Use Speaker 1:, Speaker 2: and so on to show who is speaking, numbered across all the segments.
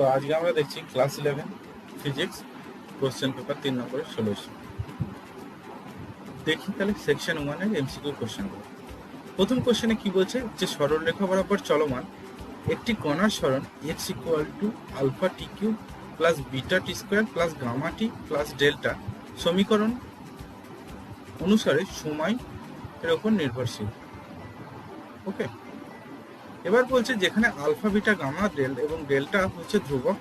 Speaker 1: তো আজকে আমরা দেখছি ক্লাস 11 ফিজিক্স কোশ্চেন পেপার 3 নম্বরের সলিউশন। দেখি তাহলে সেকশন 1 এর এমসিকিউ কোশ্চেনগুলো। প্রথম কোশ্চেনে কি বলছে যে সরলরেখা বরাবর চলমান একটি কণার সরণ x = alpha t cube plus beta t square plus gamma t plus delta সমীকরণ অনুসারে সময় এর উপর নির্ভরশীল। ওকে, এবার বলছে যেখানে আলফা বিটা গামা ডেল এবং ডেল্টা হচ্ছে ধ্রুবক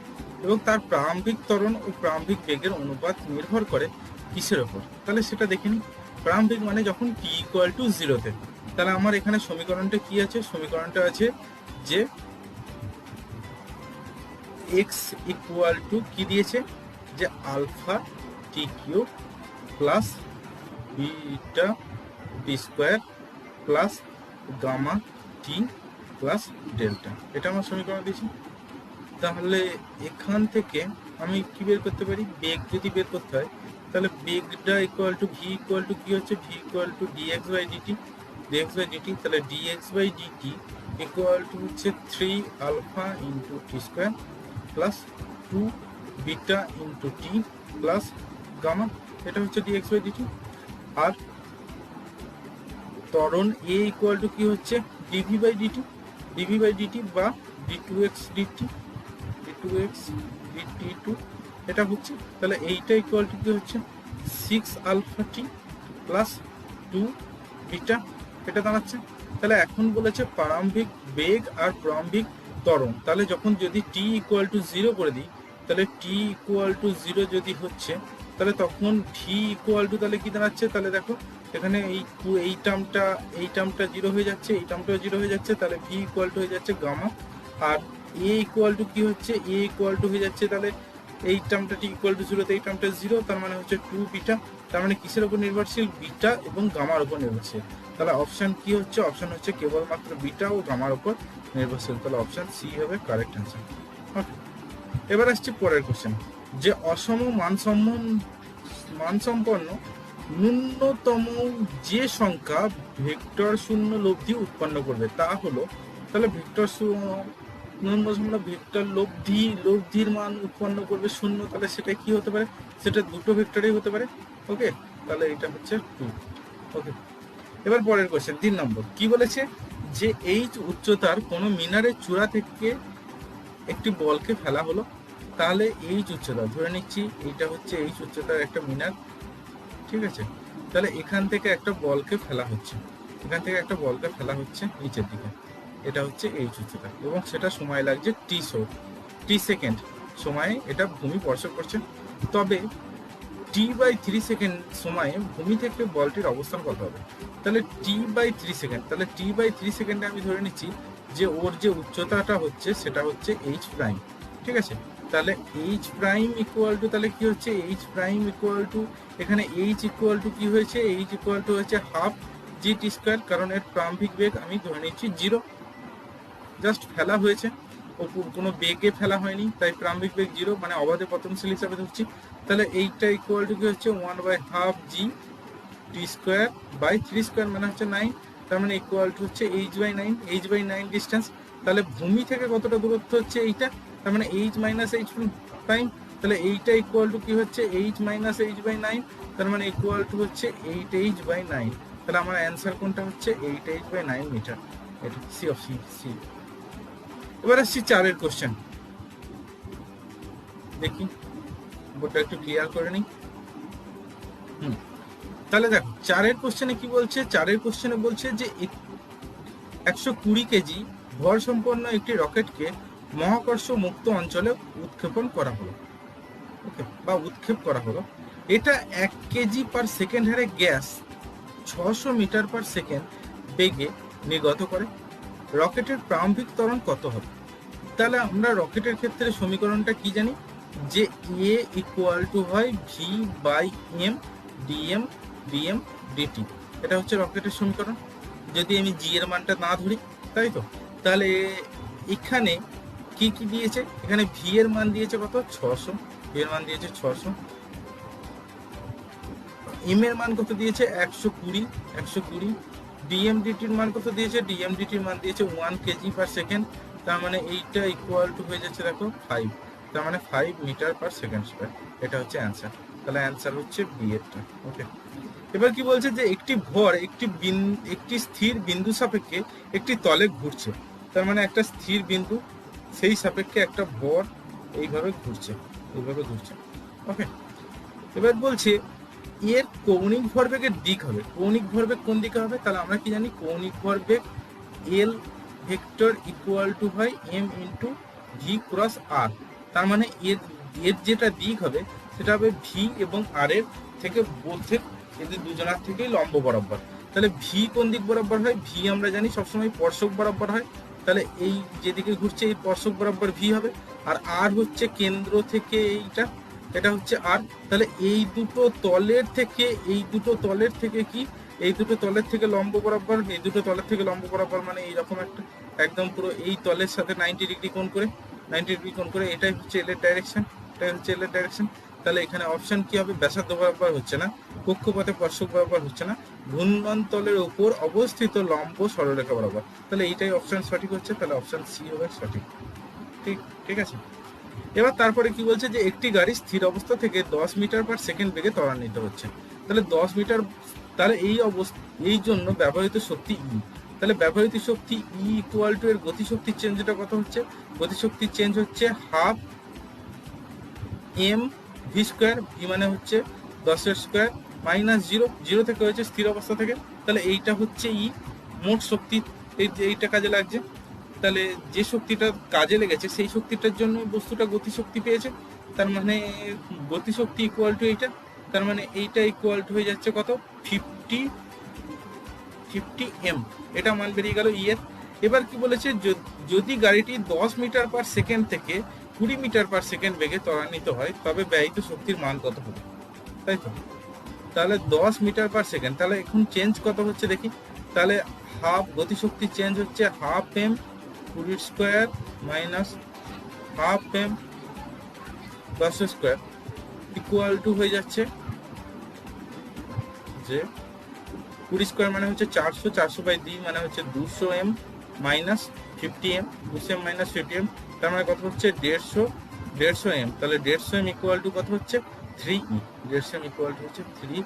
Speaker 1: এবং তার প্রারম্ভিক ত্বরণ ও প্রারম্ভিক বেগের অনুপাত নির্ভর করে কিসের ওপর, তাহলে সেটা দেখে নিই। প্রারম্ভিক মানে যখন টি ইকুয়াল টু 0-তে, তাহলে আমার এখানে সমীকরণটা কি আছে? সমীকরণটা আছে যে এক্স ইকুয়াল টু কি দিয়েছে, যে alpha t cube plus beta t square plus gamma t plus delta, এটা আমার সমীকরণ দিয়েছি। তাহলে এখান থেকে আমি কি বের করতে পারি? বেগ যদি বের করতে হয় তাহলে বেগটা equal to v equal to কি হচ্ছে, v equal to d x by d t, তাহলে d x by d t equal to হচ্ছে 3 alpha into t square plus 2 beta into টি প্লাস গামা, এটা হচ্ছে ডিএক্স বাই ডিটি। আর ত্বরণ এ ইকুয়াল টু কি হচ্ছে, ডিভি বাই ডিটি বা d2x dt, এটা হচ্ছে, তাহলে এইটা ইকুয়াল টু কি হচ্ছে 6 আলফা টি প্লাস 2 বিটা, এটা দাঁড়াচ্ছে। তাহলে এখন বলেছে প্রারম্ভিক বেগ আর প্রারম্ভিক ত্বরণ, তাহলে যখন যদি টি ইকুয়াল টু 0 করে দিই, তাহলে টি ইকুয়াল টু 0 যদি হচ্ছে, তাহলে তখন ভি ইকুয়াল টু তাহলে কি দাঁড়াচ্ছে, তাহলে দেখো এখানে এই টার্মটা 0 হয়ে যাচ্ছে, এই টার্মটাও 0 হয়ে যাচ্ছে, তাহলে ভি ইকুয়াল টু হয়ে যাচ্ছে গামা। আর এ ইকুয়াল টু কি হচ্ছে, এ ইকুয়াল টু হয়ে যাচ্ছে, তাহলে এই টার্মটা টি ইকুয়াল টু 0 তে এই টার্মটা 0, তার মানে হচ্ছে 2 বিটা, তার মানে কিসের উপর নির্ভরশীল? বিটা এবং গামার উপর নির্ভরশীল। তাহলে অপশন কি হচ্ছে? অপশন হচ্ছে কেবলমাত্র বিটা ও গামার উপর নির্ভরশীল, তাহলে অপশন সি হবে কারেক্ট অ্যান্সার। ওকে, এবার আসছে পরের কোশ্চেন, যে অসম মানসম্পন্ন ন্যূনতম যে সংখ্যা ভেক্টর শূন্য লব্ধি উৎপন্ন করবে তা হলো, তাহলে ভেক্টর লব্ধির মান উৎপন্ন করবে 0, তাহলে সেটা কি হতে পারে? সেটা দুটো ভেক্টরই হতে পারে। ওকে, তাহলে এটা হচ্ছে 2। ওকে, এবার পরের কোশ্চেন 3 নম্বর কি বলেছে, যে এইচ উচ্চতার কোনো মিনারের চূড়া থেকে একটি বলকে ফেলা হলো, তাহলে এইচ উচ্চতা ধরে নিচ্ছি এইটা হচ্ছে এইচ উচ্চতার একটা মিনার, ঠিক আছে। তাহলে এখান থেকে একটা বলকে ফেলা হচ্ছে, নিচের দিকে, এটা হচ্ছে এইচ উচ্চতা এবং সেটা সময় লাগছে টি সেকেন্ড সময়ে এটা ভূমি স্পর্শ করছে। তবে t/3 সেকেন্ড সময়ে ভূমি থেকে বলটির অবস্থান কত হবে? তাহলে t/3 সেকেন্ড, তাহলে t/3 সেকেন্ডে আমি ধরে নিচ্ছি যে ওর যে উচ্চতাটা হচ্ছে সেটা হচ্ছে এইচ প্রাইম, ঠিক আছে। তাহলে এইচ প্রাইম ইকুয়াল টু, তাহলে কি হচ্ছে এইচ প্রাইম ইকুয়াল টু, এখানে এইচ ইকুয়াল টু কি হয়েছে, এইচ ইকুয়াল টু হচ্ছে হাফ জি টি স্কোয়ার, কারণ এর প্রারম্ভিক বেগ আমি ধরে নিচ্ছি 0, জাস্ট ফেলা হয়েছে, কোনো বেগে ফেলা হয়নি, তাই প্রারম্ভিক বেগ 0, মানে অবাধে পতনশীল হিসাবে ধরছি। তাহলে এইটা ইকুয়াল টু কি হচ্ছে 1/2 জি টি স্কোয়ার বাই 3 স্কোয়ার, মানে হচ্ছে 9, তার মানে ইকুয়াল টু হচ্ছে h/9 ডিস্টেন্স। তাহলে ভূমি থেকে কতটা দূরত্ব হচ্ছে এইটা, তার মানে h মাইনাস h প্রাইম, তাহলে এইটা ইকুয়াল টু কি হচ্ছে h মাইনাস h/9, তার মানে ইকুয়াল টু হচ্ছে 8h/9। তাহলে আমার অ্যান্সার কোনটা হচ্ছে 8h/9 মিটার, এটা সি অপশন সি। এবার আসছি 4 কোশ্চেন, দেখি বোর্ডটা একটু ক্লিয়ার করে নিই। তাহলে দেখো 4 কোশ্চেনে কি বলছে, 4 কোশ্চেনে বলছে যে 120 কেজি ভর সম্পন্ন একটি রকেটকে মহাকর্ষ মুক্ত অঞ্চলে উৎক্ষেপণ করা হলো, ওকে, বা উৎক্ষেপ করা হলো। এটা 1 কেজি পার সেকেন্ড হারে গ্যাস 600 মিটার পার সেকেন্ড বেগে নির্গত করে। রকেটের প্রারম্ভিক ত্বরণ কত হবে? তাহলে আমরা রকেটের ক্ষেত্রে সমীকরণটা কি জানি, যে এ ইকুয়াল টু হয় v by m dm dt, এটা হচ্ছে রকেটের সমীকরণ। যদি আমি জি এর মানটা না ধরি, তাই তো, তাহলে এখানে কি কি দিয়েছে, এখানে ভি এর মান দিয়েছে কত, 600, এম এর মান কত দিয়েছে 120, ডিএমডিটির মান কত দিয়েছে, ডিএমডিটির মান দিয়েছে 1 কেজি পার সেকেন্ড, তার মানে এইটা ইকুয়াল টু হয়ে যাচ্ছে দেখো 5। তার মানে 5 মিটার পার সেকেন্ড স্কোয়ার। এটা হচ্ছে অ্যান্সার। তাহলে অ্যান্সার হচ্ছে বি এরটা। ওকে, এবার কি বলছে যে একটি ভর একটি স্থির বিন্দু সাপেক্ষে একটি তলে ঘুরছে। তার মানে একটা স্থির বিন্দু, সেই সাপেক্ষে একটা ভর এইভাবে ঘুরছে, এইভাবে ঘুরছে। ওকে, এবার বলছে এর কৌণিক ভরবেগের দিক হবে। কৌণিক ভরবেগ কোন দিকে হবে? তাহলে আমরা কি জানি, কৌণিক ভরবেগ এল ভেক্টর ইকুয়াল টু হয় এম ইন্টু ভি ক্রস আর। তার মানে এর যেটা দিক হবে সেটা হবে ভি এবং আর এর থেকে বোধের, এদের দুজনার থেকেই লম্ব বরাবর। তাহলে ভি কোন দিক বরাবর হয়? ভি আমরা জানি সবসময় স্পর্শক বরাবর হয়। তাহলে এই যেদিকে ঘুরছে এই স্পর্শক বরাবর ভি হবে। আর আর হচ্ছে কেন্দ্র থেকে এইটা, এটা হচ্ছে আর। তাহলে এই দুটো তলের থেকে কি, এই দুটো তলের থেকে লম্ব বরাবর, এই দুটো তলের থেকে লম্ব বরাবর মানে এইরকম একটা একদম পুরো এই তলের সাথে 90 ডিগ্রি কোণ করে, 90 ডিগ্রি কোণ করে, এটাই হচ্ছে এল এর ডাইরেকশন, এটা হচ্ছে এল এর ডাইরেকশন। তাহলে এখানে অপশন কি হবে? ব্যাসার্ধ বরাবর হচ্ছে না, কক্ষপথে স্পর্শক বরাবর হচ্ছে না, ঘূর্ণন তলের উপর অবস্থিত লম্ব সরলরেখা বরাবর। তাহলে এইটাই অপশন সঠিক হচ্ছে। তাহলে অপশন সি হবে সঠিক। ঠিক আছে। এবার তারপরে কি বলছে যে একটি গাড়ি স্থির অবস্থা থেকে 10 মিটার পার সেকেন্ড বেগে ত্বরান্বিত হচ্ছে। তাহলে 10 মিটার, তাহলে এই জন্য ব্যবহৃত শক্তি ই। তাহলে ব্যবহৃত শক্তি ই ইকুয়াল টু এর গতিশক্তির চেঞ্জটা কত হচ্ছে? গতিশক্তির চেঞ্জ হচ্ছে half m v square, v মানে হচ্ছে 10 স্কোয়ার মাইনাস 0 থেকে হয়েছে স্থির অবস্থা থেকে। তাহলে এইটা হচ্ছে ই, মোট শক্তি এইটা কাজে লাগছে। তাহলে যে শক্তিটা কাজে লেগেছে সেই শক্তিটার জন্য বস্তুটা গতিশক্তি পেয়েছে। তার মানে গতিশক্তি ইকুয়াল টু এইটা, তার মানে এইটা ইকুয়াল টু হয়ে যাচ্ছে কত? 50 এম। এটা মান বেরিয়ে গেল ই এর। এবার কি বলেছে, যদি গাড়িটি 10 মিটার পার সেকেন্ড থেকে 20 মিটার পার সেকেন্ড বেগে ত্বরান্বিত হয় তবে ব্যয়িত শক্তির মান কত হবে? তাই তো। তাহলে 10 মিটার পার সেকেন্ড, তাহলে এখন চেঞ্জ কত হচ্ছে দেখি। তাহলে হাফ গতিশক্তি চেঞ্জ হচ্ছে half m 20 square minus half m 10 square equal to হয়ে যাচ্ছে যে 20 স্কোয়ার মানে হচ্ছে 400 বাই 2 মানে হচ্ছে 200 m minus 50 m, 200 m minus 50 m, তার মানে কত হচ্ছে 150 এম। তাহলে 150 এম ইকুয়াল টু কত হচ্ছে 3 ই। 150 এম ইকুয়াল টু হচ্ছে 3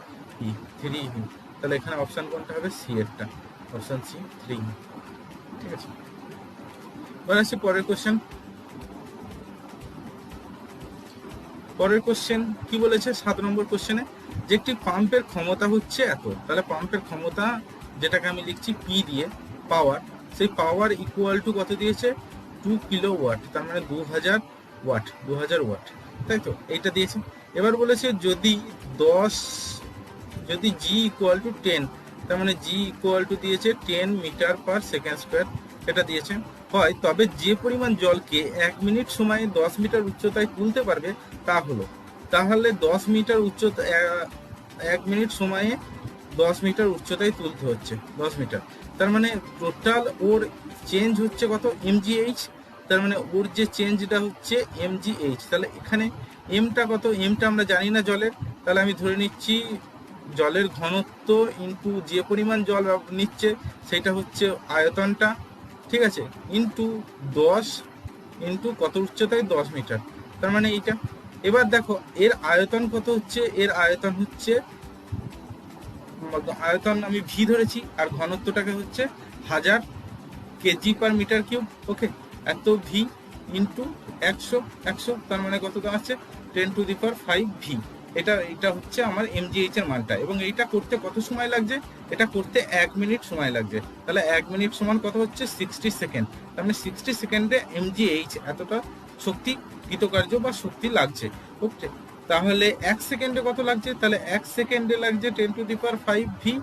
Speaker 1: ই, 3 ই। তাহলে এখানে অপশন কোনটা হবে? সি এরটা, অপশন সি 3 ই। ঠিক আছে, এবার আসছি পরের কোশ্চেন। পরের কোশ্চেন কি বলেছে 7 নম্বর কোশ্চেনে, যে একটি পাম্পের ক্ষমতা হচ্ছে এত। তাহলে পাম্পের ক্ষমতা, যেটাকে আমি লিখছি পি দিয়ে, পাওয়ার, সেই পাওয়ার ইকুয়াল টু কত দিয়েছে? 2 কিলো ওয়াট, তার মানে 2000 ওয়াট, 2000 ওয়াট, তাই তো, এইটা দিয়েছে। এবার বলেছে যদি জি ইকুয়াল টু 10, তার মানে জি ইকুয়াল টু দিয়েছে 10 মিটার পার সেকেন্ড স্কোয়ার, এটা দিয়েছে হয়, তবে যে পরিমাণ জলকে 1 মিনিট সময়ে 10 মিটার উচ্চতায় তুলতে পারবে তা হলো। তাহলে 10 মিটার উচ্চতা, 1 মিনিট সময়ে 10 মিটার উচ্চতায় তুলতে হচ্ছে, 10 মিটার। তার মানে টোটাল ওর চেঞ্জ হচ্ছে কত? এমজিএইচ। তার মানে ওর যে চেঞ্জটা হচ্ছে এমজিএইচ। তাহলে এখানে এমটা কত? এমটা আমরা জানি না জলের, তাহলে আমি ধরে নিচ্ছি জলের ঘনত্ব ইন্টু যে পরিমাণ জল নিচ্ছে সেটা হচ্ছে আয়তনটা, ঠিক আছে, ইন্টু 10 ইন্টু কত উচ্চতায়? 10 মিটার, তার মানে এইটা। এবার দেখো এর আয়তন কত হচ্ছে? এর আয়তন হচ্ছে, আয়তন আমি ভি ধরেছি আর ঘনত্বটাকে হচ্ছে 1000 কেজি পার মিটার কিউব। ওকে, এত ভি ইন্টু 100, তার মানে কত দাঁড়াচ্ছে? 10 টু দি পাওয়ার 5 ভি। এটা হচ্ছে আমার এমজিএইচ এর মানটা। এবং এইটা করতে কত সময় লাগছে? এটা করতে 1 মিনিট সময় লাগছে। তাহলে 1 মিনিট সমান কত হচ্ছে? 60 সেকেন্ড। তার মানে 60 সেকেন্ডে এমজিএইচ এতটা শক্তি কৃতকার্য বা শক্তি লাগছে। ওকে, তাহলে 1 সেকেন্ডে কত লাগছে? তাহলে 1 সেকেন্ডে লাগছে 10 to the power 5 v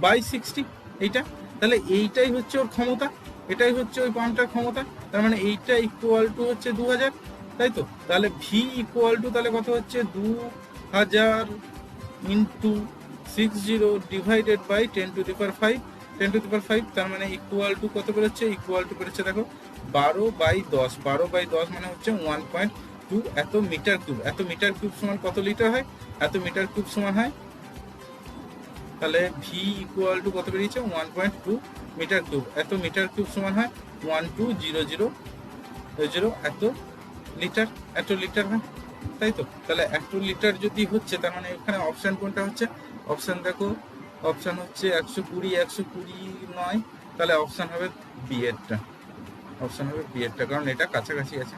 Speaker 1: by 60, এইটা। তাহলে এইটাই হচ্ছে ওর ক্ষমতা, এটাই হচ্ছে ওই পাম্পটার ক্ষমতা। তার মানে এইটা ইকুয়াল টু হচ্ছে 2000, তাই তো। তাহলে ভি ইকুয়াল টু তাহলে কত হচ্ছে? 2000 into 60 divided by 10 to the power 5, 10 to the power 5, তার মানে ইকুয়াল টু কত বেরোচ্ছে? ইকুয়াল টু বেরোচ্ছে দেখো 12/10, 12/10 মানে হচ্ছে 1.2 এত মিটার কিউব। এত মিটার কিউব সমান কত লিটার হয়? এত মিটার কিউব সমান হয়, তাহলে ভি ইকুয়াল টু কত বেরিয়েছে? 1.2 মিটার কিউব। এত মিটার কিউব সমান হয় 1200 এত লিটার, এত লিটার হয়, তাই তো? তাহলে এত লিটার যদি হচ্ছে, তার মানে এখানে অপশন কোনটা হচ্ছে? অপশন দেখো, অপশন হচ্ছে 120, 120 নয়, তাহলে অপশন হবে বি এরটা, অপশন হবে বি এরটা, কারণ এটা কাছাকাছি আছে।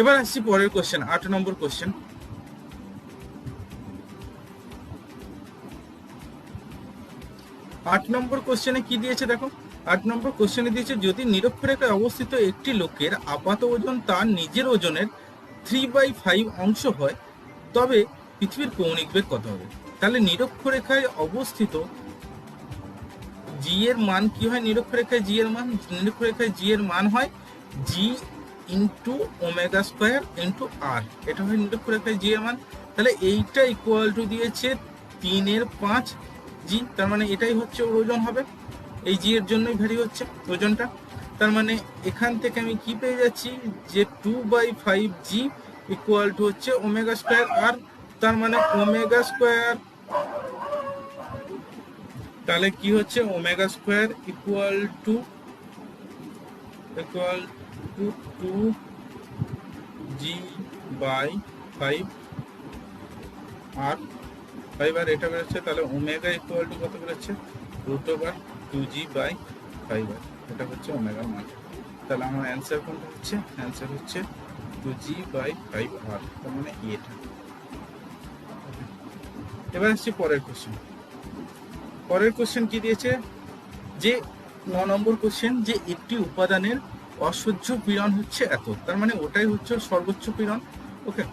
Speaker 1: এবার আসছি পরের কোশ্চেন, 8 নম্বর কোশ্চেন। 8 নম্বর কোশ্চেনে কি দিয়েছে দেখো, 8 নম্বর কোশ্চেনে দিয়েছে যদি নিরক্ষরেখায় অবস্থিত একটি লোকের আপাত ওজন তার নিজের ওজনের 3/5 অংশ হয়, তবে পৃথিবীর কৌণিক বেগ কত হবে? তাহলে নিরক্ষরেখায় অবস্থিত জি এর মান কি হয়? নিরক্ষরেখায় জি এর মান, নিরক্ষরেখায় জি এর মান হয় জি ইন্টু ওমেগা স্কোয়ার ইন্টু আর, এটা হয় নিরক্ষরেখায় জি এর মান। তাহলে এইটা ইকুয়াল টু দিয়েছে 3/5 জি, তার মানে এটাই হচ্ছে ওর ওজন হবে, এই জি এর জন্যই ভ্যারি হচ্ছে ওজনটা। তার মানে এখান থেকে আমি কি পেয়ে যাচ্ছি, যে 2/5 জি ইকুয়াল টু হচ্ছে ওমেগা স্কোয়ার আর, তার মানে ওমেগা স্কোয়ার, তাহলে কি হচ্ছে omega square equal to 2 g by 5 r 5 r এটা বেরোচ্ছে, তাহলে ওমেগা ইকুয়াল টু কত বেরোচ্ছে? √2g/5 আর, এটা হচ্ছে ওমেগার মান। তাহলে আমার অ্যান্সার কোনটা হচ্ছে? অ্যান্সার হচ্ছে 2g/5 আর, তার মানে এটা। এবার আসছি পরের কোশ্চেন। পরের কোশ্চেন কি দিয়েছে, যে 9 নম্বর কোশ্চেন, যে একটি উপাদানের অসহ্য পীড়ন হচ্ছে এত, তার মানে ওটাই হচ্ছে সর্বোচ্চ পীড়ন, ওকে,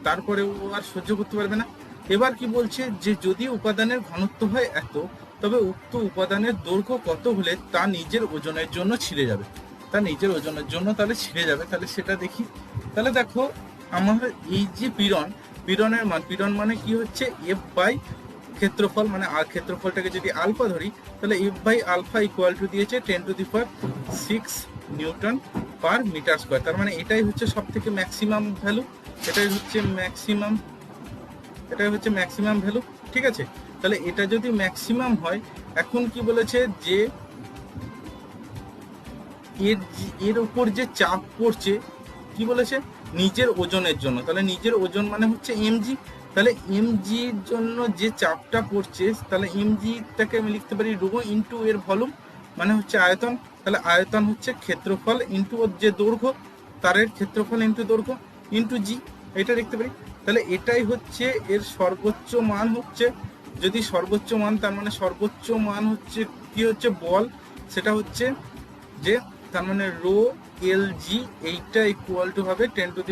Speaker 1: তারপরে ও আর সহ্য করতে পারবে না। এবার কি বলছে, যে যদি উপাদানের ঘনত্ব হয় এত, তবে উক্ত উপাদানের দৈর্ঘ্য কত হলে তা নিজের ওজনের জন্য ছিঁড়ে যাবে? তা নিজের ওজনের জন্য তাহলে ছিঁড়ে যাবে, তাহলে সেটা দেখি। তাহলে দেখো, আমার এই যে পীড়ন, পীড়নের মান, পীড়ন মানে কি হচ্ছে এফ বাই ক্ষেত্রফল, মানে আর ক্ষেত্রফলটাকে যদি আলফা ধরি, তাহলে f by alpha equal to দিয়েছে 10⁶ নিউটন পার মিটার স্কোয়ার, তার মানে এটাই হচ্ছে সব থেকে ম্যাক্সিমাম ভ্যালু, এটাই হচ্ছে ম্যাক্সিমাম, এটাই হচ্ছে ম্যাক্সিমাম ভ্যালু, ঠিক আছে? তাহলে এটা যদি ম্যাক্সিমাম হয়, এখন কি বলেছে, যে এর উপর যে চাপ পড়ছে, কি বলেছে, নিজের ওজনের জন্য, তাহলে নিজের ওজন মানে হচ্ছে এমজি, তাহলে এমজির জন্য যে চাপটা পড়ছে, তাহলে এমজিটাকে আমি লিখতে পারি রো ইন্টু এর ভলিউম, মানে হচ্ছে আয়তন, তাহলে আয়তন হচ্ছে ক্ষেত্রফল ইন্টু ওর যে দৈর্ঘ্য, তারের ক্ষেত্রফল ইন্টু দৈর্ঘ্য ইন্টু জি, এটা লিখতে পারি। তাহলে এটাই হচ্ছে এর সর্বোচ্চ মান হচ্ছে, যদি সর্বোচ্চ মান, তার মানে সর্বোচ্চ মান হচ্ছে কি হচ্ছে বল, সেটা হচ্ছে যে, তার মানে রো এল জি, এইটা ইকুয়াল টু হবে 10⁶,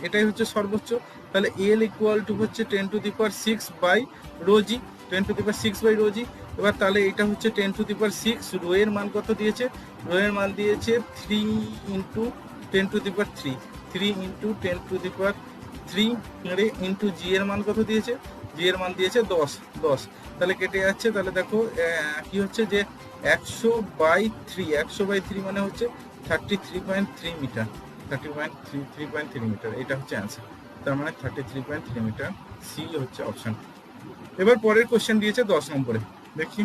Speaker 1: এটাই হচ্ছে সর্বোচ্চ। তাহলে এল ইকুয়াল টু হচ্ছে 10⁶ by rho g, 10⁶ by rho g. এবার তাহলে এটা হচ্ছে 10⁶, রো এর মান কত দিয়েছে? রো এর মান দিয়েছে 3 ইন্টু 10⁻³ 3 ইন্টু 10⁻³ ইন্টু জি এর মান কত দিয়েছে? জি এর মান দিয়েছে 10। তাহলে কেটে যাচ্ছে, তাহলে দেখো কি হচ্ছে, যে 100/3 মানে হচ্ছে 33.3 মিটার, 33.3 মিটার, এটা হচ্ছে অ্যান্সার। তার মানে 33.3 মিটার, সি হচ্ছে অপশন। এবার পরের কোশ্চেন দিয়েছে 10 নম্বরে, দেখি।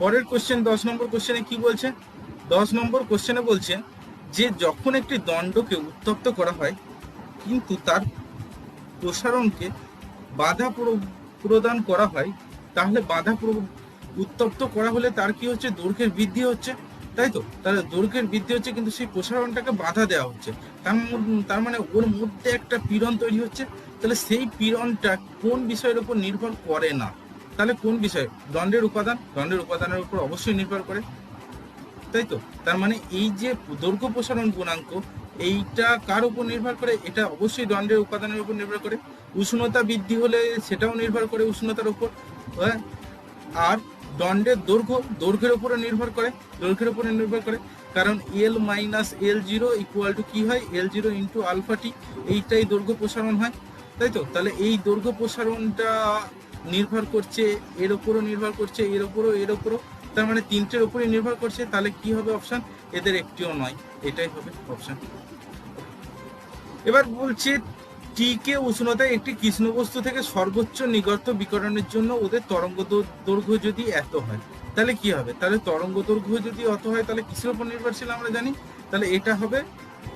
Speaker 1: পরের কোশ্চেন 10 নম্বর কোশ্চেনে কি বলছে? 10 নম্বর কোশ্চেনে বলছে, যে যখন একটি দণ্ডকে উত্তপ্ত করা হয় কিন্তু তার প্রসারণকে বাধা প্রদান করা হয়, তাহলে উত্তপ্ত করা হলে তার কি হচ্ছে? দৈর্ঘ্যের বৃদ্ধি হচ্ছে, তাই তো? তাহলে দৈর্ঘ্যের বৃদ্ধি হচ্ছে, কিন্তু সেই প্রসারণটাকে বাধা দেওয়া হচ্ছে, তার মানে ওর মধ্যে একটা পীড়ন তৈরি হচ্ছে। তাহলে সেই পীড়নটা কোন বিষয়ের উপর নির্ভর করে না? তাহলে কোন বিষয়? দণ্ডের উপাদান, দণ্ডের উপাদানের উপর অবশ্যই নির্ভর করে, তাই তো? তার মানে এই যে দৈর্ঘ্য প্রসারণ গুণাঙ্ক, এইটা কার উপর নির্ভর করে? এটা অবশ্যই দণ্ডের উপাদানের উপর নির্ভর করে। উষ্ণতা বৃদ্ধি হলে সেটাও নির্ভর করে উষ্ণতার উপর, আর দণ্ডের দৈর্ঘ্যের উপরে নির্ভর করে, দৈর্ঘ্যের উপরে নির্ভর করে, কারণ L minus L zero equal to কি হয়? L0 ইন্টু আলফা টি, এইটাই দৈর্ঘ্য প্রসারণ হয়, তাই তো? তাহলে এই দৈর্ঘ্য প্রসারণটা নির্ভর করছে এর উপরও, নির্ভর করছে এর উপরও, তার মানে তিনটের উপরে নির্ভর করছে। তাহলে কি হবে অপশন? এদের একটিও নয়, এটাই হবে অপশন। এবার বলছে টি কে উষ্ণতায় একটি কৃষ্ণ বস্তু থেকে সর্বোচ্চ নিগর্ত বিকিরণের জন্য ওদের তরঙ্গ দৈর্ঘ্য যদি এত হয়, তাহলে কি হবে? তাহলে তরঙ্গ দৈর্ঘ্য যদি অত হয় তাহলে কিসের উপর নির্ভরশীল আমরা জানি, তাহলে এটা হবে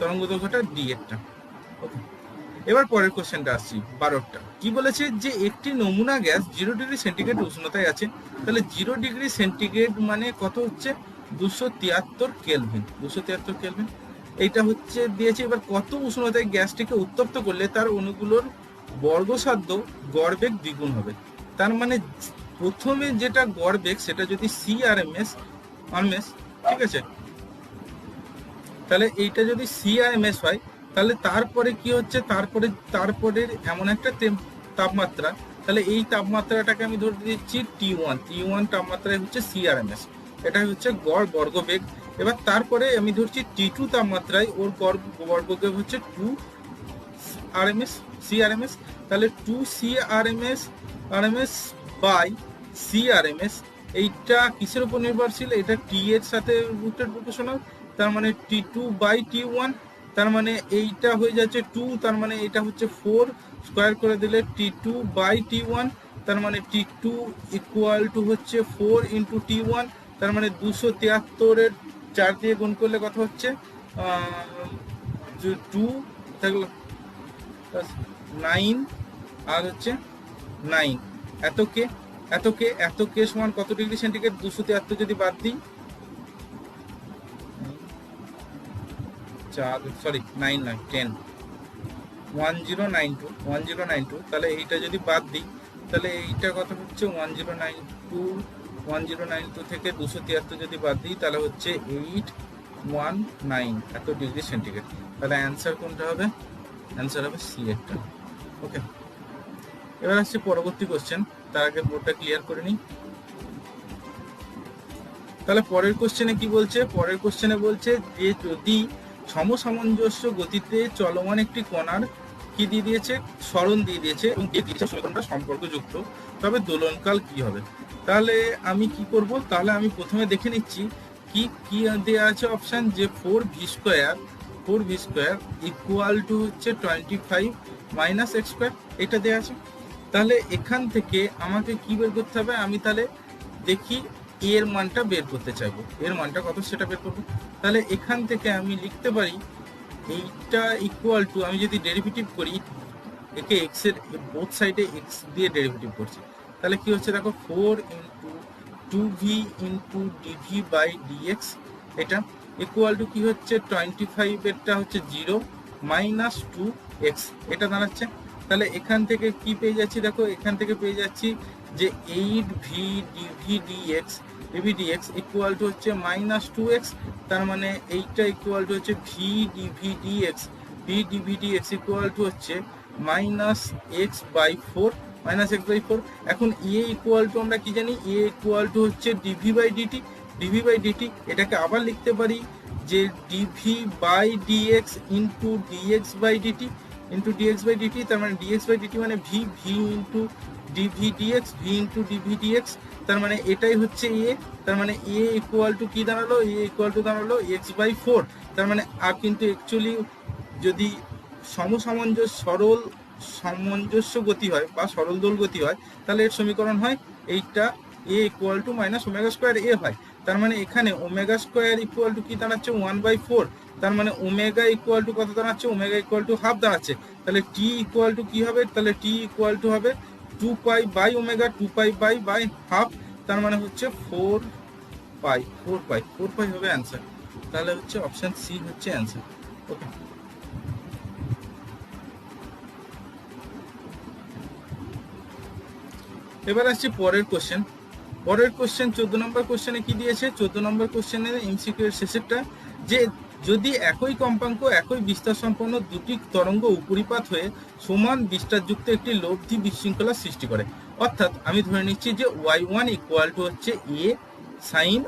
Speaker 1: তরঙ্গ দৈর্ঘ্যটা ডি এরটা। ওকে, এবার পরের কোশ্চেনটা আসছি 12টা। কি বলেছে যে একটি নমুনা গ্যাস 0 ডিগ্রি সেন্টিগ্রেড উষ্ণতায় আছে, তাহলে 0 ডিগ্রি সেন্টিগ্রেড মানে কত হচ্ছে 273 কেলভিন। 273 কেলভিন এইটা হচ্ছে দিয়েছে। এবার কত উষ্ণতায় গ্যাসটিকে উত্তপ্ত করলে তার অণুগুলোর বর্গসাধ্য গড়বেগ দ্বিগুণ হবে। তার মানে প্রথমে যেটা গড়বেগ সেটা যদি CRMS, ঠিক আছে, তাহলে এইটা যদি CRMS হয় তাহলে তারপরে কি হচ্ছে, তারপরে এমন একটা তাপমাত্রা, তাহলে এই তাপমাত্রাটাকে আমি ধরে দিচ্ছি T1 তাপমাত্রায় হচ্ছে CRMS, এটা হচ্ছে গড় বর্গবেগ। এবার তারপরে আমি ধরছি T2 তাপমাত্রায় ওর গড় বর্গবেগ হচ্ছে 2 CRMS, তাহলে 2 CRMS বাই CRMS এইটা কিসের উপর নির্ভরশীল? এটা T এর সাথে রুটের প্রপোর্শনাল, তার মানে T2 বাই T1, তার মানে এইটা হয়ে যাচ্ছে 2, তার মানে এটা হচ্ছে 4, স্কোয়ার করে দিলে T2 বাই T1, তার মানে T2 ইকুয়াল টু হচ্ছে 4 ইন্টু T1, তার মানে 273-এর 4 দিয়ে গুণ করলে কত হচ্ছে 2 থাকলো 9, আর হচ্ছে 9, এত কে সমান কত ডিগ্রি সেন্টিগ্রেড? 273 যদি বাদ দিই, 9 নয় 10, 1092, তাহলে এইটা যদি বাদ দিই তাহলে এইটা কত হচ্ছে 1092 থেকে 273 যদি বাদ দিই তাহলে হচ্ছে 819 এত ডিগ্রি সেন্টিগ্রেড। তাহলে অ্যান্সার কোনটা হবে? অ্যান্সার হবে সি একটা। ওকে, এবার আসছে পরবর্তী কোশ্চেন, তার আগে বোর্ডটা ক্লিয়ার করে নিই। তাহলে পরের কোশ্চেনে কি বলছে? পরের কোশ্চেনে বলছে যে যদি সমসামঞ্জস্য গতিতে চলমান একটি কণার কি দিয়ে দিয়েছে, সরণ দিয়ে দিয়েছে এবং সমীকরণটা সম্পর্কযুক্ত, তবে দোলনকাল কি হবে? তাহলে আমি কি করব? তাহলে আমি প্রথমে দেখে নিচ্ছি কি কি দেওয়া আছে অপশন, যে 4v স্কোয়ার ইকুয়াল টু হচ্ছে 25 মাইনাস এক্স স্কোয়ার, এটা দেওয়া আছে। তাহলে এখান থেকে আমাকে কি বের করতে হবে? আমি তাহলে দেখি এর মানটা বের করতে চাইবো, এর মানটা কত সেটা বের করবো। তাহলে এখান থেকে আমি লিখতে পারি এইটা ইকুয়াল টু, আমি যদি ডেরিভেটিভ করি একে এক্স এর বোথ সাইডে এক্স দিয়ে ডেরিভেটিভ করছি, তাহলে কি হচ্ছে দেখো 4 into 2v into dv by dx, এটা ইকুয়াল টু কি হচ্ছে 25 এরটা হচ্ছে 0 মাইনাস 2x, এটা দাঁড়াচ্ছে। তাহলে এখান থেকে কি পেয়ে যাচ্ছি দেখো, এখান থেকে পেয়ে যাচ্ছি যে 8v dvdx ইকুয়াল টু হচ্ছে মাইনাস 2x, তার মানে এইটা ইকুয়াল টু হচ্ছে v dvdx ইকুয়াল টু হচ্ছে মাইনাস x বাই 4, এখন এ ইকুয়াল টু আমরা কি জানি, এ ইকুয়াল টু হচ্ছে ডিভি বাই ডিটি, এটাকে আবার লিখতে পারি যে dv by dx into dx by dt, তার মানে ডিএক্স বাই ডিটি মানে ভি ইন্টু ডিভি ডিএক্স, তার মানে এটাই হচ্ছে এ, তার মানে এ ইকুয়াল টু কি দাঁড়ালো, এক্স বাই 4, তার মানে আর কিন্তু অ্যাকচুয়ালি যদি সামঞ্জস্য গতি হয় বা সরল দোল গতি হয় তাহলে এর সমীকরণ হয় এইটা a equal to minus omega square a হয়। তার মানে এখানে ওমেগা স্কোয়ার ইকুয়াল টু কি দাঁড়াচ্ছে 1/4, তার মানে ওমেগা ইকুয়াল টু কত দাঁড়াচ্ছে, ওমেগা ইকুয়াল টু হাফ দাঁড়াচ্ছে। তাহলে টি ইকুয়াল টু কি হবে, তাহলে টি ইকুয়াল টু হবে 2 pi by omega, 2 pi by half, তার মানে হচ্ছে 4 পাই হবে অ্যান্সার। তাহলে হচ্ছে অপশন সি হচ্ছে অ্যান্সার। ওকে, এবার আসছি পরের কোশ্চেন 14 নম্বর কোশ্চেনে কি দিয়েছে? 14 নম্বর কোশ্চেনের এমসিকিউ এর শেষেরটা, যে যদি একই কম্পাঙ্ক একই বিস্তার সম্পন্ন দুটি তরঙ্গ উপরিপাত হয়ে সমান বিস্তারযুক্ত একটি লব্ধি বিশৃঙ্খলা সৃষ্টি করে, অর্থাৎ আমি ধরে নিচ্ছি যে y1 ইকুয়াল টু হচ্ছে এ সাইন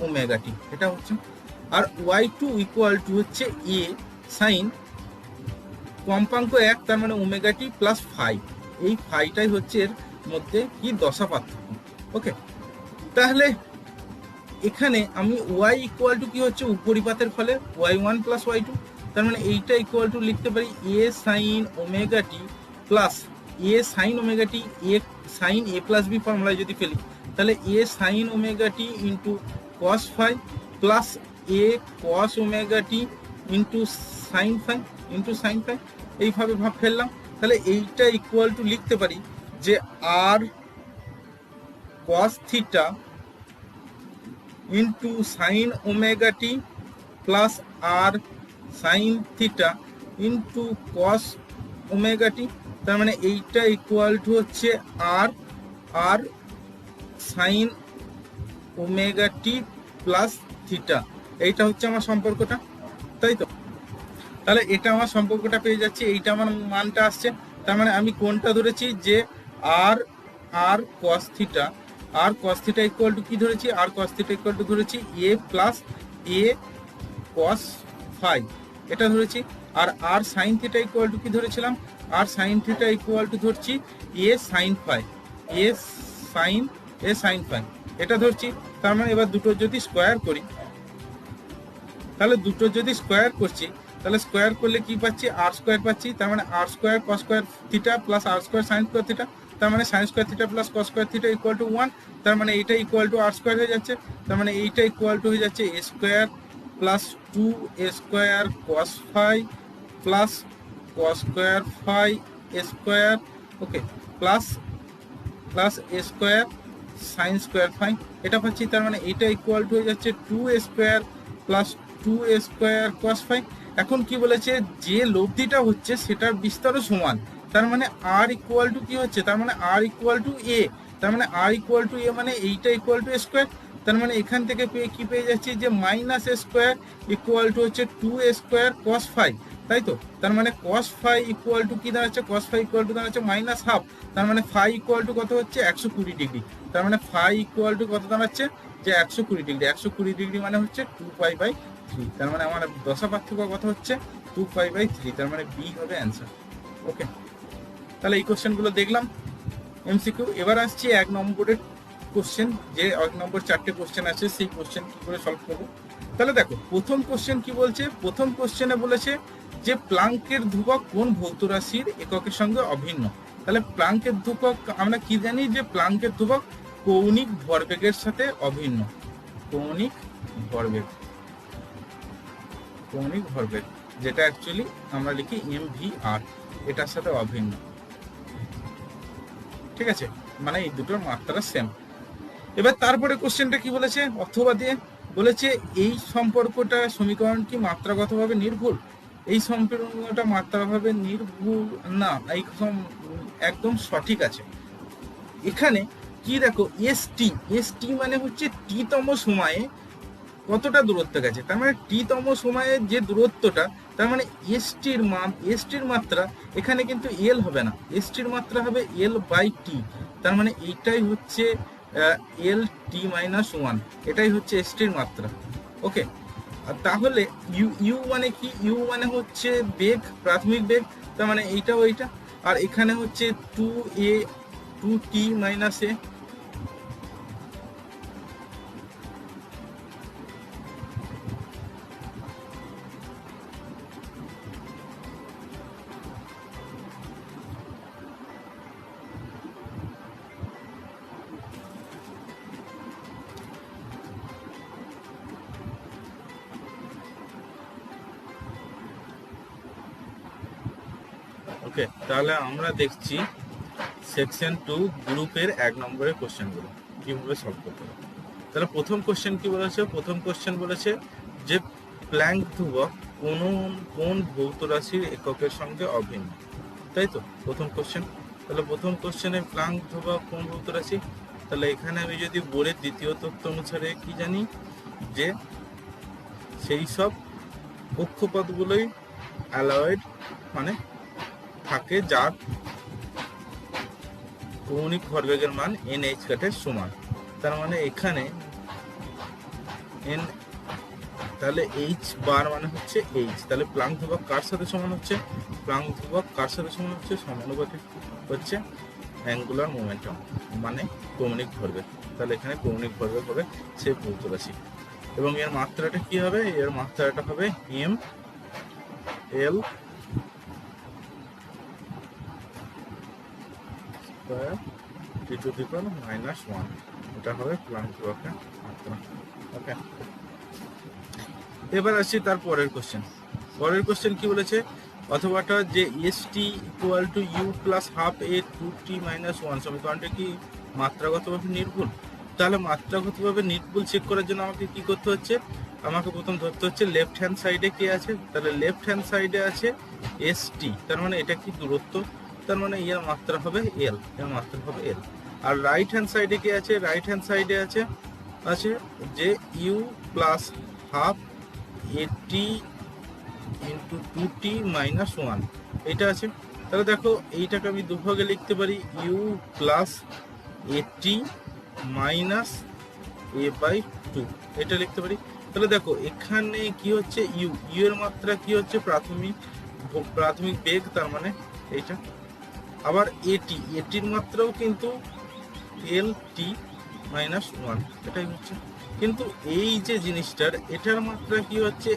Speaker 1: ওমেগা টি, এটা হচ্ছে, আর y2 ইকুয়াল টু হচ্ছে এ সাইন কম্পাঙ্ক 1, তার মানে ওমেগা টি প্লাস ফাই, এই ফাইটাই হচ্ছে এর মধ্যে কি দশা পার্থক্য। ওকে, তাহলে এখানে আমি y ইকুয়াল টু কি হচ্ছে উপরিপাতের ফলে y1 প্লাস y2, তার মানে এইটা ইকুয়াল টু লিখতে পারি এ সাইন ওমেগা টি প্লাস এ সাইন ওমেগা টি এ সাইন এ প্লাস বি ফর্মুলায় যদি ফেলি তাহলে এ সাইন ওমেগা টি ইন্টু কস ফাই প্লাস এ কস ওমেগা টি ইন্টু সাইন ফাই এইভাবে ভাব ফেললাম। তাহলে এইটা ইকুয়াল টু লিখতে পারি যে r cos theta into sine omega t plus r sine theta into cos omega t. তার মানে এইটা ইকুয়াল টু হচ্ছে r sine omega t plus theta. এইটা হচ্ছে আমার সম্পর্কটা, তাই তো? তাহলে এটা আমার সম্পর্কটা পেয়ে যাচ্ছে, এইটা আমার মানটা আসছে। তার মানে আমি কোনটা ধরেছি যে r cos theta equal to কি ধরেছি? আর কস থিটা ইকুয়াল টু ধরেছি এ প্লাস এ কস ফাই, এটা ধরেছি। আর সাইন থিটা ইকুয়াল টু কি ধরেছিলাম? আর সাইন থিটা ইকুয়াল টু ধরছি এ সাইন ফাই, এ সাইন ফাই, এটা ধরছি। তার মানে এবার দুটো যদি স্কোয়ার করি, তাহলে দুটো যদি স্কোয়ার করছি তাহলে স্কোয়ার করলে কি পাচ্ছি? আর স্কোয়ার পাচ্ছি। তার মানে r square cos square theta plus r square sine square theta, তার মানে sine square theta plus cos square theta equal to 1। তার মানে এইটা ইকুয়াল টু আর স্কোয়ার হয়ে যাচ্ছে। তার মানে এইটা ইকুয়াল টু হয়ে যাচ্ছে a square plus 2 square cos phi plus cos square phi square, okay, plus a square sine square phi, এটা পাচ্ছি। তার মানে এইটা ইকুয়াল টু হয়ে যাচ্ছে 2 square plus 2 square cos phi. এখন কি বলেছে? যে লব্ধিটা হচ্ছে সেটার বিস্তারও সমান। তার মানে আর ইকুয়াল টু কি হচ্ছে? তার মানে আর ইকুয়াল টু এ। তার মানে আর ইকুয়াল টু এ মানে এইটা ইকুয়াল টু স্কোয়ার। তার মানে এখান থেকে কি পেয়ে যাচ্ছি? যে মাইনাস স্কোয়ার ইকুয়াল টু হচ্ছে 2 স্কোয়ার কস ফাই, তাই তো? তার মানে কস ফাই ইকুয়াল টু কি দাঁড়াচ্ছে? কস ফাই ইকুয়াল টু দাঁড়াচ্ছে মাইনাস হাফ। তার মানে ফাই ইকুয়াল টু কত হচ্ছে? 120 ডিগ্রি। তার মানে ফাই ইকুয়াল টু কত দাঁড়াচ্ছে? যে 120 ডিগ্রি। 120 ডিগ্রি মানে হচ্ছে 2π/3। তার মানে আমার দশা পার্থক্য কত হচ্ছে? 2π/3। তার মানে বি হবে অ্যান্সার। ওকে, তাহলে এই কোশ্চেনগুলো দেখলাম এমসিকিউ। এবার আসছি 1 নম্বরের কোশ্চেন, যে 1 নম্বর 4টে কোশ্চেন আছে, সেই কোশ্চেন কি করে সলভ করবো। তাহলে দেখো প্রথম কোশ্চেন কি বলছে? প্রথম কোশ্চেনে বলেছে যে প্লাঙ্কের ধ্রুবক কোন ভৌত রাশির এককের সঙ্গে অভিন্ন। তাহলে প্লাঙ্কের ধ্রুবক আমরা কি জানি? যে প্লাঙ্কের ধ্রুবক কৌণিক ভরবেগের সাথে অভিন্ন। কৌণিক ভরবেগ যেটা অ্যাকচুয়ালি আমরা লিখি mvr, এটার সাথে অভিন্ন। ঠিক আছে, মানে এই দুটোর মাত্রা সেম। এবার তারপরে কোশ্চেনটা কি বলেছে? অথবা দিয়ে বলেছে এই সম্পর্কটা সমীকরণ কি মাত্রাগতভাবে নির্ভুল? এই সম্পর্কটা মাত্রাভাবে নির্ভুল না, এই একদম সঠিক আছে। এখানে কি দেখো, এসটি মানে হচ্ছে টি-তম সময়ে কতটা দূরত্ব গেছে। তার মানে টি-তম সময়ের যে দূরত্বটা, তার মানে এসটির মাত্রা এখানে কিন্তু এল হবে না, এসটির মাত্রা হবে L/T। তার মানে এইটাই হচ্ছে L/T-1, এটাই হচ্ছে এসটির মাত্রা। ওকে, আর তাহলে ইউ মানে কি? ইউ মানে হচ্ছে বেগ, প্রাথমিক বেগ। তার মানে এইটাও এইটা। আর এখানে হচ্ছে 2t-a। ওকে, তাহলে আমরা দেখছি সেকশন 2 গ্রুপের 1 নম্বরের কোশ্চেনগুলো কিভাবে সলভ করতে হবে। তাহলে প্রথম কোশ্চেন কি বলেছে? প্রথম কোশ্চেন বলেছে যে প্ল্যাঙ্ক ধ্রুবক কোন ভৌত রাশির এককের সঙ্গে অভিন্ন, তাই তো প্রথম কোশ্চেন। তাহলে প্রথম কোশ্চেনে প্ল্যাঙ্ক ধ্রুবক কোন ভৌত রাশি? তাহলে এখানে আমি যদি বোরের দ্বিতীয় তত্ত্ব অনুসারে কি জানি, যে সেই সব কক্ষপথগুলোই অ্যালয়েড মানে থাকে যার কৌণিক ভরবেগের মান NH এর সমান। তার মানে এখানে n, তাহলে H বার মানে হচ্ছে H। তাহলে প্লাঙ্ক ধ্রুবক কার সাথে সমান হচ্ছে? প্লাঙ্ক ধ্রুবক কার সাথে সমান হচ্ছে? সমানুপাতিক হচ্ছে অ্যাঙ্গুলার মোমেন্টাম মানে কৌণিক ভরবেগ। তাহলে এখানে কৌণিক ভরবেগ হবে সেই ভৌত রাশি। এবং এর মাত্রাটা কি হবে? এর মাত্রাটা হবে m L square T to the power -1, এটা হবে প্লাঙ্ক ধ্রুবকের মাত্রা। ওকে, এবার আসছি তার পরের কোশ্চেন। পরের কোশ্চেন কি বলেছে, অথবাটা যে s t equal to u plus half a two t minus one সমীকরণটা কি মাত্রাগতভাবে নির্ভুল? তাহলে মাত্রাগতভাবে নির্ভুল চেক করার জন্য আমাকে কি করতে হচ্ছে, আমাকে প্রথম ধরতে হচ্ছে লেফট হ্যান্ড সাইডে কে আছে, তাহলে লেফট হ্যান্ড সাইডে আছে এস টি, তার মানে এটা কি দূরত্ব, তার মানে এর মাত্রা হবে এল, এর মাত্রা হবে এল। আর রাইট হ্যান্ড সাইডে কে আছে, রাইট হ্যান্ড সাইডে আছে যে ইউ প্লাস হাফ এটি into two t minus one, এটা আছে। তাহলে দেখো এইটাকে আমি দুভাগে লিখতে পারি, ইউ প্লাস এটি মাইনাস এ বাই টু, এটা লিখতে পারি। তাহলে দেখো এখানে কি হচ্ছে, ইউ এর মাত্রা কি হচ্ছে প্রাথমিক বেগ, তার মানে এইটা। আবার এটির মাত্রাও কিন্তু এল টি মাইনাস ওয়ান, এটাই হচ্ছে। কিন্তু এই যে জিনিসটার এটার মাত্রা কি হচ্ছে,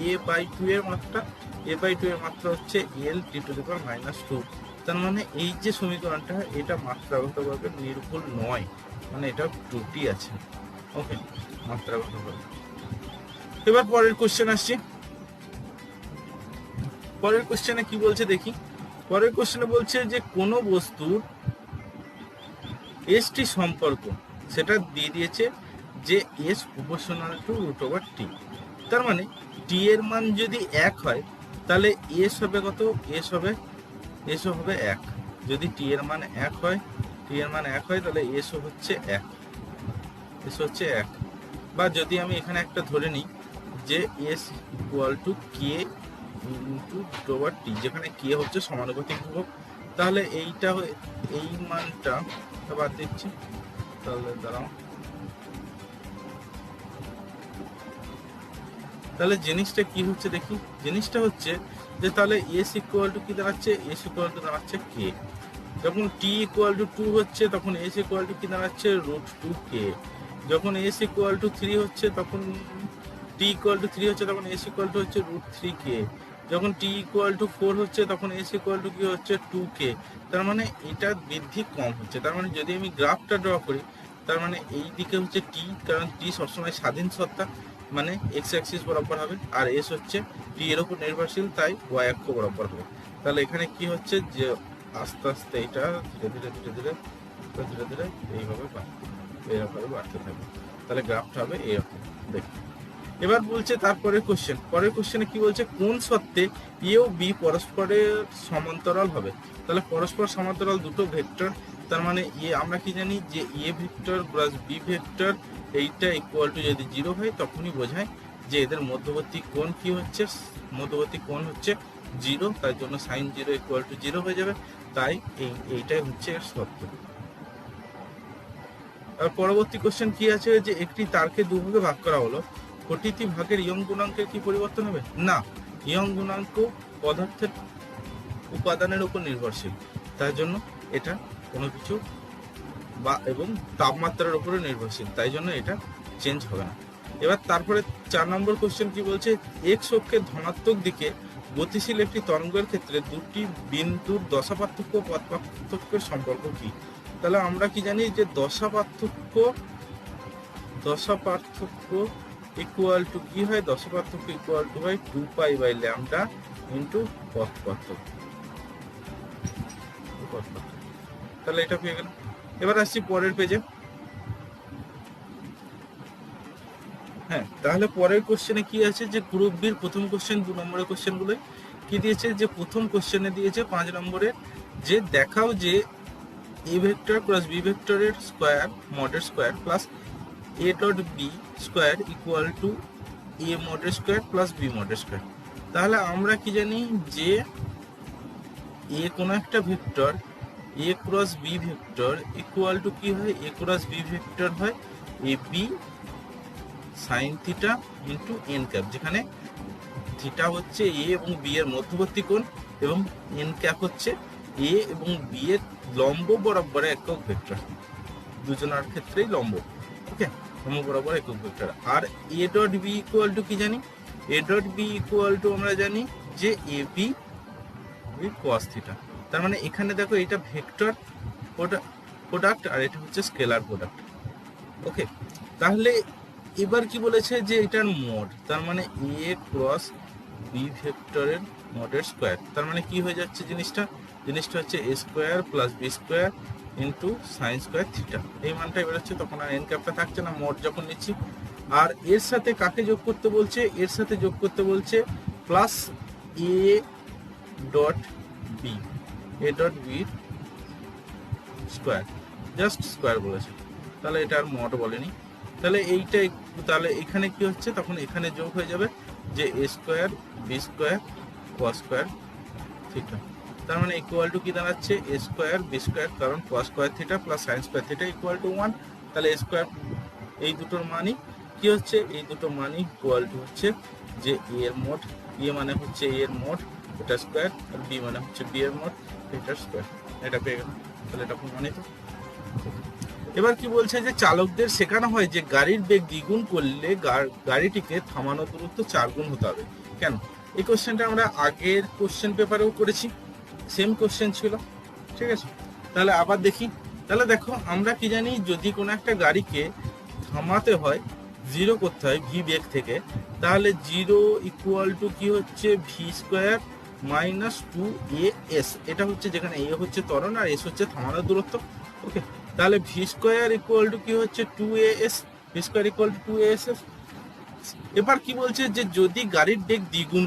Speaker 1: এ বাই টু এর মাত্রা, এ বাই টু এর মাত্রা হচ্ছে এল টি টু দি পাওয়ার -2। তার মানে এই যে সমীকরণটা এটা মাত্রাগতভাবে নির্ভুল নয়, মানে এটা ত্রুটি আছে। ওকে, মাত্রাগতভাবে। এবার পরের কোশ্চেন আসছি। পরের কোশ্চেনে কি বলছে দেখি। পরের কোশ্চেনে বলছে যে কোনো বস্তুর এস টি সম্পর্ক, সেটা দিয়ে দিয়েছে যে এস প্রপোর্শনাল টু √টি। তার মানে টি এর মান যদি 1 হয় তাহলে এস হবে কত, এস হবে 1। যদি টি এর মান 1 হয়, টি এর মান 1 হয় তাহলে এস হচ্ছে 1, এস হচ্ছে 1। বা যদি আমি এখানে একটা ধরে নিই যে S equal to K into √টি, যেখানে কে হচ্ছে সমানুপাতিক ধ্রুবক, তাহলে এইটা এই মানটা বাদ দিচ্ছি। তাহলে দাঁড়াও, তাহলে জিনিসটা কি হচ্ছে দেখি। জিনিসটা হচ্ছে যে তাহলে এস ইকুয়াল টু কি দাঁড়াচ্ছে, এস ইকুয়াল টু দাঁড়াচ্ছে কে। যখন টি ইকুয়াল টু 2 হচ্ছে তখন এস ইকুয়াল টু কি দাঁড়াচ্ছে, √2k। যখন এস ইকুয়াল টু 3 হচ্ছে তখন টি ইকুয়াল টু 3 হচ্ছে তখন এস ইকুয়াল টু হচ্ছে √3k। যখন টি ইকুয়াল টু 4 হচ্ছে তখন এস ইকুয়াল টু কি হচ্ছে 2k। তার মানে এটা বৃদ্ধি কম হচ্ছে। তার মানে যদি আমি গ্রাফটা ড্র করি, তার মানে এই দিকে হচ্ছে টি, কারণ টি সবসময় স্বাধীন সত্তা, মানে এক্স অ্যাক্সিস বরাবর হবে, আর এস হচ্ছে টি এর উপর নির্ভরশীল, তাই ওয়াই অক্ষ বরাবর হবে। তাহলে এখানে কি হচ্ছে যে আস্তে আস্তে এটা ধীরে ধীরে এইভাবে এরকম বাড়তে থাকবে। তাহলে গ্রাফটা হবে এরকম দেখুন। এবার বলছে তারপরে কোশ্চেন, পরের কোশ্চেনে কি বলছে, কোন শর্তে এ ও বি পরস্পরের সমান্তরাল হবে। তাহলে পরস্পর সমান্তরাল দুটো ভেক্টর, তার মানে আমরা কি জানি যে a vector plus B vector এইটা ইকুয়াল টু যদি 0 হয় তখনই বোঝায় যে এদের মধ্যবর্তী কোণ কি হচ্ছে, মধ্যবর্তী কোণ হচ্ছে 0, তার জন্য sin 0 ইকুয়াল টু 0 হয়ে যাবে। তাই এইটাই হচ্ছে এর শর্ত। আর পরবর্তী কোশ্চেন কি আছে, যে একটি তারকে দুভাগে ভাগ করা হলো, প্রতিটি ভাগের ইয়ং গুণাঙ্কের কি পরিবর্তন হবে না, ইয়ং গুণাঙ্ক পদার্থের উপাদানের উপর নির্ভরশীল, তার জন্য এটা কোনো কিছু বা এবং তাপমাত্রার উপরে নির্ভরশীল, তাই জন্য এটা চেঞ্জ হবে না। এবার তারপরে 4 নম্বর কোশ্চেন কি বলছে, এক্স অক্ষের ধনাত্মক দিকে গতিশীল একটি তরঙ্গের ক্ষেত্রে দুটি বিন্দুর দশা পার্থক্য পথ পার্থক্যের সম্পর্ক কি। তাহলে আমরা কি জানি যে দশা পার্থক্য ইকুয়াল টু কি হয়, দশা পার্থক্য ইকুয়াল টু হয় 2π/λ ইন্টু পথ পার্থক্য। তাহলে এটা পেয়ে গেল। এবার আসছি পরের পেজে। হ্যাঁ, তাহলে পরের কোশ্চেনে কি আছে, যে গ্রুপ বির প্রথম কোশ্চেন 2 নম্বরের কোশ্চেন গুলো কি দিয়েছে, যে প্রথম কোশ্চেনে দিয়েছে 5 নম্বরের, যে দেখাও যে এ ভেক্টর প্লাস বি ভেক্টরের স্কয়ার মডের square plus a dot b square equal to a মডের স্কয়ার প্লাস বি মডের স্কয়ার। তাহলে আমরা কি জানি যে এ কোনো একটা vector a cross b vector equal to কি হয়, এ ক্রস বি ভেক্টর হয় a b sine theta into n cap, যেখানে থিটা হচ্ছে এ এবং বি এর মধ্যবর্তী কোণ এবং এন ক্যাপ হচ্ছে এ এবং বি এর লম্ব বরাবর একক ভেক্টর, দুজনের ক্ষেত্রেই লম্ব। ওকে, লম্ব বরাবর একক ভেক্টর। আর a dot b equal to কি জানি, a dot b equal to আমরা জানি যে এ বি cos থিটা। তার মানে এখানে দেখো এটা ভেক্টর প্রোডাক্ট আর এটা হচ্ছে স্কেলার প্রোডাক্ট। ওকে, তাহলে এবার কি বলেছে যে এটার মড, তার মানে এ ক্রস বি ভেক্টরের মডের স্কোয়ার। তার মানে কি হয়ে যাচ্ছে জিনিসটা হচ্ছে a square plus b square into sine square theta. এই মানটা বেরোচ্ছে, তখন আর এন ক্যাপটা থাকছে না, মড যখন নিচ্ছি। আর এর সাথে কাকে যোগ করতে বলছে, এর সাথে যোগ করতে বলছে plus a dot b, a dot b square, just square বলেছে, তাহলে এটা আর মড বলেনি। তাহলে এইটা, তাহলে এখানে কি হচ্ছে, তখন এখানে যোগ হয়ে যাবে যে a square b square cos square theta. তার মানে ইকুয়াল টু কি দাঁড়াচ্ছে, এ স্কোয়ার বি স্কোয়ার, কারণ কস square theta plus sign square theta equal to 1। তাহলে এ স্কোয়ার, এই দুটোর মানই কি হচ্ছে, এই দুটো মানই ইকুয়াল টু হচ্ছে যে এ এর মোড, এ মানে হচ্ছে এ এর মোড এটা স্কোয়ার, আর বি মানে হচ্ছে বি এর মোড এটা স্কোয়ার। এটা পেয়ে গেল, তাহলে এটা প্রমাণিত। এবার কি বলছে যে চালকদের শেখানো হয় যে গাড়ির বেগ দ্বিগুণ করলে গাড়িটিকে থামানোর দূরত্ব 4 গুণ হতে হবে। কেন? এই কোশ্চেনটা আমরা আগের কোশ্চেন পেপারেও করেছি, সেম কোশ্চেন ছিল, ঠিক আছে। তাহলে আবার দেখি। তাহলে দেখো, আমরা কি জানি, যদি কোনো একটা গাড়িকে থামাতে হয়, জিরো করতে হয় ভি বেগ থেকে, তাহলে জিরো ইকুয়াল টু কি হচ্ছে, ভি স্কোয়ার মাইনাস 2as। এটা হচ্ছে যেখানে এ হচ্ছে ত্বরণ আর এস হচ্ছে থামানোর দূরত্ব। ওকে, তাহলে ভি স্কোয়ার ইকুয়াল টু কি হচ্ছে 2as, V square equal two 2as। এবার কি বলছে যে যদি গাড়ির বেগ দ্বিগুণ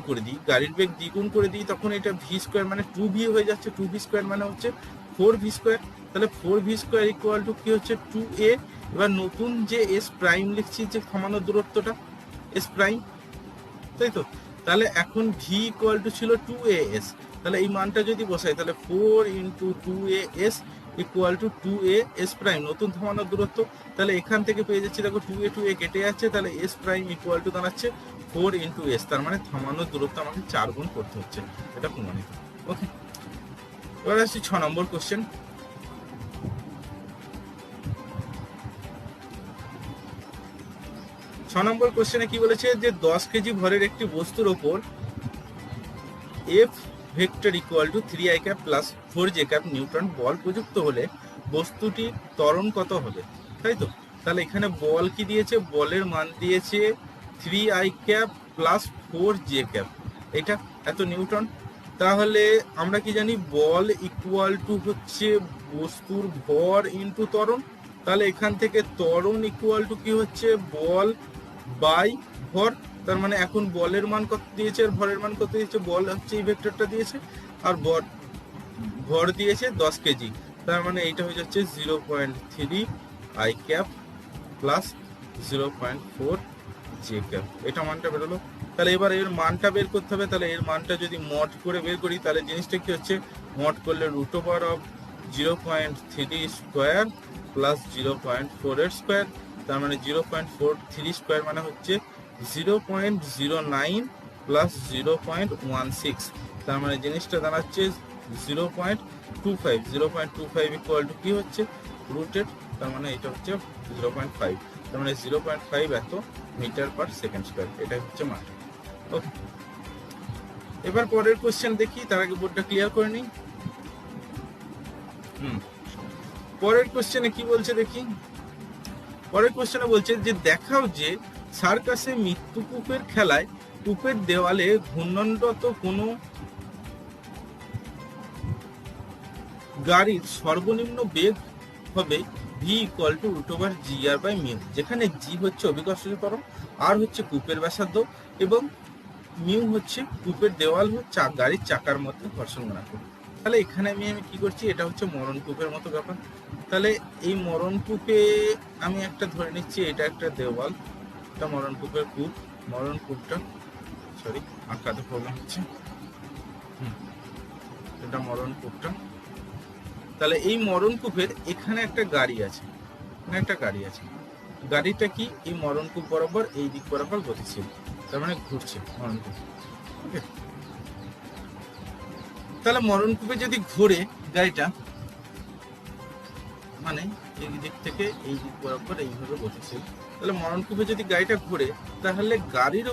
Speaker 1: করে দিই, তখন এটা ভি স্কোয়ার মানে 2v হয়ে যাচ্ছে, 2v স্কোয়ার মানে হচ্ছে 4v স্কোয়ার। তাহলে 4v স্কোয়ার ইকুয়াল টু কি হচ্ছে 2a। এবার নতুন যে এস প্রাইম লিখছি, যে থামানোর দূরত্বটা এস প্রাইম, তাই তো। তাহলে এখন ভি ইকুয়াল টু ছিল 2as, তাহলে এই মানটা যদি বসাই, তাহলে 4 into 2as equal to 2as prime, নতুন থামানোর দূরত্ব। তাহলে এখান থেকে পেয়ে যাচ্ছি, দেখো 2a কেটে যাচ্ছে, তাহলে এস প্রাইম ইকুয়াল টু দাঁড়াচ্ছে 4 ইন্টু এস, তার মানে থামানোর দূরত্ব আমাকে 4 গুণ করতে হচ্ছে, এটা প্রমাণিত। ওকে, এবার আসছি 6 নম্বর কোশ্চেন। 6 নম্বর কোশ্চেনে কি বলেছে যে 10 কেজি ভরের একটি বস্তুর ওপর F vector equal to 3i cap plus 4j cap newton বল প্রযুক্ত হলে বস্তুটির ত্বরণ কত হবে, তাই তো। তাহলে এখানে বল কি দিয়েছে, বলের মান দিয়েছে 3i cap plus 4j cap, এটা এত নিউটন। তাহলে আমরা কি জানি, বল ইকুয়াল টু হচ্ছে বস্তুর ভর ইন্টু ত্বরণ। তাহলে এখান থেকে ত্বরণ ইকুয়াল টু কি হচ্ছে, বল বাই ভর। তার মানে এখন বলের মান কত দিয়েছে আর ভরের মান কত দিয়েছে, বল হচ্ছে এই ভেক্টরটা দিয়েছে আর ভর দিয়েছে 10 কেজি। তার মানে এইটা হয়ে যাচ্ছে 0.3 i cap plus 0.4 j cap, এটা মানটা বেরোলো। তাহলে এবার এর মানটা বের করতে হবে। তাহলে এর মানটা যদি মড করে বের করি, তাহলে জিনিসটা কি হচ্ছে, মড করলে root over of 0.3 square plus 0.4 এর স্কোয়ার, তার মানে 0.43 স্কোয়ার মানে হচ্ছে 0.09 প্লাস 0.16, তার মানে জিনিসটা দাঁড়াচ্ছে 0.25 ইকুয়াল টু কি হচ্ছে রুটেড, তার মানে এটা হচ্ছে 0.5, তার মানে 0.5 এত মিটার পার সেকেন্ড স্কোয়ার, এটা হচ্ছে মান। ওকে, এবার পরের কোশ্চেন দেখি, তার আগে বোর্ডটা ক্লিয়ার করে নিই। পরের কোশ্চেনে কি বলছে দেখি। পরের কোশ্চেনে বলছে যে দেখাও যে সার্কাসে মৃত্যু কূপের খেলায় কূপের দেওয়ালে ঘূর্ণনরত কোনো গাড়ির সর্বনিম্ন বেগ হবে v equal to root over g r by mu, যেখানে জি হচ্ছে অভিকর্ষজ ত্বরণ, আর হচ্ছে কূপের ব্যাসার্ধ, এবং মিউ হচ্ছে কূপের দেওয়াল গাড়ির চাকার মধ্যে ঘর্ষণ গুণাঙ্ক। তাহলে এখানে আমি কি করছি, এটা হচ্ছে মরণ কূপের মতো ব্যাপার। তাহলে এই মরণ কূপে আমি একটা ধরে নিচ্ছি, এটা একটা দেওয়াল, এটা মরণ কূপের কূপ, মরণ কূপটা সরি আঁকাতে প্রবলেম হচ্ছে, এটা মরণ কূপটা। তাহলে এই মরণ কূপের এখানে একটা গাড়ি আছে, গাড়িটা কি এই মরণ কূপ বরাবর এই দিক বরাবর গতিশীল, তার মানে ঘুরছে মরণ কূপ। ওকে, তাহলে মরণ কূপে যদি ঘোরে গাড়িটা, মানে এই দিক থেকে এই দিক বরাবর এইভাবে গতিশীল। তাহলে মরণকূপে যদি গাড়িটা ঘুরে, তাহলে গাড়ির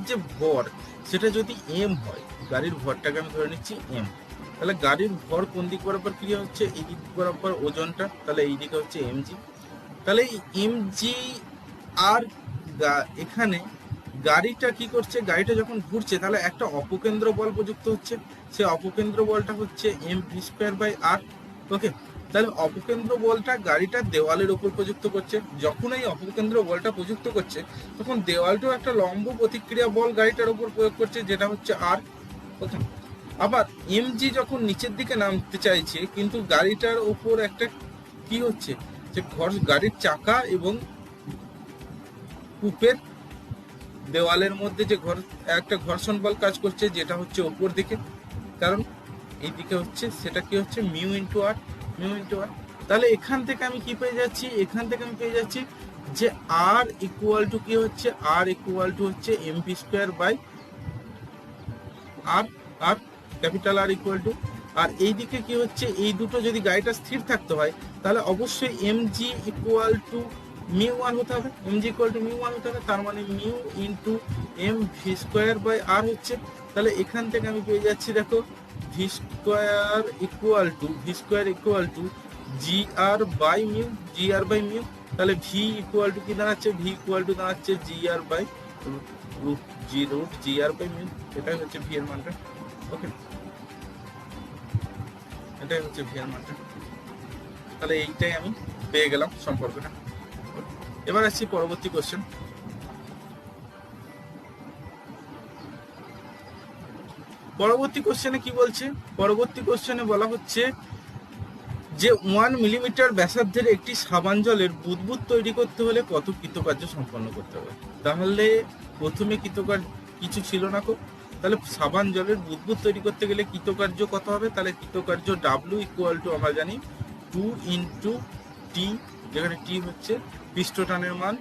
Speaker 1: যে ভর সেটা যদি এম হয়, গাড়ির ভরটাকে আমি ধরে নিচ্ছি এম, তাহলে গাড়ির ভর কোন দিক বরাবর ক্রিয়া হচ্ছে, এই দিক বরাবর ওজনটা, তাহলে এই দিকে হচ্ছে এমজি। তাহলে এই এমজি আর এখানে গাড়িটা কি করছে, গাড়িটা যখন ঘুরছে তাহলে একটা অপকেন্দ্র বল প্রযুক্ত হচ্ছে, সেই অপকেন্দ্র বলটা হচ্ছে এম ভি স্কোয়ার বাই আর। ওকে, তাহলে অপকেন্দ্র বলটা গাড়িটা দেওয়ালের উপর প্রযুক্ত করছে। যখন এই অপকেন্দ্র বলটা প্রযুক্ত করছে তখন দেওয়ালটাও একটা লম্ব প্রতিক্রিয়া বল গাড়িটার উপর প্রয়োগ করছে, যেটা হচ্ছে আর। ওকে, আবার এমজি যখন নিচের দিকে নামতে চাইছে, কিন্তু গাড়িটার উপর একটা কি হচ্ছে, যে গাড়ির চাকা এবং কূপের দেওয়ালের মধ্যে যে একটা ঘর্ষণ বল কাজ করছে, যেটা হচ্ছে ওপর দিকে, কারণ এই দিকে হচ্ছে সেটা কি হচ্ছে মিউ ইন্টু আর, মিউ ইন্টু আর। তাহলে এখান থেকে আমি কি পেয়ে যাচ্ছি, এখান থেকে আমি পেয়ে যাচ্ছি যে আর ইকুয়াল টু কি হচ্ছে, আর ইকুয়াল টু হচ্ছে m v square by r, r capital r equal to. আর এই দিকে কি হচ্ছে, এই দুটো যদি গাড়িটা স্থির থাকতে হয় তাহলে অবশ্যই m g equal to mu one হতে হবে, m g equal to mu one হতে হবে, তার মানে mu into m v square by r হচ্ছে। তাহলে এখান থেকে আমি পেয়ে যাচ্ছি, দেখো v square equal to g r by mu, g r by mu. তাহলে ভি ইকুয়াল টু কি দাঁড়াচ্ছে, ভি ইকুয়াল টু দাঁড়াচ্ছে g r by root g r by mu. এটাই হচ্ছে ভি এর মানটা। ওকে, এটাই হচ্ছে ভি এর মানটা। তাহলে এইটাই আমি পেয়ে গেলাম সম্পর্কটা। এবার আসছি পরবর্তী কোশ্চেন। পরবর্তী কোশ্চেনে কি বলছে, পরবর্তী কোশ্চেনে বলা হচ্ছে যে 1 মিলিমিটার ব্যাসার্ধের একটি সাবান জলের বুদবুদ তৈরি করতে হলে কত কৃতকার্য সম্পন্ন করতে হবে। তাহলে প্রথমে কৃতকার্য কিছু ছিল না, তাহলে সাবান জলের বুদবুদ তৈরি করতে গেলে কৃতকার্য কত হবে, তাহলে কৃতকার্য ডাব্লিউ ইকুয়াল টু আমরা জানি 2 ইন্টু টি, যেখানে টি হচ্ছে পৃষ্ঠটানের মান,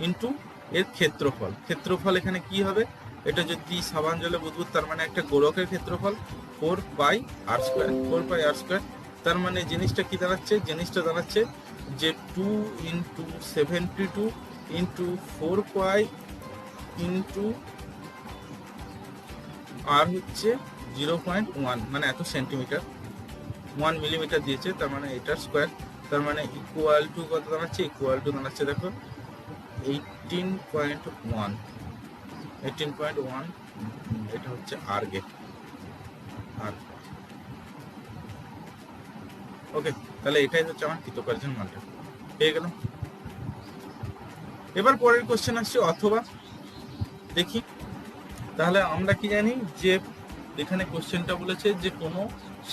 Speaker 1: ইন্টু এর ক্ষেত্রফল। ক্ষেত্রফল এখানে কি হবে, এটা যদি সাবান জলে বুদবুদ, তার মানে একটা গোলকের ক্ষেত্রফল 4 পাই আর স্কোয়ার, 4 পাই আর স্কোয়ার। তার মানে জিনিসটা কি দাঁড়াচ্ছে, জিনিসটা দাঁড়াচ্ছে যে 2 ইন্টু 72 ইন্টু 4 পাই ইন্টু আর হচ্ছে 0.1, মানে এত সেন্টিমিটার, 1 মিলিমিটার দিয়েছে, তার মানে এটার স্কোয়ার। তার মানে ইকুয়াল টু কত দাঁড়াচ্ছে, ইকুয়াল টু দাঁড়াচ্ছে দেখো 18.1, এটা হচ্ছে আর গেট আর। ওকে, তাহলে এটাই হচ্ছে আমার কৃতকার্যের মানটা পেয়ে গেলাম। এবার পরের কোশ্চেন আসছে অথবা, দেখি তাহলে আমরা কি জানি, যে এখানে কোশ্চেনটা বলেছে যে কোনো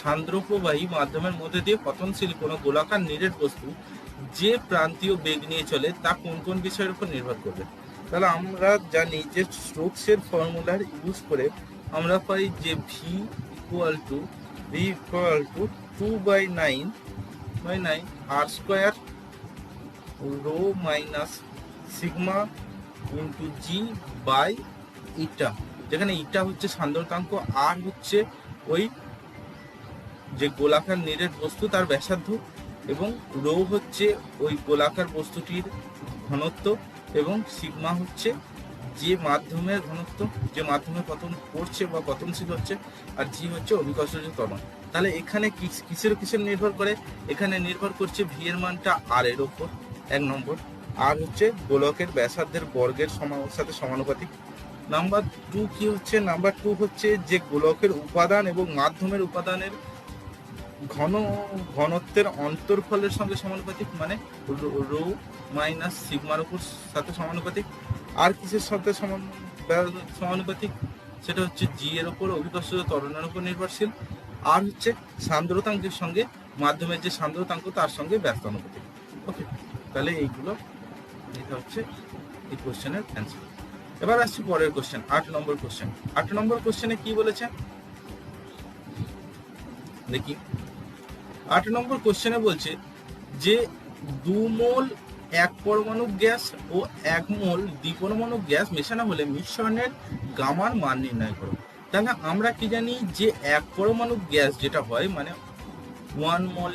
Speaker 1: সান্দ্রপ্রবাহী মাধ্যমের মধ্যে দিয়ে পতনশীল কোনো গোলাকার নিরেট বস্তু যে প্রান্তীয় বেগ নিয়ে চলে তা কোন কোন বিষয়ের উপর নির্ভর করবে। তাহলে আমরা জানি যে স্টোকসের ফর্মুলার ইউজ করে আমরা পাই যে V equal to 2/9 r square rho minus sigma into g by eta, যেখানে ইটা হচ্ছে সান্দ্রতাঙ্ক, আর হচ্ছে ওই যে গোলাকার নিরেট বস্তু তার ব্যাসার্ধ, এবং রো হচ্ছে ওই গোলাকার বস্তুটির ঘনত্ব, এবং সিগমা হচ্ছে যে মাধ্যমের ঘনত্ব, যে মাধ্যমে পতন করছে বা পতনশীল হচ্ছে, আর জি হচ্ছে অভিকর্ষজ ত্বরণ। তাহলে এখানে কিসের নির্ভর করে, এখানে নির্ভর করছে ভি এর মানটা আর এর ওপর, 1 নম্বর, আর হচ্ছে গোলকের ব্যাসার্ধের বর্গের সাথে সমানুপাতিক। নাম্বার 2 কি হচ্ছে, নাম্বার 2 হচ্ছে যে গোলকের উপাদান এবং মাধ্যমের উপাদানের ঘনত্বের অন্তর্ফলের সঙ্গে সমানুপাতিক, মানে রো মাইনাস সিগমার উপর সাথে সমানুপাতিক। আর কিসের সাথে সমানুপাতিক, সেটা হচ্ছে জি এর উপর অভিকর্ষজ ত্বরণের উপর নির্ভরশীল, আর হচ্ছে সান্দ্রতাঙ্কের সঙ্গে মাধ্যমের যে সান্দ্রতাঙ্ক তার সঙ্গে ব্যস্তানুপাতিক। ওকে, তাহলে এইগুলো, এটা হচ্ছে এই কোশ্চেনের অ্যান্সার। এবার আসছি পরের কোশ্চেন, 8 নম্বর কোশ্চেন। 8 নম্বর কোশ্চেনে কি বলেছে দেখি। 8 নম্বর কোশ্চেনে বলছে যে 2 মোল 1 পরমাণু গ্যাস ও 1 মোল দ্বিপরমাণু গ্যাস মেশানো হলে মিশ্রণের গামার মান নির্ণয় করো। তাহলে আমরা কি জানি যে 1 পরমাণু গ্যাস যেটা হয়, মানে 1 মোল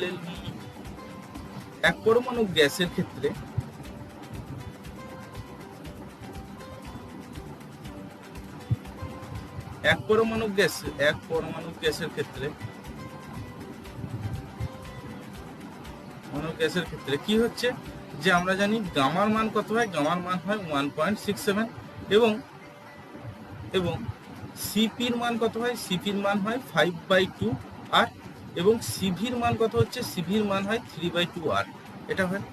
Speaker 1: এক পরমাণু গ্যাসের ক্ষেত্রে এক পরমাণু গ্যাসের ক্ষেত্রে কি হচ্ছে যে আমরা জানি গামার মান কত হয়, গামার মান হয় 1.67 এবং এবং সিপির মান কত হয়, সিপির মান হয় 5/2 আর এবং সিভির মান কত হচ্ছে, সিভির মান হয় 3/2 আর এটা হয়।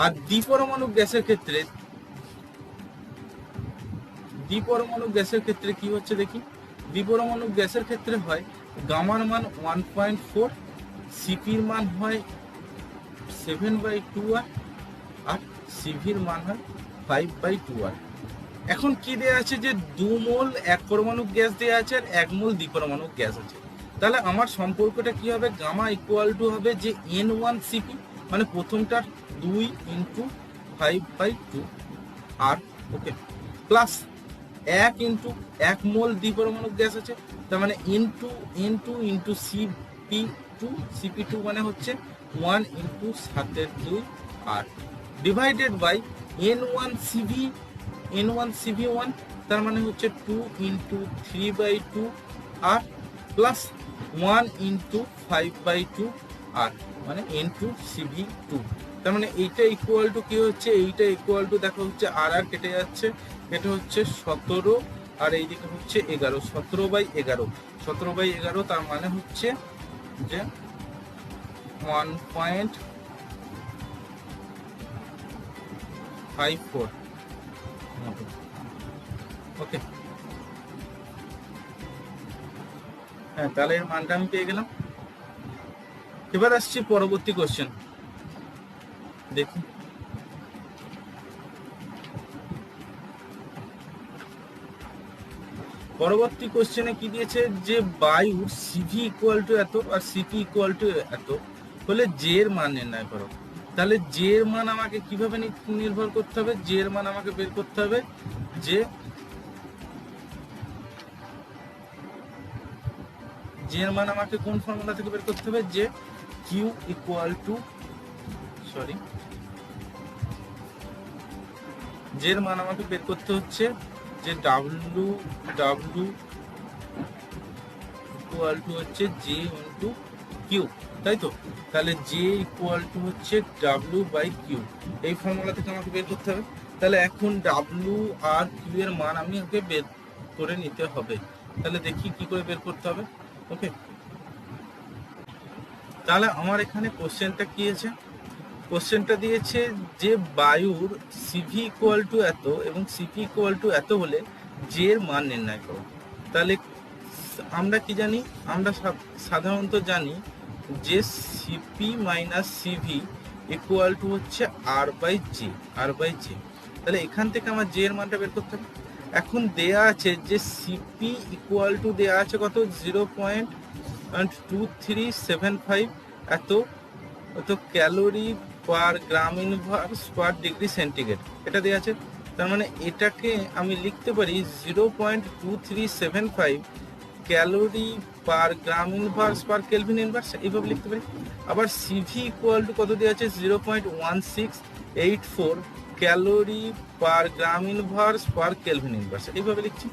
Speaker 1: আর দ্বিপরমাণু গ্যাসের ক্ষেত্রে কি হচ্ছে দেখি, দ্বিপরমাণু গ্যাসের ক্ষেত্রে হয় গামার মান 1.4, সিপির মান হয় 7/2 আর সিভির মান হয় 5/2 আর। এখন কি দেয়া আছে যে 2 মোল এক পরমাণু গ্যাস দেয়া আছে আর 1 মোল দ্বিপরমাণু গ্যাস আছে। তাহলে আমার সম্পর্কটা কি হবে, গামা ইকুয়াল টু হবে যে N1 সিপি, মানে প্রথমটার 2 × 5/2 আর ওকে প্লাস 1 × 1 মোল দ্বিপরমাণু গ্যাস আছে, তার মানে ইনটু CP2 মানে হচ্ছে 1 × 7/2 আর ডিভাইডেড বাই N1CV1, তার মানে হচ্ছে 2 × 3/2 আর প্লাস 1 × 5/2 আর মানে N2CV2। তার মানে এইটা ইকুয়াল টু কি হচ্ছে, এইটা ইকুয়াল টু দেখো হচ্ছে আর কেটে যাচ্ছে, এটা হচ্ছে 17 আর এইদিকে হচ্ছে 11, 17/11, তার মানে হচ্ছে যে 1.54। ওকে, হ্যাঁ তাহলে এর মানটা আমি পেয়ে গেলাম। এবার আসছি পরবর্তী কোশ্চেন, দেখি পরবর্তী কোশ্চেনে কি দিয়েছে যে বায়ুর সিভি ইকুয়াল টু এত আর সিপি ইকুয়াল টু এত হলে জে এর মান নির্ণয় করো। তাহলে জে এর মান আমাকে কিভাবে নির্ভর করতে হবে, জে এর মান আমাকে বের করতে হবে যে জে এর মান আমাকে কোন ফর্মুলা থেকে বের করতে হবে, যে কিউ ইকুয়াল টু জে এর মান আমাকে বের করতে হচ্ছে যে ডাব্লু ইকুয়াল টু হচ্ছে জে ইন্টু কিউ, তাই তো। তাহলে জে ইকুয়াল টু হচ্ছে W/Q, এই ফর্মুলা থেকে আমাকে বের করতে হবে। তাহলে এখন ডাব্লু আর কিউ এর মান আমি আগে বের করে নিতে হবে। তাহলে দেখি কি করে বের করতে হবে। ওকে, তাহলে আমার এখানে কোশ্চেনটা কি আছে, কোশ্চেনটা দিয়েছে যে বায়ুর সিভি ইকুয়াল টু এত এবং সিপি ইকুয়াল টু এত হলে জে এর মান নির্ণয় করো। তাহলে আমরা কি জানি, আমরা সাধারণত জানি যে CP minus CV equal to হচ্ছে R/J। তাহলে এখান থেকে আমার জে এর মানটা বের করতে হবে। এখন দেয়া আছে যে সিপি ইকুয়াল টু দেয়া আছে কত, 0.2375 এত ক্যালোরি পার গ্রাম ইনভার্স পার ডিগ্রি সেন্টিগ্রেড, এটা দেওয়া আছে। তার মানে এটাকে আমি লিখতে পারি 0.2375 ক্যালোরি পার গ্রাম ইনভার্স পার কেলভিন ইনভার্স, এইভাবে লিখতে পারি। আবার সিভি ইকুয়াল টু কত দেওয়া আছে, 0.1684 ক্যালোরি পার গ্রাম ইনভার্স পার কেলভিন ইনভার্স, এইভাবে লিখছি।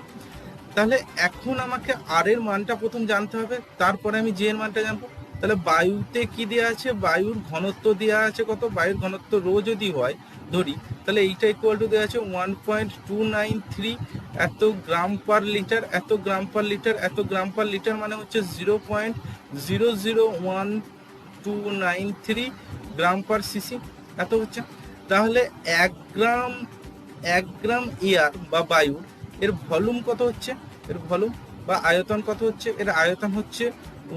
Speaker 1: তাহলে এখন আমাকে আর এর মানটা প্রথম জানতে হবে, তারপরে আমি জে এর মানটা জানবো। তাহলে বায়ুতে কি দেওয়া আছে, বায়ুর ঘনত্ব দেওয়া আছে কত, বায়ুর ঘনত্ব রো যদি হয় ধরি, তাহলে এইটা ইকুয়াল টু দেওয়া আছে 1.293 এত গ্রাম পার লিটার, মানে হচ্ছে 0.001,293 গ্রাম পার সিসি, এত হচ্ছে। তাহলে 1 গ্রাম এয়ার বা বায়ুর এর ভলিউম কত হচ্ছে, এর ভলিউম বা আয়তন কত হচ্ছে, এর আয়তন হচ্ছে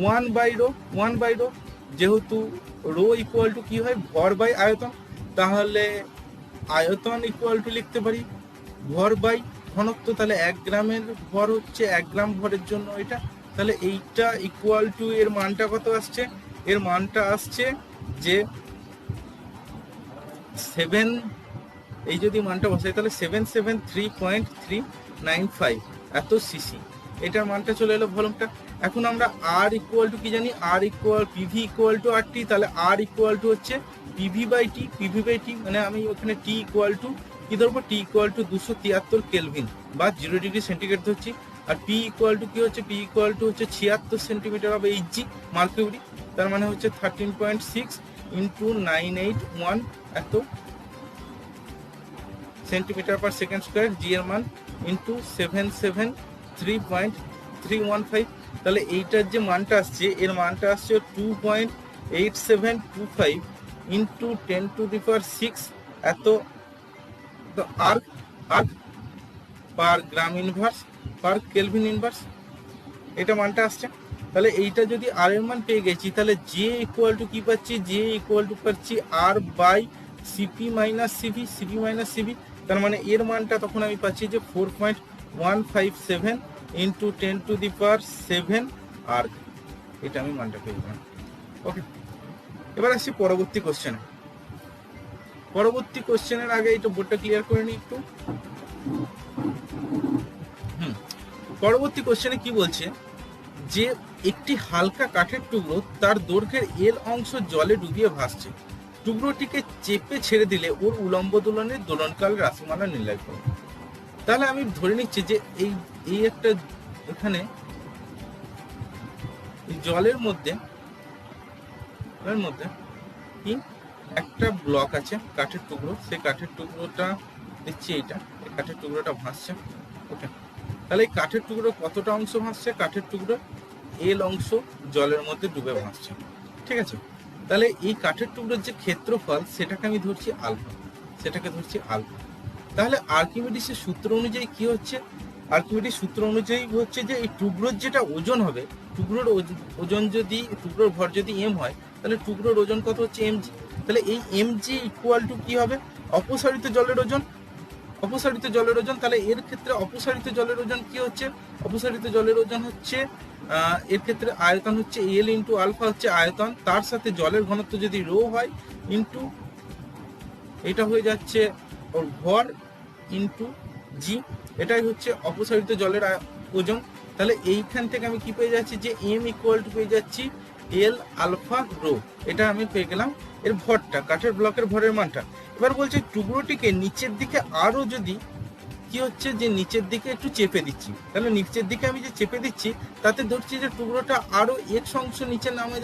Speaker 1: 1/ρ, যেহেতু রো ইকুয়াল টু কি হয়, ভর বাই আয়তন, তাহলে আয়তন ইকুয়াল টু লিখতে পারি ভর বাই ঘনত্ব। তাহলে 1 গ্রামের ভর হচ্ছে 1 গ্রাম ভরের জন্য এটা, তাহলে এইটা ইকুয়াল টু এর মানটা কত আসছে, এর মানটা আসছে যে 7, এই যদি মানটা বসাই তাহলে 773.395 এত সিসি, এটার মানটা চলে এলো ভলিউমটা। এখন আমরা আর ইকুয়াল টু কি জানি, R equal P V equal to RT, তাহলে আর ইকুয়াল টু হচ্ছে পিভি বাই টি মানে আমি ওখানে টি ইকুয়াল টু কি ধরবো, টি ইকুয়াল টু 273 কেলভিন বা 0°C ধরছি। আর পি ইকুয়াল টু কি হচ্ছে, পি ইকুয়াল টু হচ্ছে 76 সেন্টিমিটার অফ এইচজি মার্কিউরি, তার মানে হচ্ছে 13.6 ইন্টু 981 এত সেন্টিমিটার পার সেকেন্ড স্কোয়ার, জি এর মান ইন্টু 773.315। তাহলে এইটার যে মানটা আসছে, এর মানটা আসছে 2.8725 ইন্টু 10⁶ এত আর্ক পার গ্রাম ইনভার্স পার কেলভিন ইনভার্স, এটা মানটা আসছে। তাহলে এইটা যদি আর এর মান পেয়ে গেছি, তাহলে জে ইকুয়াল টু কি পাচ্ছি, জে ইকুয়াল টু পাচ্ছি আর বাই সিপি মাইনাস সিভি, তার মানে এর মানটা তখন আমি পাচ্ছি যে 4.157 ইন্টু 10⁷ আর্ক, এটা আমি মানটা পেয়ে গেলাম। ওকে, এবার আসছি পরবর্তী কোশ্চেনের আগে এটা বোর্ডটা ক্লিয়ার করে নিই একটু। পরবর্তী কোশ্চেনে কি বলছে যে একটি হালকা কাঠের টুকরো তার দৈর্ঘ্যের এল অংশ জলে ডুবিয়ে ভাসছে, টুকরোটিকে চেপে ছেড়ে দিলে ওর উলম্ব দোলনের দোলনকাল রাশিমালা নির্ণয় করো। তাহলে আমি ধরে নিচ্ছি যে এই একটা এখানে জলের মধ্যে কি একটা ব্লক আছে কাঠের টুকরো, সেই কাঠের টুকরোটা দেখছি, এইটা কাঠের টুকরোটা ভাসছে। ওকে, তাহলে এই কাঠের টুকরো কতটা অংশ ভাসছে, কাঠের টুকরো এল অংশ জলের মধ্যে ডুবে ভাসছে, ঠিক আছে। তাহলে এই কাঠের টুকরোর যে ক্ষেত্রফল সেটাকে আমি ধরছি আলফা, তাহলে আর্কিমিডিসের সূত্র অনুযায়ী কি হচ্ছে, আর্কিমিডিস সূত্র অনুযায়ী হচ্ছে যে এই টুকরোর যেটা ওজন হবে, টুকরোর ওজন যদি, টুকরোর ভর যদি এম হয়, তাহলে টুকরোর ওজন কত হচ্ছে এমজি। তাহলে এই এমজি ইকুয়াল টু কি হবে, অপসারিত জলের ওজন, তাহলে এর ক্ষেত্রে অপসারিত জলের ওজন কি হচ্ছে, অপসারিত জলের ওজন হচ্ছে এর ক্ষেত্রে আয়তন হচ্ছে এল ইন্টু আলফা হচ্ছে আয়তন, তার সাথে জলের ঘনত্ব যদি রো হয় ইন্টু এটা হয়ে যাচ্ছে ওর ভর ইন্টু জি, এটাই হচ্ছে অপসারিত জলের ওজন। তাহলে এইখান থেকে আমি কি পেয়ে যাচ্ছি, যে এম ইকুয়াল টু পেয়ে যাচ্ছি এল আলফা রো, এটা আমি পেয়ে গেলাম এর ভরটা, কাঠের ব্লকের ভরের মানটা। এবার বলছে টুকরোটিকে নিচের দিকে আরো যদি কি হচ্ছে, যে নিচের দিকে একটু চেপে দিচ্ছি, তাহলে নিচের দিকে আমি যে চেপে দিচ্ছি তাতে ধরছি যে টুকরোটা আরো এক্স অংশ নিচে নেমে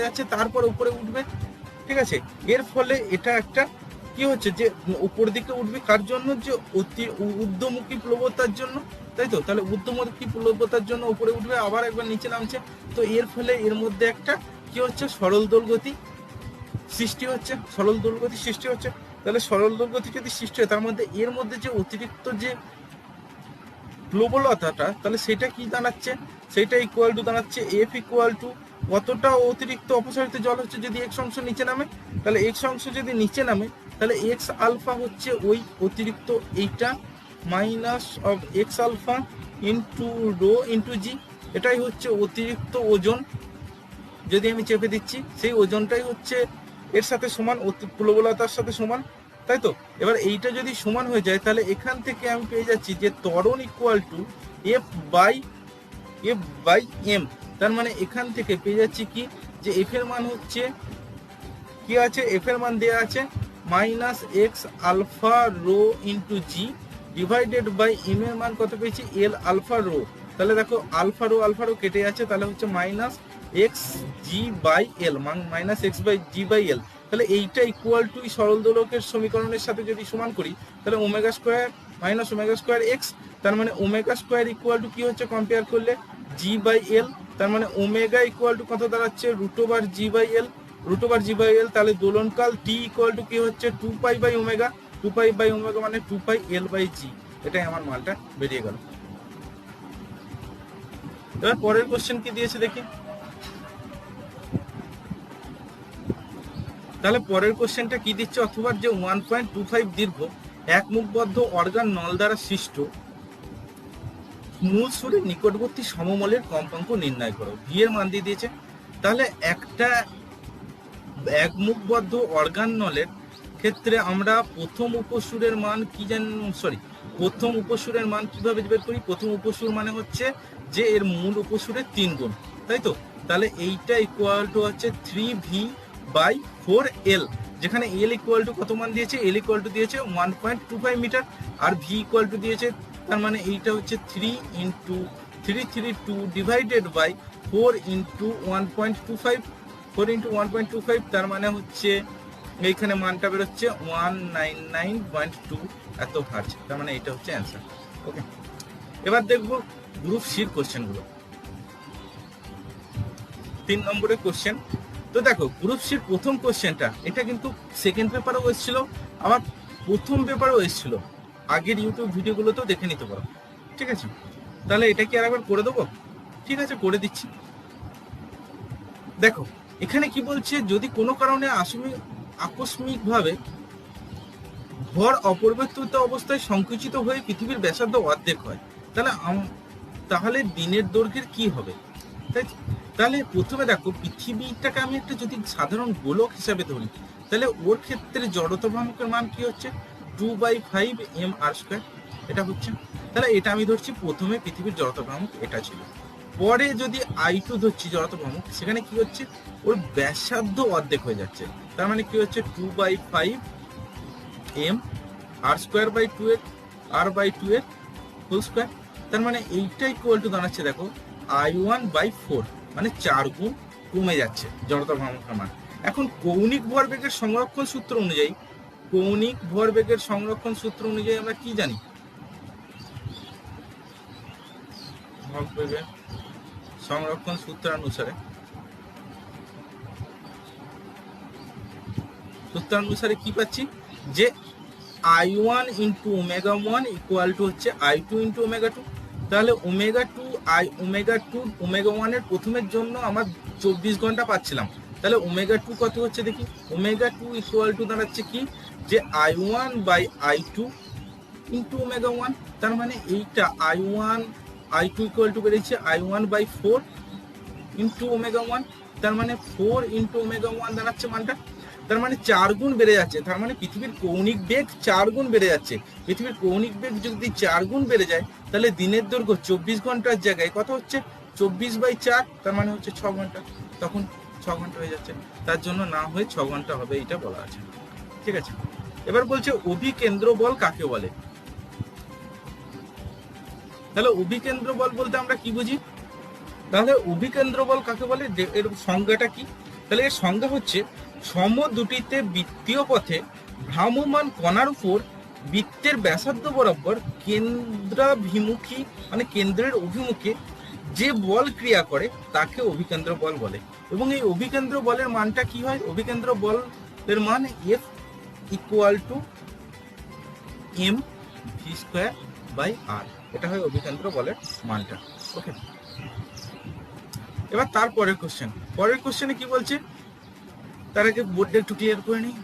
Speaker 1: যাচ্ছে, তারপর উপরে উঠবে, ঠিক আছে। এর ফলে এটা একটা কি হচ্ছে, যে উপর দিকে উঠবে, কার জন্য, যে ঊর্ধ্বমুখী প্লবতার জন্য, তাই তো। তাহলে ঊর্ধ্বমুখী প্লবতার জন্য উপরে উঠবে, আবার একবার নিচে নামছে, তো এর ফলে এর মধ্যে একটা কি হচ্ছে, সরল দোলগতি সৃষ্টি হচ্ছে। তাহলে সরল দোলগতি যদি সৃষ্টি হয়, তার মধ্যে এর মধ্যে যে অতিরিক্ত যে প্লবলতাটা, তাহলে সেটা কি দাঁড়াচ্ছে, সেটা ইকুয়াল টু দাঁড়াচ্ছে এফ ইকুয়াল টু কতটা অতিরিক্ত অপসারিত জল হচ্ছে, যদি এক্স অংশ নিচে নামে, তাহলে এক্স অংশ যদি নিচে নামে, তাহলে এক্স আলফা হচ্ছে ওই অতিরিক্ত এইটা minus of x alpha into rho into g, এটাই হচ্ছে অতিরিক্ত ওজন যদি আমি চেপে দিচ্ছি, সেই ওজনটাই হচ্ছে এর সাথে সমান, প্লবলতার সাথে সমান, তাই তো। এবার এইটা যদি সমান হয়ে যায়, তাহলে এখান থেকে আমি পেয়ে যাচ্ছি যে ত্বরণ equal to f by m, তার মানে এখান থেকে পেয়ে যাচ্ছি কি, যে এফ এর মান হচ্ছে কি আছে, এফ এর মান দেওয়া আছে minus x alpha rho into g divided by m এর মান কত পেয়েছি, এল আলফা রো। তাহলে দেখো আলফা রো কেটে যাচ্ছে, তাহলে হচ্ছে minus x g by l, minus x by g by l. তাহলে এইটা ইকুয়াল টু সরল দোলকের সমীকরণের সাথে যদি সমান করি, তাহলে omega square minus omega square x, তার মানে ওমেগা স্কোয়ার ইকুয়াল টু কি হচ্ছে, কম্পেয়ার করলে জি বাই এল, তার মানে ওমেগা ইকুয়াল টু কত দাঁড়াচ্ছে, root over g by l, তাহলে দোলনকাল টি ইকুয়াল টু কি হচ্ছে 2 পাই বাই ওমেগা মানে 2 পাই এল বাই জি, এটাই আমার মানটা বেরিয়ে গেল। এবার পরের কোশ্চেন কি দিয়েছে দেখি। তাহলে পরের কোশ্চেনটা কি দিচ্ছে, অথবা যে 1.25 দীর্ঘ এক মুখবদ্ধ অর্গান নল দ্বারা সৃষ্ট মূল সুরের নিকটবর্তী সমমলের কম্পাঙ্ক নির্ণয় করো, ভি এর মান দিয়ে দিয়েছে। তাহলে একটা এক মুখবদ্ধ অর্গান নলের ক্ষেত্রে আমরা প্রথম উপসুরের মান কিভাবে বের করি, প্রথম উপসুর মানে হচ্ছে যে এর মূল উপসুরের 3 গুণ, তাই তো। তাহলে এইটা ইকুয়াল টু হচ্ছে 3v বাই 4L, যেখানে L ইকুয়াল টু কত মান দিয়েছে, L ইকুয়াল টু দিয়েছে 1.25 মিটার, আর V ইকুয়াল টু দিয়েছে, তার মানে এইটা হচ্ছে 3 into 332 divided by 4 into 1.25, 4 into 1.25, তার মানে হচ্ছে এইখানে মানটা বেরোচ্ছে 199.2 এত ভার্জ, তার মানে এটা হচ্ছে অ্যান্সার। ওকে, এবার দেখবো গ্রুপ সির কোশ্চেনগুলো। 3 নম্বরের কোশ্চেন। তো দেখো গ্রুপ সির প্রথম কোশ্চেনটা, এটা কিন্তু সেকেন্ড পেপারেও এসেছিল, আবার প্রথম পেপারেও এসেছিল, আগের ইউটিউব ভিডিওগুলোতেও দেখে নিতে পারো, ঠিক আছে? তাহলে এটা কি আরেকবার করে দেবো? ঠিক আছে, করে দিচ্ছি। দেখো এখানে কি বলছে, যদি কোনো কারণে আকস্মিকভাবে ভর অপরিবর্তিত অবস্থায় সংকুচিত হয়ে পৃথিবীর ব্যাসার্ধ অর্ধেক হয়, তাহলে দিনের দৈর্ঘ্যের কি হবে, তাই? তাহলে প্রথমে দেখো পৃথিবীটাকে আমি একটা যদি সাধারণ গোলক হিসাবে ধরি, তাহলে ওর ক্ষেত্রে জড়তা ভ্রামকের মান কি হচ্ছে 2/5 mr², এটা হচ্ছে। তাহলে এটা আমি ধরছি প্রথমে পৃথিবীর জড়তা ভ্রামক এটা ছিল। পরে যদি I2 ধরছি জড়তা ভ্রামক, সেখানে কি হচ্ছে ওর ব্যাসার্ধ অর্ধেক হয়ে যাচ্ছে, তার মানে কি হচ্ছে 2/5 mr²/2 r/2 এর হোল স্কয়ার, তার মানে এইটা ইকুয়াল টু দাঁড়াচ্ছে দেখো I1/4, মানে 4 গুণ কমে যাচ্ছে জড়তা ভ্রামকের মান। এখন কৌণিক ভরবেগের সংরক্ষণ সূত্র অনুযায়ী, কৌণিক ভরবেগের সংরক্ষণ সূত্র অনুযায়ী আমরা কি জানি, ভরবেগের সংরক্ষণ সূত্র অনুসারে কি পাচ্ছি, যে I1 ইন্টু ω1 ইকুয়াল টু হচ্ছে I2 ইন্টু ω2। তাহলে ω2 ω1 এর প্রথমের জন্য আমার 24 ঘন্টা পাচ্ছিলাম, তাহলে ω2 কত হচ্ছে দেখি, ω2 ইকুয়াল টু দাঁড়াচ্ছে কি, যে I1/I2 ইন্টু ω1, তার মানে এইটা I2 ইকুয়াল টু বেরিয়েছে I1/4 ইন্টু ω1, তার মানে 4 ইন্টু ω1 দাঁড়াচ্ছে মানটা, তার মানে 4 গুণ বেড়ে যাচ্ছে, তার মানে পৃথিবীর কৌণিক বেগ 4 গুণ বেড়ে যাচ্ছে। পৃথিবীর কৌণিক বেগ যদি 4 গুণ বেড়ে যায়, তাহলে দিনের দৈর্ঘ্য 24 ঘন্টার জায়গায় কত হচ্ছে 24/4, তার মানে হচ্ছে 6 ঘন্টা, তখন 6 ঘন্টা হয়ে যাচ্ছে, তার জন্য না হয়ে 6 ঘন্টা হবে, এটা বলা আছে, ঠিক আছে? এবার বলছে অভিকেন্দ্র বল কাকে বলে। তাহলে অভিকেন্দ্র বল বলতে আমরা কি বুঝি, তাহলে অভিকেন্দ্র বল কাকে বলে, এর সংজ্ঞাটা কি? তাহলে এর সংজ্ঞা হচ্ছে সম দুটিতে বৃত্তীয় পথে ভ্রাম্যমান কণার উপর বৃত্তের ব্যাসার্ধ বরাবর কেন্দ্রাভিমুখী, মানে কেন্দ্রের অভিমুখে যে বল ক্রিয়া করে তাকে অভিকেন্দ্র বল বলে। এবং এই অভিকেন্দ্র বলের মানটা কি হয়, অভিকেন্দ্র বলের মান F ইকুয়াল টু mv²/r, এটা হয় অভিকেন্দ্র বলের মানটা। ওকে, এবার তারপরের কোশ্চেন, পরের কোশ্চেনে কি বলছে, তার আগে বোর্ডটা একটু ক্লিয়ার করে নিই।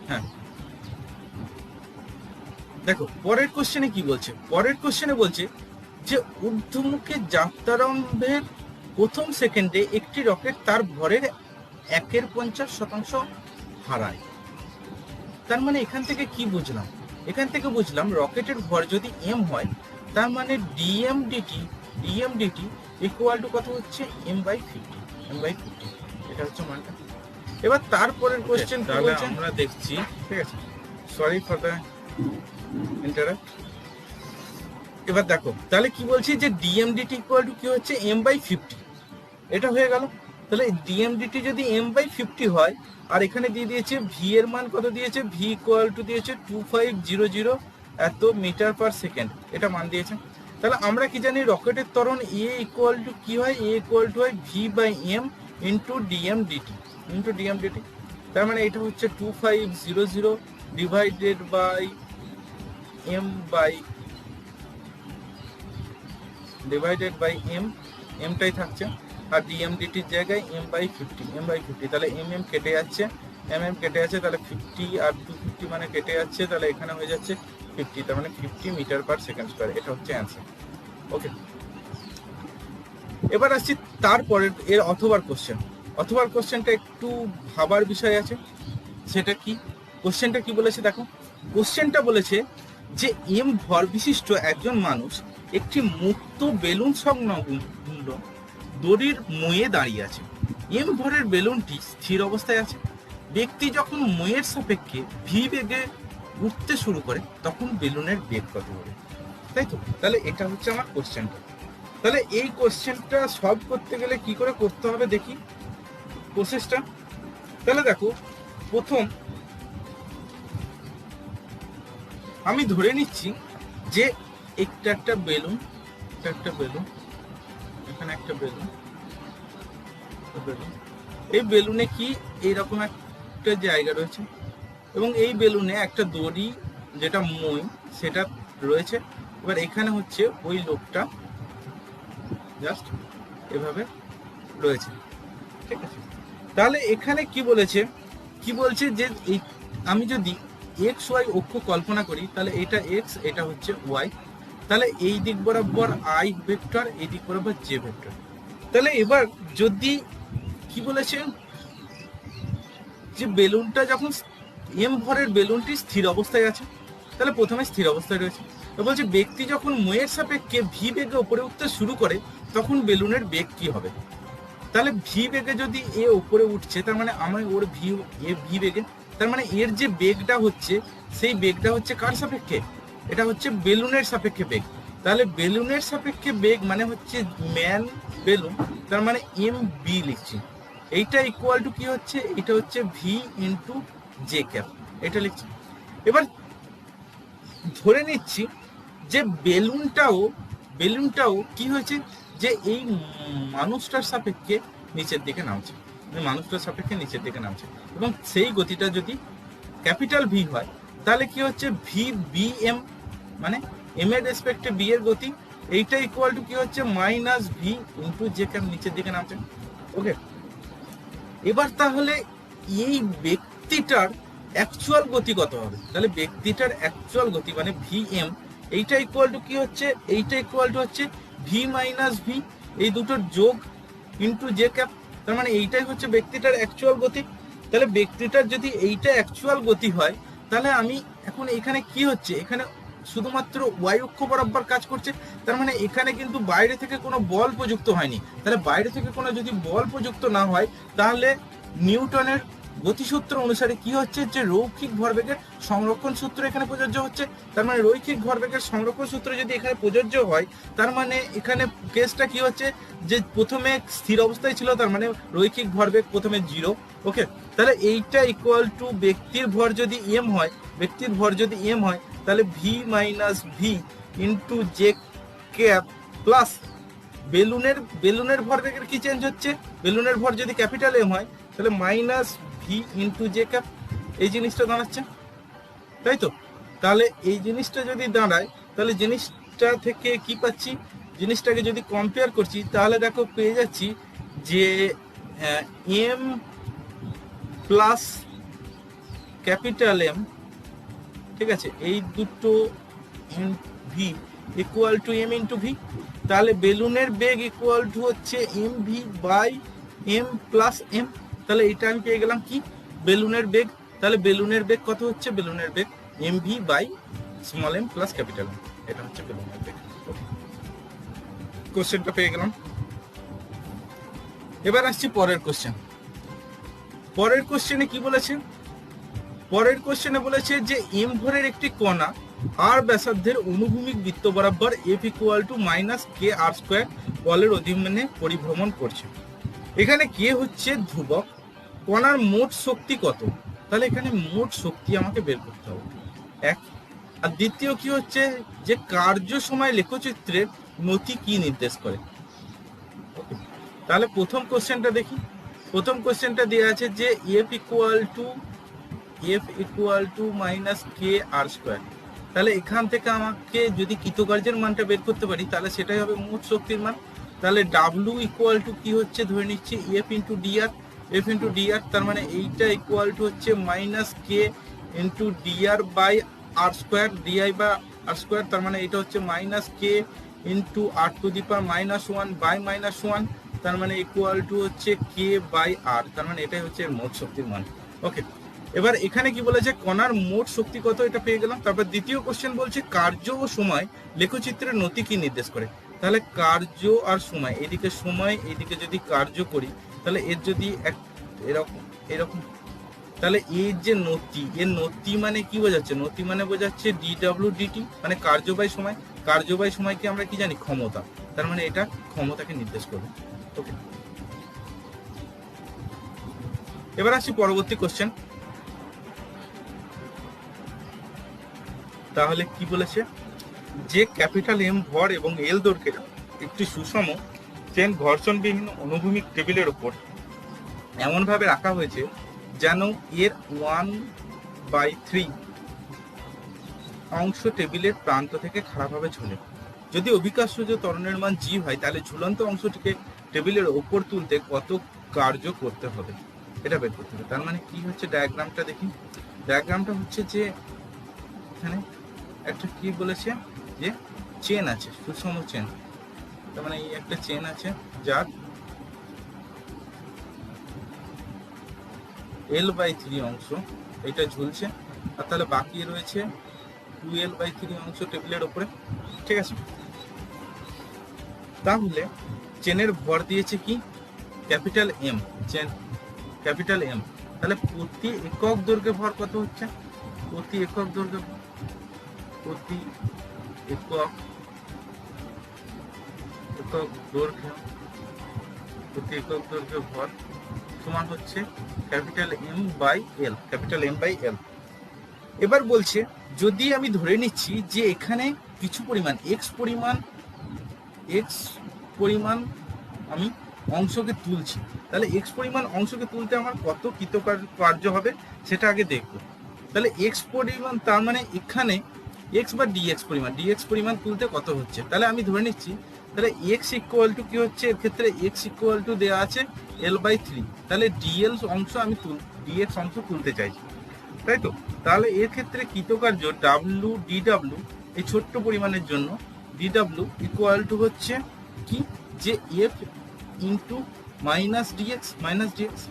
Speaker 1: হ্যাঁ দেখো পরের কোশ্চেনে কি বলছে, পরের কোশ্চেনে বলছে যে ঊর্ধ্বমুখে যাত্রারম্ভের প্রথম সেকেন্ডে একটি রকেট তার ভরের 1/50% হারায়। তার মানে এখান থেকে কি বুঝলাম, এখান থেকে বুঝলাম রকেটের ভর যদি m হয়, তার মানে dm/dt ইকুয়াল টু কত হচ্ছে m/50, এটা হচ্ছে মানটা। এবার তারপরের কোশ্চেন তাহলে আমরা দেখছি, ঠিক আছে, সরি ফর দ্য ইন্টারাপ্ট। এবার দেখো তাহলে কি বলছি, যে dm/dt ইকুয়াল টু কি হচ্ছে m/50, এটা হয়ে গেল। তাহলে dm/dt যদি m/50 হয়, আর এখানে দিয়ে দিয়েছে v এর মান কত দিয়েছে, v ইকুয়াল টু দিয়েছে 2500 এত মিটার পার সেকেন্ড, এটা মান দিয়েছে। তাহলে আমরা কি জানি রকেটের ত্বরণ a ইকুয়াল টু কি হয়, a ইকুয়াল টু হয় v/m ইন্টু dm/dt, তার মানে এটা হচ্ছে 2500 ডিভাইডেড বাই m, mটাই থাকছে, আর dm/dt এর জায়গায় m/50, তাহলে কেটে যাচ্ছে, কেটে যাচ্ছে, তাহলে 50 আর 250 মানে কেটে যাচ্ছে, তাহলে এখানে হয়ে যাচ্ছে 50, তার মানে 50 মিটার পার সেকেন্ড স্কয়ার, এটা হচ্ছে অ্যান্সার। ওকে, এবার আসছি তারপরের এর অথবার কোশ্চেনটা একটু ভাবার বিষয় আছে, সেটা কি, কোশ্চেনটা কি বলেছে দেখো, কোশ্চেনটা বলেছে যে এম ভর বিশিষ্ট একজন মানুষ একটি মুক্ত বেলুন সংলগ্ন দড়ির মুয়ে দাঁড়িয়ে আছে। এম ভরের বেলুনটি স্থির অবস্থায় আছে। ব্যক্তি যখন মুয়ের সাপেক্ষে ভি বেগে উঠতে শুরু করে তখন বেলুনের বেগ কত হবে, তাই তো? তাহলে এটা হচ্ছে আমার কোশ্চেনটা। তাহলে এই কোশ্চেনটা সলভ করতে গেলে কি করে করতে হবে দেখি প্রসেসটা। তাহলে দেখো, প্রথম আমি ধরে নিচ্ছি যে একটা একটা বেলুন, এখানে একটা বেলুন, এই বেলুনে কি এইরকম একটা জায়গা রয়েছে এবং এই বেলুনে একটা দড়ি যেটা মই সেটা রয়েছে। এবার এখানে হচ্ছে ওই লোকটা জাস্ট এভাবে রয়েছে, ঠিক আছে? তাহলে এখানে কি বলছে যে এই আমি যদি এক্স ওয়াই অক্ষ কল্পনা করি তাহলে এটা এক্স, এটা হচ্ছে ওয়াই। তাহলে এই দিক বরাবর আই ভেক্টর, এই দিক বরাবর জে ভেক্টর। তাহলে এবার যদি কি বলেছে যে বেলুনটা যখন এম ভরের বেলুনটি স্থির অবস্থায় আছে, তাহলে প্রথমে স্থির অবস্থায় রয়েছে। বলছে ব্যক্তি যখন মুয়ের সাপেক্ষে ভি বেগে উপরে উঠতে শুরু করে তখন বেলুনের বেগ কি হবে। তাহলে ভি বেগে যদি এ উপরে উঠছে তার মানে আমার ওর ভি বেগে, তার মানে এর যে বেগটা হচ্ছে সেই বেগটা হচ্ছে কার সাপেক্ষে, এটা হচ্ছে বেলুনের সাপেক্ষে বেগ। তাহলে বেলুনের সাপেক্ষে বেগ মানে হচ্ছে ম্যান বেলুন, তার মানে এম বি লিখছি। এইটা ইকুয়াল টু কি হচ্ছে, এটা হচ্ছে ভি ইন্টু জে ক্যাপ, এটা লিখছি। এবার ধরে নিচ্ছি যে বেলুনটাও কি হয়েছে যে এই মানুষটার সাপেক্ষে নিচের দিকে নামছে, এবং সেই গতিটা যদি ক্যাপিটাল ভি হয় তাহলে কি হচ্ছে ভি বি এম, মানে এম এর রেসপেক্টে বি এর গতি, এইটা ইকুয়াল টু কি হচ্ছে minus V into J cap, নিচের দিকে নামছে। ওকে, এবার তাহলে এই ব্যক্তিটার অ্যাকচুয়াল গতি কত হবে? তাহলে ব্যক্তিটার অ্যাকচুয়াল গতি মানে ভি এম, এইটা ইকুয়াল টু কি হচ্ছে, এইটা ইকুয়াল টু হচ্ছে ভি মাইনাস ভি, এই দুটোর যোগ ইন্টু জে ক্যাপ, তার মানে এইটাই হচ্ছে ব্যক্তিটার অ্যাকচুয়াল গতি। তাহলে ব্যক্তিটার যদি এইটা অ্যাকচুয়াল গতি হয় তাহলে আমি এখন এখানে কি হচ্ছে, এখানে শুধুমাত্র ওয়াই অক্ষ বরাবর কাজ করছে, তার মানে এখানে কিন্তু বাইরে থেকে কোনো বল প্রযুক্ত হয়নি। তাহলে বাইরে থেকে কোনো যদি বল প্রযুক্ত না হয় তাহলে নিউটনের গতিসূত্র অনুসারে কি হচ্ছে যে রৈখিক ভরবেগের সংরক্ষণ সূত্র এখানে প্রযোজ্য হচ্ছে। তার মানে রৈখিক ভরবেগের সংরক্ষণ সূত্র যদি এখানে প্রযোজ্য হয় তার মানে এখানে কেসটা কি হচ্ছে যে প্রথমে স্থির অবস্থায় ছিল, তার মানে রৈখিক ভরবেগ প্রথমে 0। ওকে, তাহলে এইটা ইকুয়াল টু ব্যক্তির ভর যদি এম হয় তাহলে V minus V into J cap plus বেলুনের ভরবেগের কি চেঞ্জ হচ্ছে, বেলুনের ভর যদি ক্যাপিটাল এম হয় তাহলে minus V into J cap, এই জিনিসটা দাঁড়াচ্ছে, তাই তো? তাহলে এই জিনিসটা যদি দাঁড়ায় তাহলে জিনিসটা থেকে কি পাচ্ছি, জিনিসটাকে যদি কম্পেয়ার করছি তাহলে দেখো পেয়ে যাচ্ছি যে এম প্লাস ক্যাপিটাল এম, ঠিক আছে, এই দুটো v equal to m into v. তাহলে বেলুনের বেগ ইকুয়াল টু হচ্ছে m v by m plus m. তাহলে এটা আমি পেয়ে গেলাম কি, বেলুনের বেগ। তাহলে বেলুনের বেগ কত হচ্ছে, বেলুনের বেগ m v by small m plus capital M, এটা হচ্ছে বেলুনের বেগ। কোশ্চেনটা পেয়ে গেলাম। এবার আসছি পরের কোশ্চেন। পরের কোশ্চেনে কি বলেছে, পরের কোশ্চেনে বলেছে যে এম ভরের একটি কণা আর ব্যাসার্ধের অনুভূমিক বৃত্ত বরাবর f equal to minus k r square বলের অধীনে পরিভ্রমণ করছে। এখানে কে হচ্ছে ধ্রুবক, কণার মোট শক্তি কত, তাহলে এখানে মোট শক্তি আমাকে বের করতে হবে এক। আর দ্বিতীয় কি হচ্ছে যে কার্য সময় লেখচিত্রের নতি কি নির্দেশ করে। তাহলে প্রথম কোশ্চেনটা দেখি। প্রথম কোশ্চেনটা দেওয়া আছে যে f equal to minus k r square. তাহলে এখান থেকে আমাকে যদি কৃতকার্যের মানটা বের করতে পারি তাহলে সেটাই হবে মোট শক্তির মান। তাহলে ডাব্লু ইকুয়াল টু কি হচ্ছে ধরে নিচ্ছি এফ ইন্টু ডিআর, তার মানে এইটা ইকুয়াল টু হচ্ছে minus k into dr by r square, di বা আর স্কোয়ার, তার মানে এটা হচ্ছে minus k into r to the power -1 by -1, তার মানে ইকুয়াল টু হচ্ছে কে বাই আর, তার মানে এটাই হচ্ছে মোট শক্তির মান। ওকে, এবার এখানে কি বলেছে, কণার মোট শক্তি কত, এটা পেয়ে গেলাম। তারপর দ্বিতীয় কোশ্চেন বলছে কার্য ও সময় লেখচিত্রের নতি কি নির্দেশ করে। তাহলে কার্য আর সময়, এদিকে সময় এদিকে যদি কার্য করি, তাহলে এর যদি এরকম এরকম, তাহলে এর যে নতি, এর নতি মানে কি বোঝাচ্ছে, নতি মানে বোঝাচ্ছে ডিডব্লিউ ডিটি, মানে কার্য বাই সময়। কার্য বাই সময়কে আমরা কি জানি, ক্ষমতা। তার মানে এটা ক্ষমতাকে নির্দেশ করবে। ওকে, এবার আসছি পরবর্তী কোশ্চেন। তাহলে কি বলেছে, যে ক্যাপিটাল এম ভর এবং এল দৈর্ঘ্যের একটি সুষম চেন ঘর্ষণবিহীন অনুভূমিক টেবিলের উপর এমনভাবে রাখা হয়েছে যেন এর 1/3 অংশ টেবিলের প্রান্ত থেকে খারাপভাবে ঝুলে। যদি অভিকার্যজ ত্বরণের মান জি হয়, তাহলে ঝুলন্ত অংশটিকে টেবিলের ওপর তুলতে কত কার্য করতে হবে, এটা বের করতে হবে। তার মানে কি হচ্ছে, ডায়াগ্রামটা দেখি। ডায়াগ্রামটা হচ্ছে যে এখানে একটা কি বলেছে, যে চেন আছে, সুষম চেন। তার মানে এই একটা চেন আছে যার L/3 অংশ এটা ঝুলছে, আর তাহলে বাকি রয়েছে 2L/3 অংশ টেবিলের ওপরে। ঠিক আছে, তাহলে চেনের ভর দিয়েছে কি, capital m, chain capital m. তাহলে প্রতি একক দৈর্ঘ্যে ভর কত হচ্ছে, প্রতি একক দৈর্ঘ্যে, প্রতি একক দৈর্ঘ্য, প্রতি একক দৈর্ঘ্যে ভর সমান হচ্ছে capital m by l, capital m by l. এবার বলছে যদি আমি ধরে নিচ্ছি যে এখানে কিছু পরিমাণ এক্স পরিমাণ আমি অংশকে তুলছি, তাহলে এক্স পরিমাণ অংশকে তুলতে আমার কত কৃতকার্য হবে সেটা আগে দেখব। তাহলে এক্স পরিমাণ, তার মানে এখানে এক্স বা ডিএক্স পরিমাণ তুলতে কত হচ্ছে, তাহলে আমি ধরে নিচ্ছি তাহলে এক্স ইকুয়াল টু কি হচ্ছে, এর ক্ষেত্রে এক্স ইকুয়াল টু দেওয়া আছে L/3, তাহলে ডিএল অংশ আমি ডিএক্স অংশ তুলতে চাইছি, তাই তো। তাহলে এর ক্ষেত্রে কৃতকার্য ডিডব্লিউ এই ছোট্ট পরিমাণের জন্য ডিডব্লিউ ইকুয়াল টু হচ্ছে কি, যে এফ ইন্টু ডিএক্স,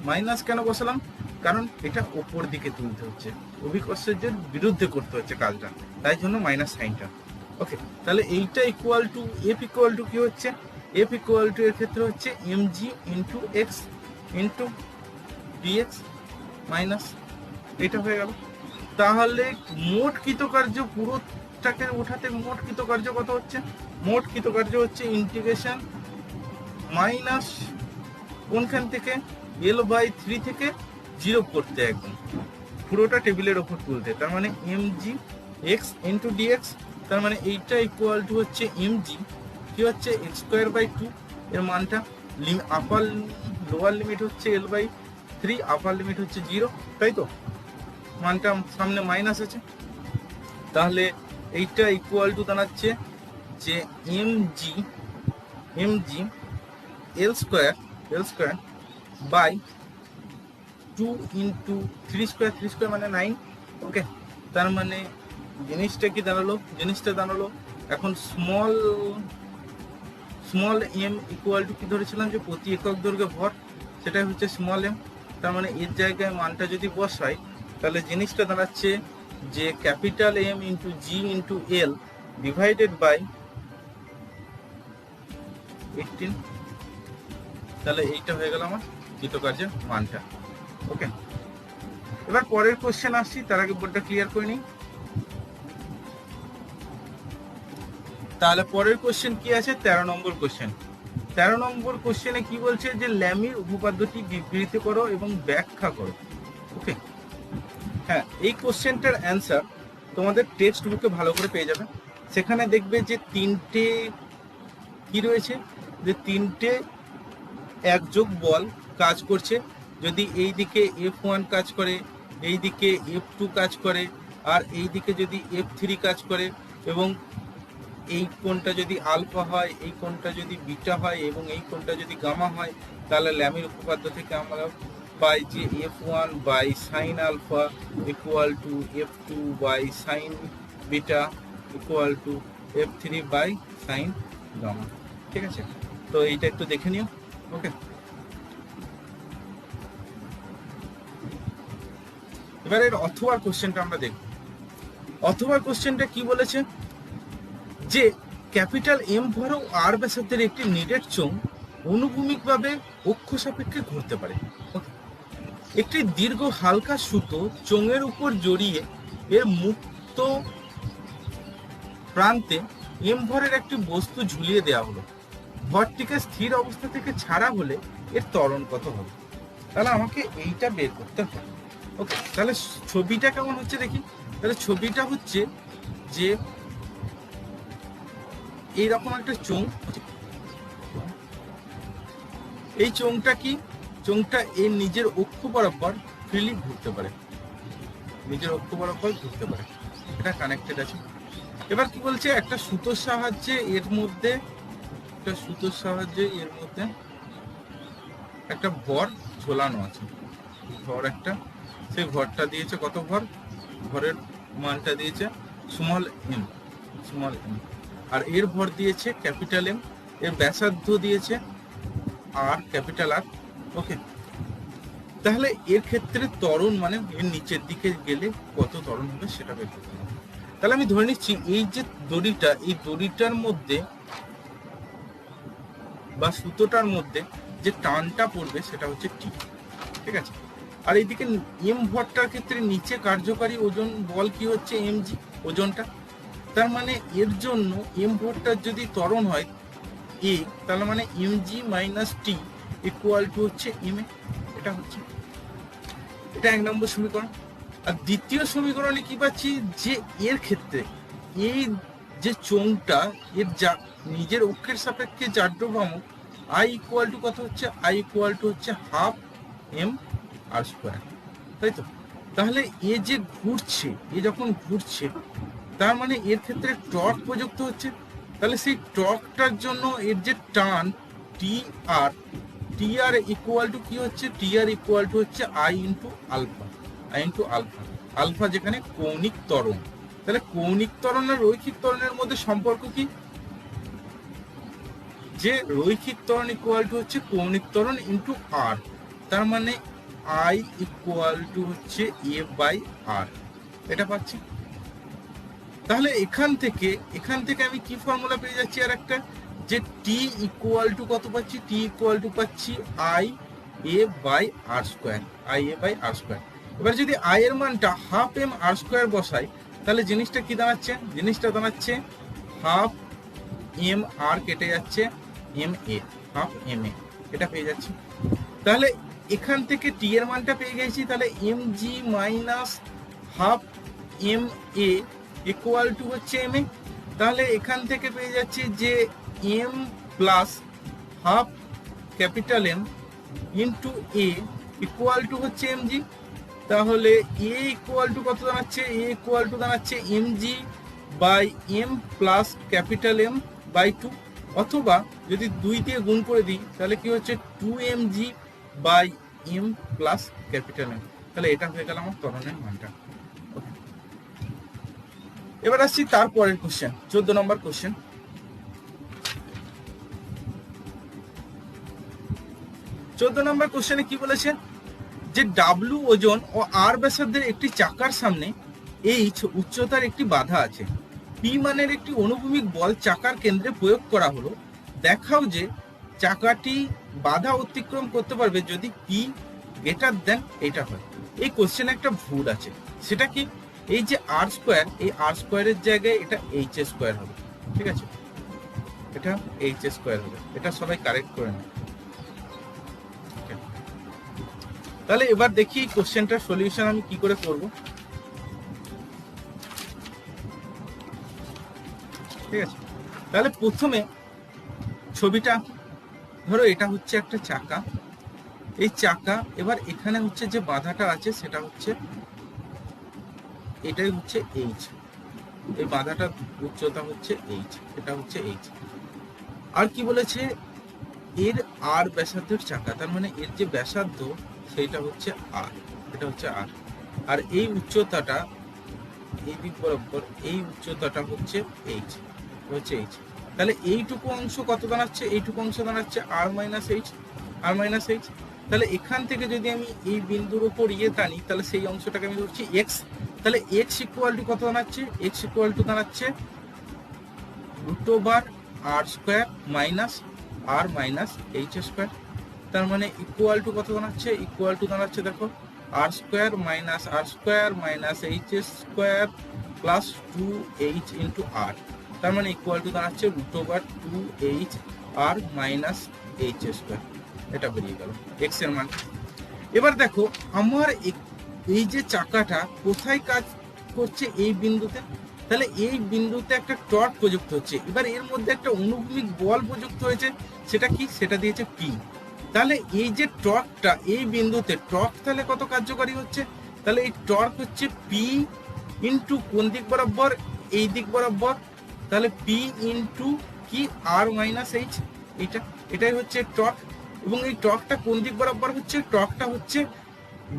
Speaker 1: মাইনাস কেন বসালাম, কারণ এটা ওপর দিকে তুলতে হচ্ছে, অভিকর্ষের বিরুদ্ধে করতে হচ্ছে কাজটা, তাই জন্য মাইনাস সাইনটা। ওকে, তাহলে এইটা equal to f equal to কি হচ্ছে, এফ ইকুয়াল টু এর ক্ষেত্রে হচ্ছে mg into x into dx minus, এটা হয়ে গেল। তাহলে মোট কৃতকার্য পুরোটাকে উঠাতে মোট কৃতকার্য কত হচ্ছে, মোট কৃতকার্য হচ্ছে ইন্টিগ্রেশন মাইনাস কোনখান থেকে, L/3 থেকে 0 করতে, একদম পুরোটা টেবিলের ওপর তুলতে। তার মানে mg x ইন্টু ডিএক্স, তার মানে এইটা ইকুয়াল টু হচ্ছে mg কি হচ্ছে x²/2, এর মানটা আপার লোয়ার লিমিট হচ্ছে L/3, আপার লিমিট হচ্ছে 0, তাই তো, মানটা সামনে মাইনাস আছে। তাহলে এইটা ইকুয়াল টু দাঁড়াচ্ছে যে mg L² বাই 2 ইন্টু 3² মানে 9। ওকে, তার মানে জিনিসটা কি দাঁড়ালো, জিনিসটা দাঁড়ালো এখন স্মল এম ইকুয়াল টু কি ধরেছিলাম, যে প্রতি একক দৈর্ঘ্যে ভর, সেটাই হচ্ছে স্মল এম। তার মানে এর জায়গায় মানটা যদি বসাই, তাহলে জিনিসটা দাঁড়াচ্ছে যে capital m into g into l divided by 18। তাহলে এইটা হয়ে গেল আমার কৃতকার্যের মানটা। ওকে, এবার পরের কোশ্চেন আসছি, তার আগে বোর্ডটা ক্লিয়ার করে নিই। তাহলে পরের কোশ্চেন কি আছে, 13 নম্বর কোশ্চেন। 13 নম্বর কোশ্চেনে কি বলছে, যে ল্যামির উপপাদ্যটি বিবৃত করো এবং ব্যাখ্যা করো। ওকে, হ্যাঁ, এই কোশ্চেনটার অ্যান্সার তোমাদের টেক্সট বুকে ভালো করে পেয়ে যাবে। সেখানে দেখবে যে তিনটে কি রয়েছে, যে তিনটে একযোগ বল কাজ করছে। যদি এই দিকে F1 কাজ করে, এই দিকে F2 কাজ করে, আর এই দিকে যদি F3 কাজ করে, এবং এই কোণটা যদি আলফা হয়, এই কোণটা যদি বিটা হয়, এবং এই কোণটা যদি গামা হয়, তাহলে ল্যামির উপপাদ্য থেকে আমরা পাই যে F1 by sine alpha equal to F2 by sine beta equal to F3 by sine gamma. ঠিক আছে, তো এইটা একটু দেখে নিও। ওকে, এবার এর অথবা কোশ্চেনটা আমরা দেখব। অথবা কোশ্চেনটা কি বলেছে, যে ক্যাপিটাল এম ভর আর ব্যাসার্ধের একটি নিডেড চোঙ অনুভূমিকভাবে অক্ষ সাপেক্ষে ঘুরতে পারে। একটি দীর্ঘ হালকা সুতো চোঙের উপর জড়িয়ে এর মুক্ত প্রান্তে এম ভরের একটি বস্তু ঝুলিয়ে দেওয়া হলো। ভরটিকে স্থির অবস্থা থেকে ছাড়া হলে এর ত্বরণ কত হবে? তাহলে আমাকে এইটা বের করতে হবে। ওকে, তাহলে ছবিটা কেমন হচ্ছে দেখি। তাহলে ছবিটা হচ্ছে যে এইরকম একটা চোঙ, এই চোঙটা কি, চোঙটা এর নিজের অক্ষ বরাবর ফ্রিলি ঘুরতে পারে, নিজের অক্ষ বরাবর ঘুরতে পারে, এটা কানেক্টেড আছে। এবার কি বলছে, একটা সুতোর সাহায্যে এর মধ্যে, একটা সুতোর সাহায্যে এর মধ্যে একটা ভর ঝোলানো আছে, ভর একটা, সেই ভরটা দিয়েছে কত ভর, ভরের মানটা দিয়েছে স্মল এম, স্মল এম, আর এর ভর দিয়েছে ক্যাপিটাল এম, এর ব্যাসার্ধ দিয়েছে আর ক্যাপিটাল আর। ওকে, তাহলে এর ক্ষেত্রে ত্বরণ মানে এর নিচের দিকে গেলে কত ত্বরণ হবে সেটা বের করতে হবে। তাহলে আমি ধরে নিচ্ছি এই যে দড়িটা, এই দড়িটার মধ্যে বা সুতোটার মধ্যে যে টানটা পড়বে সেটা হচ্ছে টি, ঠিক আছে। আর এইদিকে এম ভরটার ক্ষেত্রে নিচে কার্যকারী ওজন বল কি হচ্ছে এমজি, ওজনটা। তার মানে এর জন্য এম ভরটার যদি ত্বরণ হয় এ, তাহলে মানে MG minus T equal to হচ্ছে এম এ, এটা হচ্ছে, এটা 1 নম্বর সমীকরণ। আর দ্বিতীয় সমীকরণে কি পাচ্ছি, যে এর ক্ষেত্রে এই যে চোঙটা এর যা নিজের অক্ষের সাপেক্ষে জাড্যভ্রামক আই ইকুয়াল টু কত হচ্ছে, আই ইকুয়াল টু হচ্ছে হাফ এম আর স্কোয়ার, তাই তো। তাহলে এ যে ঘুরছে, এ যখন ঘুরছে তার মানে এর ক্ষেত্রে টর্ক প্রযুক্ত হচ্ছে। তাহলে সেই টর্কটার জন্য এর যে টান টি আর, টি আর ইকুয়াল টু কি হচ্ছে, টি আর ইকুয়াল টু হচ্ছে I into alpha, I into alpha, alpha যেখানে কৌণিক ত্বরণ। তাহলে কৌণিক ত্বরণ আর রৈখিক ত্বরণের মধ্যে সম্পর্ক কি, যে রৈখিক ত্বরণ ইকুয়াল টু হচ্ছে কৌণিক ত্বরণ ইন্টু আর, তার মানে আই ইকুয়াল টু হচ্ছে এ বাই আর, এটা পাচ্ছি। তাহলে এখান থেকে আমি কি ফর্মুলা পেয়ে যাচ্ছি, আর একটা, যে টি ইকুয়াল টু কত পাচ্ছি, টি ইকুয়াল টু পাচ্ছি I a by r square, I a by r square. এবার যদি আই এর মানটা হাফ এম আর স্কোয়ার বসাই, তাহলে জিনিসটা কি দাঁড়াচ্ছে, জিনিসটা দাঁড়াচ্ছে হাফ এম আর কেটে যাচ্ছে এম এ, হাফ এম এ, এটা পেয়ে যাচ্ছি। তাহলে এখান থেকে টি এর মানটা পেয়ে গেছি, তাহলে m g minus half m a equal to হচ্ছে এম এ। তাহলে এখান থেকে পেয়ে যাচ্ছি যে m plus half capital m into a equal to হচ্ছে এম জি। তাহলে এ ইকুয়াল টু কত দাঁড়াচ্ছে, এ ইকুয়াল টু দাঁড়াচ্ছে m g by m plus capital m by 2, অথবা যদি 2 দিয়ে গুণ করে দিই তাহলে কি হচ্ছে 2mg by m plus capital m. তাহলে এটা হয়ে গেল আমার ত্বরণের মানটা। এবার আসছি তারপরের কোশ্চেন, 14 নম্বর কোশ্চেন। 14 নম্বর কোশ্চেনে কি বলেছে, যে ডাব্লু ওজন ও আর ব্যাসার্ধের একটি চাকার সামনে এইচ উচ্চতার একটি বাধা আছে, পি মানের একটি অনুভূমিক বল চাকার কেন্দ্রে প্রয়োগ করা হলো। দেখাও যে চাকাটি বাধা অতিক্রম করতে পারবে যদি পি গ্রেটার দেন এটা হয়। এই কোশ্চেনে একটা ভুল আছে, সেটা কি, এই যে আর স্কোয়ার, এই আর স্কোয়ারের জায়গায় এটা এইচ স্কোয়ার হবে, ঠিক আছে, এটা এইচ স্কোয়ার হবে, এটা সবাই কারেক্ট করে নেয়। তাহলে এবার দেখি কোশ্চেনটার সলিউশন আমি কি করে করব। ঠিক আছে, তাহলে প্রথমে ছবিটা ধরো, এটা হচ্ছে একটা চাকা, এই চাকা, এবার এখানে হচ্ছে যে বাধাটা আছে সেটা হচ্ছে, এটাই হচ্ছে এইচ, এই বাধাটা উচ্চতা হচ্ছে এইচ, এটা হচ্ছে এইচ। আর কি বলেছে, এর আর ব্যাসার্ধের চাকা, তার মানে এর যে ব্যাসার্ধ সেইটা হচ্ছে আর, এটা হচ্ছে আর, আর এই উচ্চতাটা এই দিক বরাবর, এই উচ্চতাটা হচ্ছে এইচ, হচ্ছে এইচ। তাহলে এইটুকু অংশ কত দাঁড়াচ্ছে, এইটুকু অংশ দাঁড়াচ্ছে আর মাইনাস এইচ, আর মাইনাস এইচ। তাহলে এখান থেকে যদি আমি এই বিন্দুর উপর টানি, তাহলে সেই অংশটাকে আমি ধরছি এক্স। তাহলে এক্স ইকুয়াল টু কত দাঁড়াচ্ছে? এক্স ইকুয়াল টু দাঁড়াচ্ছে √r² মাইনাস আর মাইনাস এইচ স্কোয়ার। তার মানে ইকুয়াল টু কত দাঁড়াচ্ছে? ইকুয়াল টু দাঁড়াচ্ছে দেখো r² minus r² minus h square plus 2h into r. তার মানে ইকুয়াল টু দাঁড়াচ্ছে √2h r minus h square. এটা বেরিয়ে গেল এক্স এর মান। এবার দেখো আমার এই যে চাকাটা কোথায় কাজ করছে? এই বিন্দুতে। তাহলে এই বিন্দুতে একটা টর্ক প্রযুক্ত হচ্ছে। এবার এর মধ্যে একটা অনুভূমিক বল প্রযুক্ত হয়েছে, সেটা কি? সেটা দিয়েছে পি। তাহলে এই যে টর্কটা এই বিন্দুতে, টর্ক তাহলে কত কার্যকারী হচ্ছে? তাহলে এই টর্ক হচ্ছে পি ইন্টু কোন দিক বরাবর? এই দিক বরাবর। তাহলে পি ইন্টু কি? আর মাইনাস এইচ। এটাই হচ্ছে টর্ক। এবং এই টর্কটা কোন দিক বরাবর হচ্ছে? টর্কটা হচ্ছে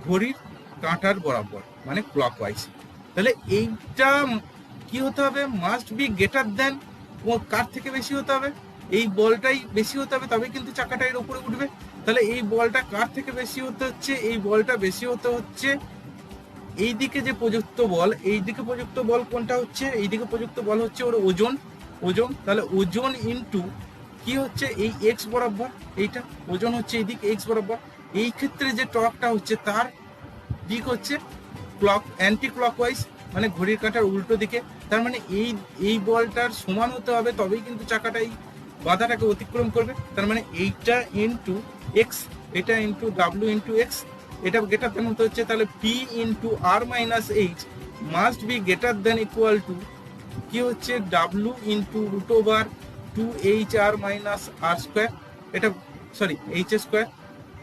Speaker 1: ঘড়ির কাঁটার বরাবর, মানে ক্লকওয়াইজ। তাহলে এইটা কি হতে হবে? মাস্ট বি গ্রেটার দেন, কার থেকে বেশি হতে হবে? এই বলটাই বেশি হতে হবে, তবে কিন্তু চাকাটা এর উপরে উঠবে। তাহলে এই বলটা কার থেকে বেশি হতে হচ্ছে? এই বলটা বেশি হতে হচ্ছে এই দিকে যে প্রযুক্ত বল, এই দিকে প্রযুক্ত বল কোনটা হচ্ছে? এই দিকে প্রযুক্ত বল হচ্ছে ওর ওজন। তাহলে ওজন ইন্টু কি হচ্ছে? এই এক্স বরাবর। এইটা ওজন হচ্ছে এই দিক এক্স বরাবর। এই ক্ষেত্রে যে টর্কটা হচ্ছে তার দিক হচ্ছে অ্যান্টি ক্লকওয়াইজ, মানে ঘড়ির কাঁটার উল্টো দিকে। তার মানে এই বলটার সমান হতে হবে, তবেই কিন্তু চাকাটা এই বাধাটাকে অতিক্রম করবে। তার মানে এইটা ইন্টু এক্স, এটা ইন্টু ডাব্লিউ ইন্টু এক্স, এটা গ্রেটার দেন হতে হচ্ছে। তাহলে p into r minus h must be greater than equal to কি হচ্ছে? ডাব্লিউ into √2h r minus r square. এটা sorry h square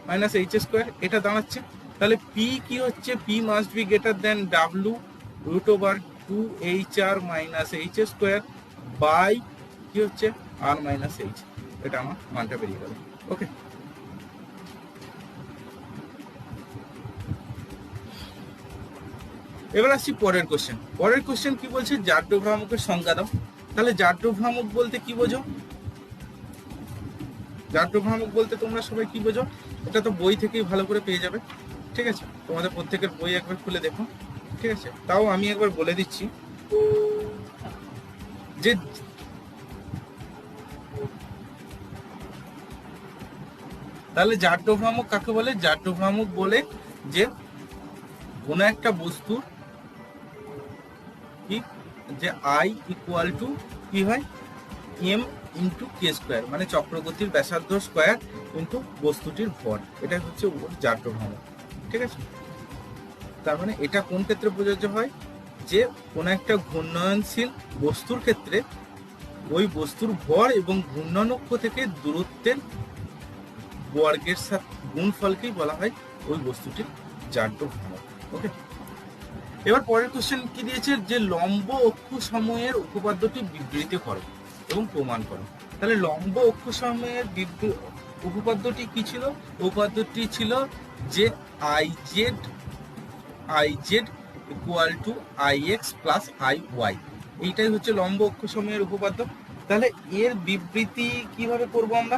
Speaker 1: minus h square, এটা দাঁড়াচ্ছে। তাহলে পি কি হচ্ছে? P must be greater than ডাব্লিউ √2h r minus h square by কি হচ্ছে? R minus h. এটা আমার মানটা বেরিয়ে গেল। ওকে, এবার আসছি পরের কোশ্চেন। পরের কোশ্চেন কি বলছে? জাড্য ভ্রামকের সংজ্ঞা দাও। তাহলে জাড্য ভ্রামক বলতে কি বোঝো? জাড্য ভ্রামক বলতে তোমরা সবাই কি বোঝো? এটা তো বই থেকেই ভালো করে পেয়ে যাবে। ঠিক আছে, তোমাদের প্রত্যেকের বই একবার খুলে দেখো। ঠিক আছে, তাও আমি একবার বলে দিচ্ছি যে তাহলে জাড্য ভ্রামক কাকে বলে? জাড্য ভ্রামক বলে যে কোনো একটা বস্তুর কি, যে আই ইকুয়াল টু কি হয়? এম ইন্টু কে স্কোয়ার, মানে চক্রগতির ব্যাসার্ধ স্কোয়ার কিন্তু বস্তুটির ভর। এটা হচ্ছে ওর জাড্য ভ্রামক। ঠিক আছে, তার মানে এটা কোন ক্ষেত্রে প্রযোজ্য হয়? যে কোনো একটা ঘূর্ণয়নশীল বস্তুর ক্ষেত্রে ওই বস্তুর ভর এবং ঘূর্ণানুক্ষ থেকে দূরত্বের বর্গের সাথে গুণফলকেই বলা হয় ওই বস্তুটির জাড্য ভ্রামক। ওকে, এবার পরের কোশ্চেন কি দিয়েছে? যে লম্ব অক্ষ সময়ের উপপাদ্যটি বিবৃত করো এবং প্রমাণ করো। তাহলে লম্ব অক্ষ সময়ের উপপাদ্যটি কি ছিল? উপপাদ্যটি ছিল যে I z equal to I x plus I y. এইটাই হচ্ছে লম্ব অক্ষ সময়ের উপপাদ্য। তাহলে এর বিবৃতি কিভাবে করব আমরা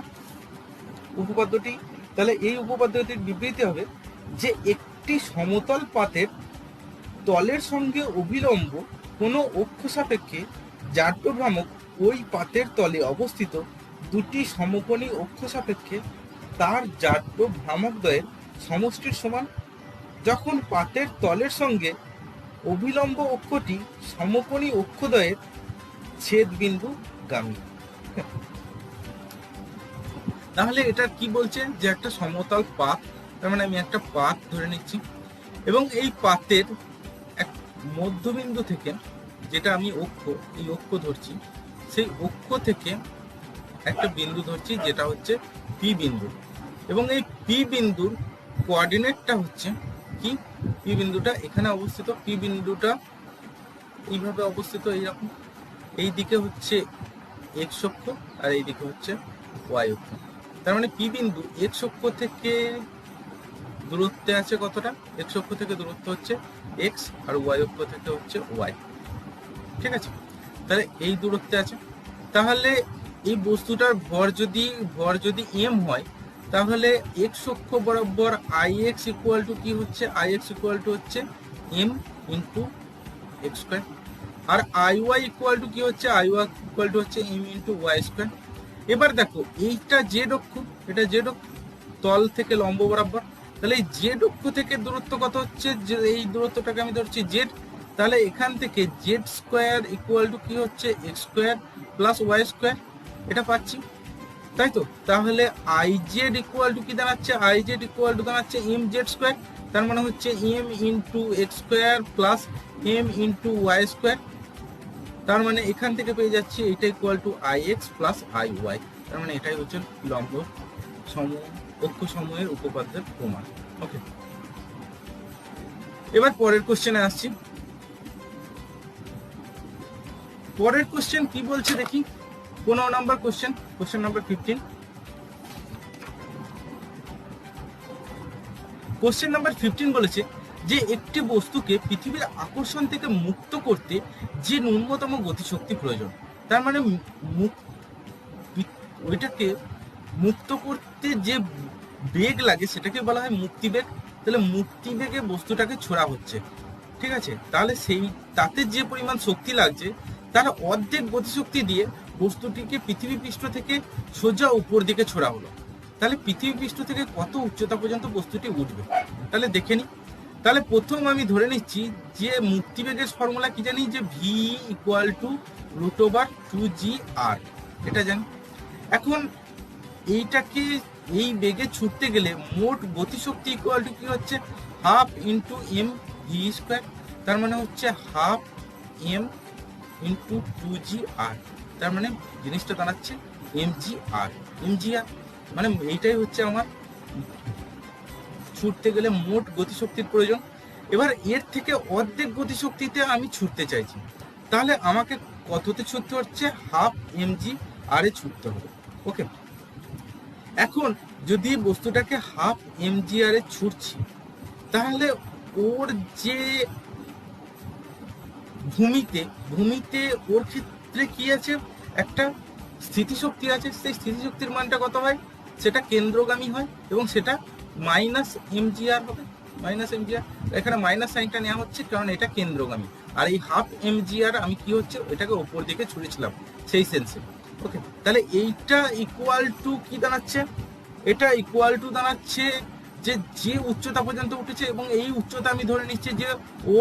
Speaker 1: উপপাদ্যটি? তাহলে এই উপপাদ্যটির বিবৃতি হবে যে একটি সমতল পাতের তলের সঙ্গে অভিলম্ব কোনো অক্ষ সাপেক্ষে জাড্য ভ্রামক ওই পাতের তলে অবস্থিত দুটি সমকোণী অক্ষ সাপেক্ষে তার জাড্য ভ্রামকদ্বয়ের সমষ্টির সমান যখন পাতের তলের সঙ্গে অভিলম্ব অক্ষটি সমকোণী অক্ষদ্বয়ের ছেদ বিন্দু গামী। তাহলে এটা কি বলছে? যে একটা সমতল পাত, তার মানে আমি একটা পাত ধরে নিচ্ছি এবং এই পাতের এক মধ্যবিন্দু থেকে, যেটা আমি অক্ষ, এই অক্ষ ধরছি, সেই অক্ষ থেকে একটা বিন্দু ধরছি যেটা হচ্ছে পি বিন্দু। এবং এই পি বিন্দুর কোঅর্ডিনেটটা হচ্ছে কি? পি বিন্দুটা এখানে অবস্থিত, পি বিন্দুটা এইভাবে অবস্থিত, এইরকম। এই দিকে হচ্ছে এক্স অক্ষ আর এই দিকে হচ্ছে ওয়াই অক্ষ। তার মানে পি বিন্দু এক্স অক্ষ থেকে দূরত্বে আছে কতটা? এক্স অক্ষ থেকে দূরত্ব হচ্ছে এক্স আর ওয়াই অক্ষ থেকে হচ্ছে ওয়াই। ঠিক আছে, তাহলে এই দূরত্বে আছে। তাহলে এই বস্তুটার ভর যদি এম হয়, তাহলে এক্স অক্ষ বরাবর আই এক্স ইকুয়াল টু কি হচ্ছে, আই এক্স ইকুয়াল টু হচ্ছে এম ইন্টু এক্স স্কোয়ার, আর আই ওয়াই ইকুয়াল টু কি হচ্ছে, আই ওয়াই ইকুয়াল টু হচ্ছে এম ইন্টু ওয়াই স্কোয়ার। এবার দেখো এইটা জেড অক্ষ, এটা জেড অক্ষ তল থেকে লম্ব বরাবর, তাহলে এই জেড অক্ষ থেকে দূরত্ব কত হচ্ছে, যে এই দূরত্বটাকে আমি ধরছি জেড, তাহলে এখান থেকে জেড স্কোয়ার ইকুয়াল টু কি হচ্ছে x square plus y square, এটা পাচ্ছি, তাই তো। তাহলে আই জেড ইকুয়াল টু কি দাঁড়াচ্ছে, আই জেড ইকুয়াল টু দাঁড়াচ্ছে এম জেড স্কোয়ার, তার মানে হচ্ছে m into x square plus m into y square, তার মানে এখান থেকে পেয়ে যাচ্ছি এটা equal to I x plus I y, তার মানে এটাই হচ্ছে লম্ব সমূহ অক্ষ সমূহের উপপাদ্যের প্রমাণ। ওকে, এবার পরের কোশ্চেনে আসছি। পরের কোশ্চেন কি বলছে দেখি, 15 number question, question number 15। Question number 15 বলেছে যে একটি বস্তুকে পৃথিবীর আকর্ষণ থেকে মুক্ত করতে যে ন্যূনতম গতিশক্তি প্রয়োজন, তার মানে ওইটাকে মুক্ত করতে যে বেগ লাগে সেটাকে বলা হয় মুক্তিবেগ। তাহলে মুক্তিবেগে বস্তুটাকে ছোড়া হচ্ছে, ঠিক আছে। তাহলে সেই তাতে যে পরিমাণ শক্তি লাগছে তার অর্ধেক গতিশক্তি দিয়ে বস্তুটিকে পৃথিবী পৃষ্ঠ থেকে সোজা উপর দিকে ছোড়া হলো। তাহলে পৃথিবী পৃষ্ঠ থেকে কত উচ্চতা পর্যন্ত বস্তুটি উঠবে, তাহলে দেখে নি। তাহলে প্রথম আমি ধরে নিচ্ছি যে মুক্তিবেগের ফর্মুলা কি জানি, যে V equal to root over 2gr, এটা জানি। এখন এইটাকে এই বেগে ছুটতে গেলে মোট গতিশক্তি ইকুয়াল টু কি হচ্ছে half into m v square, তার মানে হচ্ছে হাফ এম ইন্টু 2gr, তার মানে জিনিসটা দাঁড়াচ্ছে mgr, mgr মানে এইটাই হচ্ছে আমার ছুটতে গেলে মোট গতিশক্তির প্রয়োজন। এবার এর থেকে অর্ধেক গতিশক্তিতে আমি ছুটতে চাইছি, তাহলে আমাকে কততে ছুটতে হচ্ছে, হাফ mgr এ ছুটতে হবে। ওকে, এখন যদি বস্তুটাকে হাফ mgr এ ছুটছি, তাহলে ওর যে ভূমিতে ওর ক্ষেত্রে কি আছে, একটা স্থিতিশক্তি আছে। সেই স্থিতিশক্তির মানটা কত হয়, সেটা কেন্দ্রগামী হয় এবং সেটা মাইনাস mgr হবে, মাইনাস mgr। এখানে মাইনাস সাইনটা নেওয়া হচ্ছে কারণ এটা কেন্দ্রগামী, আর এই হাফ mgr আমি কি হচ্ছে এটাকে উপর দিকে ছুড়েছিলাম সেই সেন্সে। ওকে, তাহলে এইটা ইকুয়াল টু কি দাঁড়াচ্ছে, এটা ইকুয়াল টু দাঁড়াচ্ছে যে উচ্চতা পর্যন্ত উঠেছে, এবং এই উচ্চতা আমি ধরে নিচ্ছি যে ও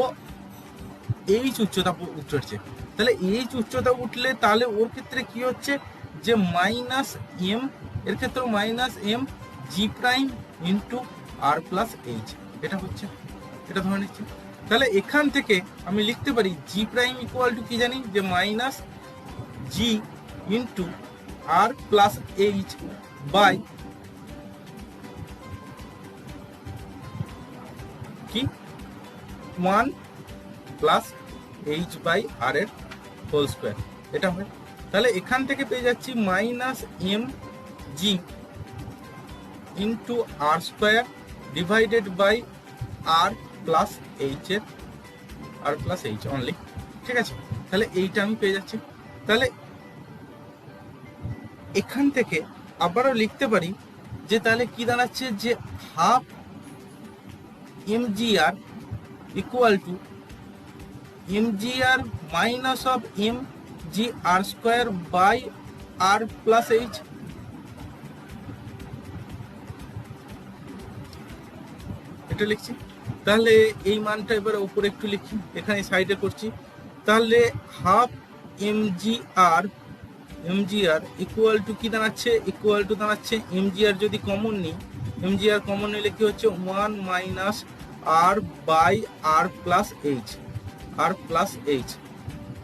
Speaker 1: এইচ উচ্চতা উঠছে। তাহলে এইচ উচ্চতা উঠলে তাহলে ওর ক্ষেত্রে কি হচ্ছে, যে মাইনাস এম, এর ক্ষেত্রে minus m g prime into r plus H, এটা হচ্ছে, এটা ধরে নিচ্ছি। তাহলে এখান থেকে আমি লিখতে পারি জি প্রাইম ইকুয়াল টু কি জানি, যে minus g into r plus h by কি 1 প্লাস এইচ বাই আর এর হোল স্কোয়ার, এটা হয়। তাহলে এখান থেকে পেয়ে যাচ্ছি minus m g into r square divided by R plus h এর আর প্লাস এইচ অনলি, ঠিক আছে। তাহলে এইটা আমি পেয়ে যাচ্ছি। তাহলে এখান থেকে আবারও লিখতে পারি যে তাহলে কি দাঁড়াচ্ছে, যে half mgr equal to mgr minus of mgr square by R plus H. এটা লিখছি। তাহলে এই মানটা এবার উপরে একটু লিখি, এখানে সাইডে করছি। তাহলে হাফ mgr ইকুয়াল টু কি দাঁড়াচ্ছে, ইকুয়াল টু দাঁড়াচ্ছে mgr যদি কমন নিই, mgr কমন নিলে কি হচ্ছে 1 minus R by R plus h, r plus h,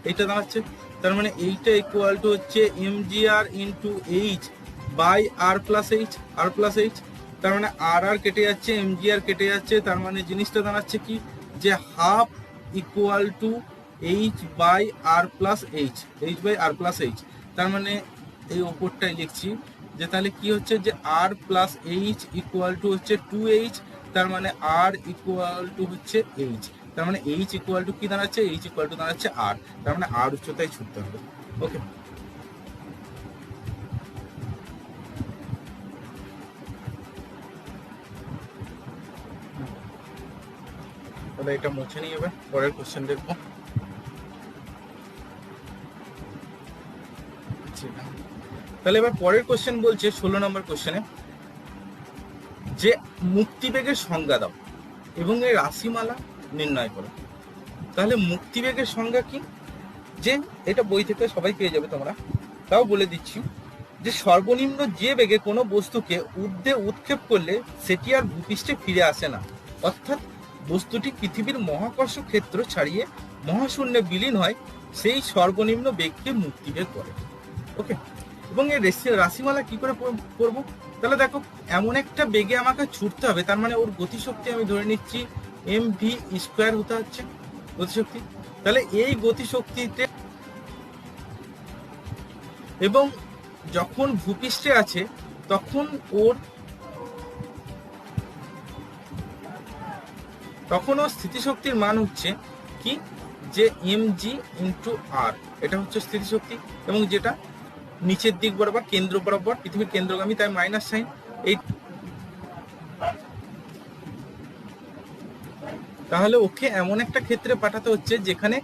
Speaker 1: এইটা দাঁড়াচ্ছে। তার মানে এইটা ইকুয়াল টু হচ্ছে mgr into H by R plus h, r plus h. তার মানে আর আর কেটে যাচ্ছে, mgr কেটে যাচ্ছে, তার মানে জিনিসটা দাঁড়াচ্ছে কি, যে half equal to h by R plus h, h by R plus h. তার মানে এই ওপরটাই লিখছি, যে তাহলে কি হচ্ছে, যে আর প্লাস এইচ ইকুয়াল টু হচ্ছে 2h, তার মানে আর ইকুয়াল টু হচ্ছে এইচ, তার মানে এইচ ইকুয়াল টু কি দাঁড়াচ্ছে, এইচ ইকুয়াল টু দাঁড়াচ্ছে আর, তার মানে আর উচ্চতায় ছুটতে হবে। ওকে, তাহলে এটা মুছে নিই। এবার পরের কোশ্চেন দেখবো। তাহলে এবার পরের কোশ্চেন বলছে 16 নম্বর কোশ্চেনে যে মুক্তিবেগের সংজ্ঞা দাও এবং এর রাশিমালা নির্ণয় করো। তাহলে মুক্তিবেগের সংজ্ঞা কি? যে এটা বই থেকে সবাই পেয়ে যাবে তোমরা, তাও বলে দিচ্ছি যে সর্বনিম্ন যে বেগে কোনো বস্তুকে ঊর্ধ্বে উৎক্ষেপ করলে সেটি আর ভূপৃষ্ঠে ফিরে আসে না, অর্থাৎ বস্তুটি পৃথিবীর মহাকর্ষ ক্ষেত্র ছাড়িয়ে মহাশূন্যে বিলীন হয়, সেই সর্বনিম্ন বেগকে মুক্তিবেগ বলে। ওকে, এবং এই রাশিমালা কি করে করবো? তাহলে দেখো, এমন একটা বেগে আমাকে ছুটতে হবে, তার মানে ওর গতিশক্তি আমি ধরে নিচ্ছি mv স্কোয়ার হতে হচ্ছে গতিশক্তি। তাহলে এই গতিশক্তিতে এবং যখন ভূপৃষ্ঠে আছে তখন ওর স্থিতিশক্তির মান হচ্ছে কি, যে mg ইন্টু r, এটা হচ্ছে স্থিতিশক্তি। এবং যেটা নিচের দিক বরাবর কেন্দ্র বরাবর পৃথিবীর কেন্দ্রগামী, তাই মাইনাস সাইন। এই তাহলে ওকে এমন একটা ক্ষেত্রে পাঠাতে হচ্ছে যেখানে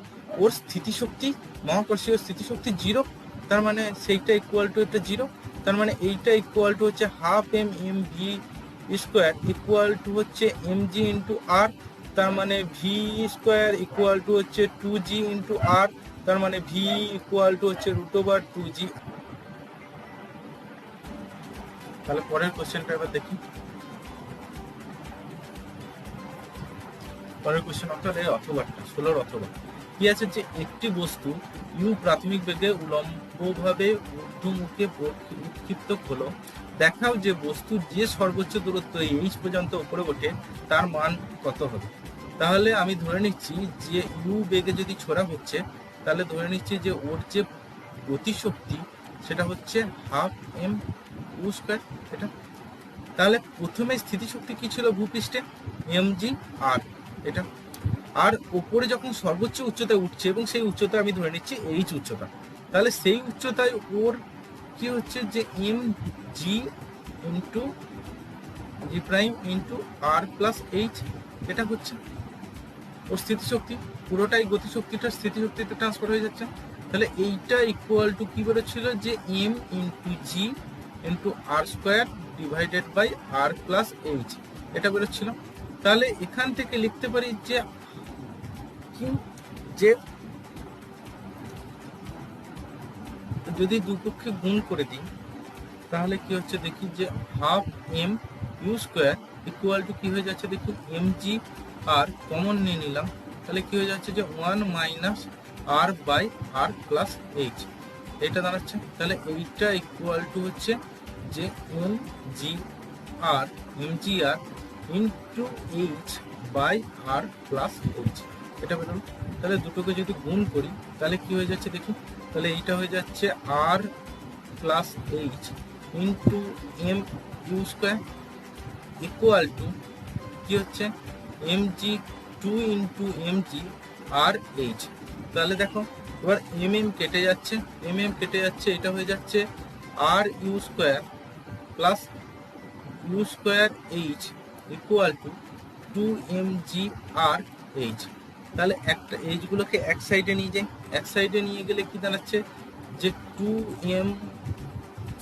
Speaker 1: ওর স্থিতিশক্তি, মহাকর্ষীয় স্থিতিশক্তি 0, তার মানে সেইটা ইকুয়াল টু এটা 0, তার মানে এইটা ইকুয়াল টু হচ্ছে half mv square equal to হচ্ছে mg ইন্টু r, তার মানে ভি স্কোয়ার ইকুয়াল টু হচ্ছে 2g ইন্টু r, তার মানে ভি ইকুয়াল টু হচ্ছে √2g। তাহলে পরের কোশ্চেনটা এবার দেখি। পরের কোশ্চেন অর্থাৎ অথবাটা 16 অথবা কি আছে, যে একটি বস্তু ইউ প্রাথমিক বেগে উলম্বভাবে ঊর্ধ্বমুখে উৎক্ষিপ্ত হলো, দেখাও যে বস্তু যে সর্বোচ্চ দূরত্ব এইচ পর্যন্ত উপরে ওঠে তার মান কত হবে। তাহলে আমি ধরে নিচ্ছি যে ইউ বেগে যদি ছোড়া হচ্ছে, তাহলে ধরে নিচ্ছি যে ওর যে গতিশক্তি সেটা হচ্ছে হাফ এম ইউ স্কোয়ার এটা। তাহলে প্রথমে স্থিতিশক্তি কি ছিল ভূপৃষ্ঠে, mg r এটা। আর উপরে যখন সর্বোচ্চ উচ্চতায় উঠছে এবং সেই উচ্চতা আমি ধরে নিচ্ছি এইচ উচ্চতা, তাহলে সেই উচ্চতায় ওর কি হচ্ছে যে mg into g prime into r plus H, এটা হচ্ছে ওর স্থিতিশক্তি। পুরোটাই গতিশক্তিটা স্থিতিশক্তিতে ট্রান্সফার হয়ে যাচ্ছে। তাহলে এইটা ইকুয়াল টু কি বেরোচ্ছিল, যে m into g into r square divided by R plus H, এটা বেরোচ্ছিল। তাহলে এখান থেকে লিখতে পারি যে যদি দুপক্ষে গুণ করে দিই তাহলে কি হচ্ছে দেখি, যে half M you square equal to কি হয়ে যাচ্ছে দেখি mg আর কমন নিয়ে নিলাম, তাহলে কি হয়ে যাচ্ছে যে 1 minus R by R plus H, এটা দাঁড়াচ্ছে। তাহলে এইটা ইকুয়াল টু হচ্ছে যে mg R into H by R plus H, এটা বেরোলো। তাহলে দুটোকে যদি গুণ করি তাহলে কি হয়ে যাচ্ছে দেখি, তাহলে এইটা হয়ে যাচ্ছে r plus h into m you square equal to কি হচ্ছে mg 2 into mg r H. তাহলে দেখো এবার কেটে যাচ্ছে, কেটে যাচ্ছে, এটা হয়ে যাচ্ছে R U square plus U square H equal to 2mg R H. তাহলে একটা এইচগুলোকে এক সাইডে নিয়ে যাই, এক সাইডে নিয়ে গেলে কি দাঁড়াচ্ছে, যে 2m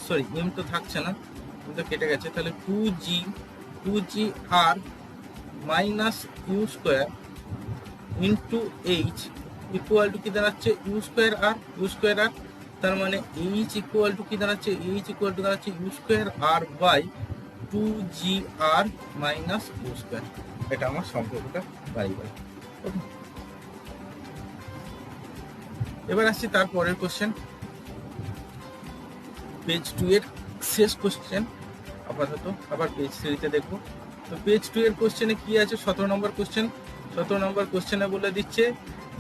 Speaker 1: সরি এম তো থাকছে না, কিন্তু কেটে গেছে। তাহলে 2g R minus U square into H equal to কি দাঁড়াচ্ছে ইউ স্কোয়ার আর, তার মানে এইচ ইকুয়াল টু কি দাঁড়াচ্ছে, এইচ ইকুয়াল টু দাঁড়াচ্ছে U square R by 2g R minus U square. এটা আমার সম্পর্কটা বাড়ি। ওকে, এবার আসছি তারপরের কোশ্চেন, পেজ 2 এর শেষ কোশ্চেন আপাতত, আবার পেজ 3-তে দেখবো। তো পেজ 2 এর কোশ্চেনে কি আছে, 17 নম্বর কোশ্চেন। 17 নম্বর কোশ্চেনে বলে দিচ্ছে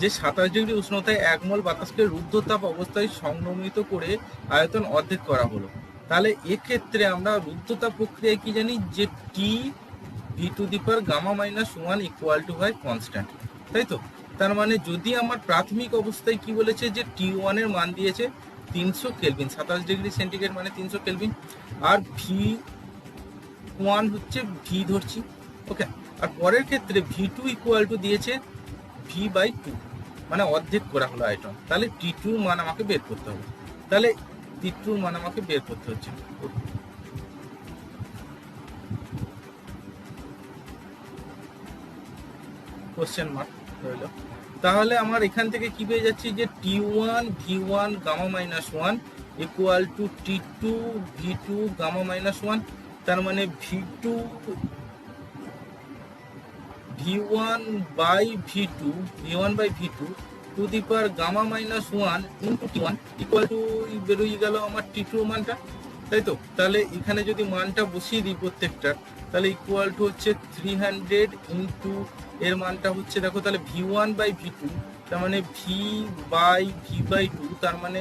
Speaker 1: যে 27 ডিগ্রি উষ্ণতায় 1 মোল বাতাসকে রুদ্ধতাপ অবস্থায় সংক্রমিত করে আয়তন অর্ধেক করা হলো। তাহলে এক্ষেত্রে আমরা রুদ্ধতাপ প্রক্রিয়ায় কি জানি, যে T V to the power gamma minus 1 equal to হয় কনস্ট্যান্ট, তাই তো। তার মানে যদি আমার প্রাথমিক অবস্থায় কি বলেছে, যে T1 এর মান দিয়েছে 300 কেলভিন, 27 ডিগ্রি সেন্টিগ্রেড মানে 300 কেলভিন, আর V1 হচ্ছে ভি ধরছি। ওকে, আর পরের ক্ষেত্রে ভি টু ইকুয়াল টু দিয়েছে ভি বাই টু, মানে অর্ধেক করা হলো আয়তন। তাহলে টি টুর মান আমাকে বের করতে হবে। তাহলে টি টুর মান আমাকে বের করতে হচ্ছে কোশ্চেন মার্ক রইল। তাহলে আমার এখান থেকে কি পেয়ে যাচ্ছি যে T one V one gamma minus one equal to T two V two gamma minus one. তার মানে V two V one by V two to the power gamma minus one into T one equal to বেরোয় গেল আমার টি two মানটা, তাই তো। তাহলে এখানে যদি মানটা বসিয়ে দিই প্রত্যেকটা, তাহলে ইকুয়াল টু হচ্ছে 300 ইন্টু এর মানটা হচ্ছে দেখো, তাহলে V one by V two, তার মানে ভি বাই টু, তার মানে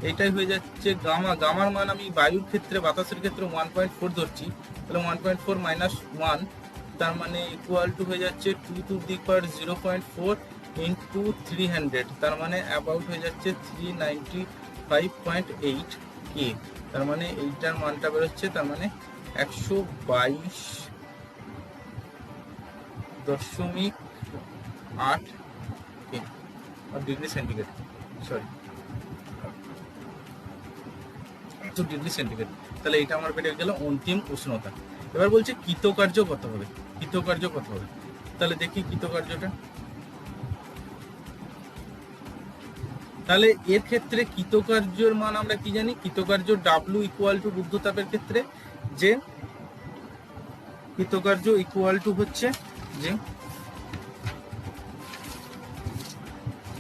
Speaker 1: এটাই হয়ে যাচ্ছে গামা। গামার মান আমি বায়ুর ক্ষেত্রে বাতাসের ক্ষেত্রে 1.4 ধরছি, তাহলে 1.4 মাইনাস 1, তার মানে ইকুয়াল টু হয়ে যাচ্ছে 2 টু দি পাওয়ার 0.4 ইন্টু 300, তার মানে অ্যাবাউট হয়ে যাচ্ছে 395.8 কে। তার মানে এইটার মানটা বেরোচ্ছে, তার মানে 122.8 K degree centigrade, sorry degree centigrade. তাহলে এটা আমার বেড়ে গেল অন্তিম উষ্ণতা। এবার বলছে কৃতকার্য কত হবে, তাহলে দেখি কৃতকার্যটা। তাহলে এর ক্ষেত্রে কৃতকার্যের মান আমরা কি জানি, কৃতকার্য ডাব্লিউ ইকুয়াল টু রুদ্ধতাপের ক্ষেত্রে যে কৃতকার্য ইকুয়াল টু হচ্ছে যে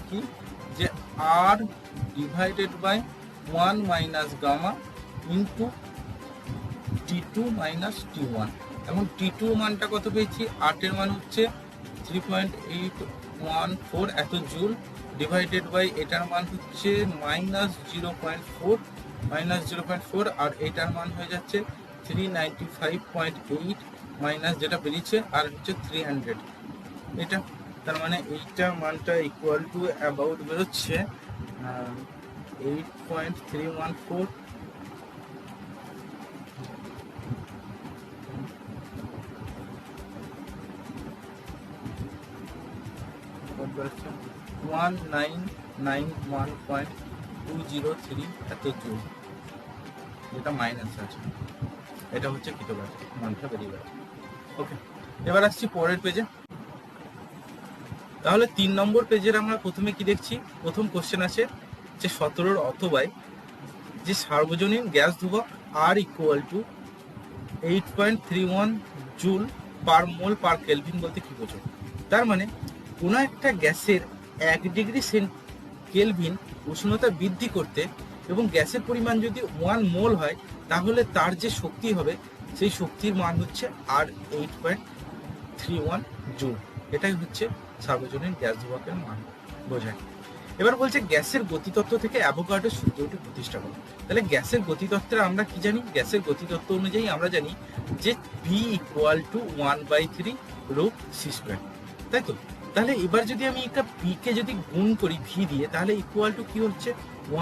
Speaker 1: কি, যে R divided by 1 minus gamma into T two minus T one. এখন টি টু মানটা কত পেয়েছি, 8 এর মান হচ্ছে 3.814 এত জুল, ডিভাইডেড বাই এটার মান হচ্ছে -0.4 আর এটার মান হয়ে যাচ্ছে 395.8 মাইনাস যেটা বেরিয়েছে আর হচ্ছে 300 এটা। তার মানে এইটা মানটা ইকুয়াল টু অ্যাবাউট বেরোচ্ছে 8.314 1991.203 এত জুল, যেটা মাইনাস আছে। এটা হচ্ছে কৃতকার্য মানটা বেরিয়ে গেছে। ওকে, এবার আসছি পরের পেজে। তাহলে 3 নম্বর পেজের আমরা প্রথমে কি দেখছি, প্রথম কোশ্চেন আছে যে 17 অথবায় যে সার্বজনীন গ্যাস ধ্রুবক R equal to 8.31 joule per mole per kelvin বলতে কি বোঝো। তার মানে কোনো একটা গ্যাসের 1 ডিগ্রি কেলভিন উষ্ণতা বৃদ্ধি করতে এবং গ্যাসের পরিমাণ যদি 1 মোল হয়, তাহলে তার যে শক্তি হবে সেই শক্তির মান হচ্ছে আর 8.31 জুল। এটাই হচ্ছে সার্বজনীন গ্যাস ধ্রুবকের মান বোঝায়। এবার বলছে গ্যাসের গতিতত্ত্ব থেকে অ্যাভোগাড্রোর সূত্রটি প্রতিষ্ঠা করো। তাহলে গ্যাসের গতিতত্ত্বের আমরা কি জানি, গ্যাসের গতিতত্ত্ব অনুযায়ী আমরা জানি যে V equal to 1/3 root C square, তাই তো। তাহলে এবার যদি আমি একটা পি কে যদি গুণ করি ভি দিয়ে, তাহলে ইকুয়াল টু কি হচ্ছে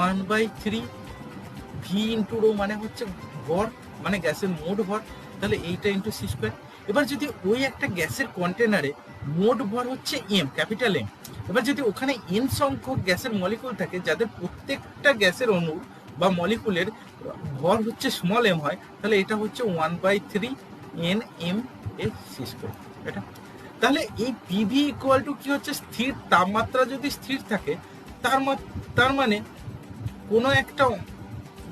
Speaker 1: 1/3 ভি ইন্টু রো, মানে হচ্ছে ভর, মানে গ্যাসের মোট ভর, তাহলে এইটা ইন্টু সি স্কোয়ার। এবার যদি ওই একটা গ্যাসের কন্টেনারে মোট ভর হচ্ছে এম, ক্যাপিটাল এম, এবার যদি ওখানে এন সংখ্যক গ্যাসের মলিকুল থাকে যাদের প্রত্যেকটা গ্যাসের অণু বা মলিকুলের ভর হচ্ছে স্মল এম হয়, তাহলে এটা হচ্ছে 1/3 N M A C square এটা। তাহলে এই পিভি ইকুয়াল টু কি হচ্ছে, স্থির তাপমাত্রা যদি স্থির থাকে, তার মানে কোনো একটা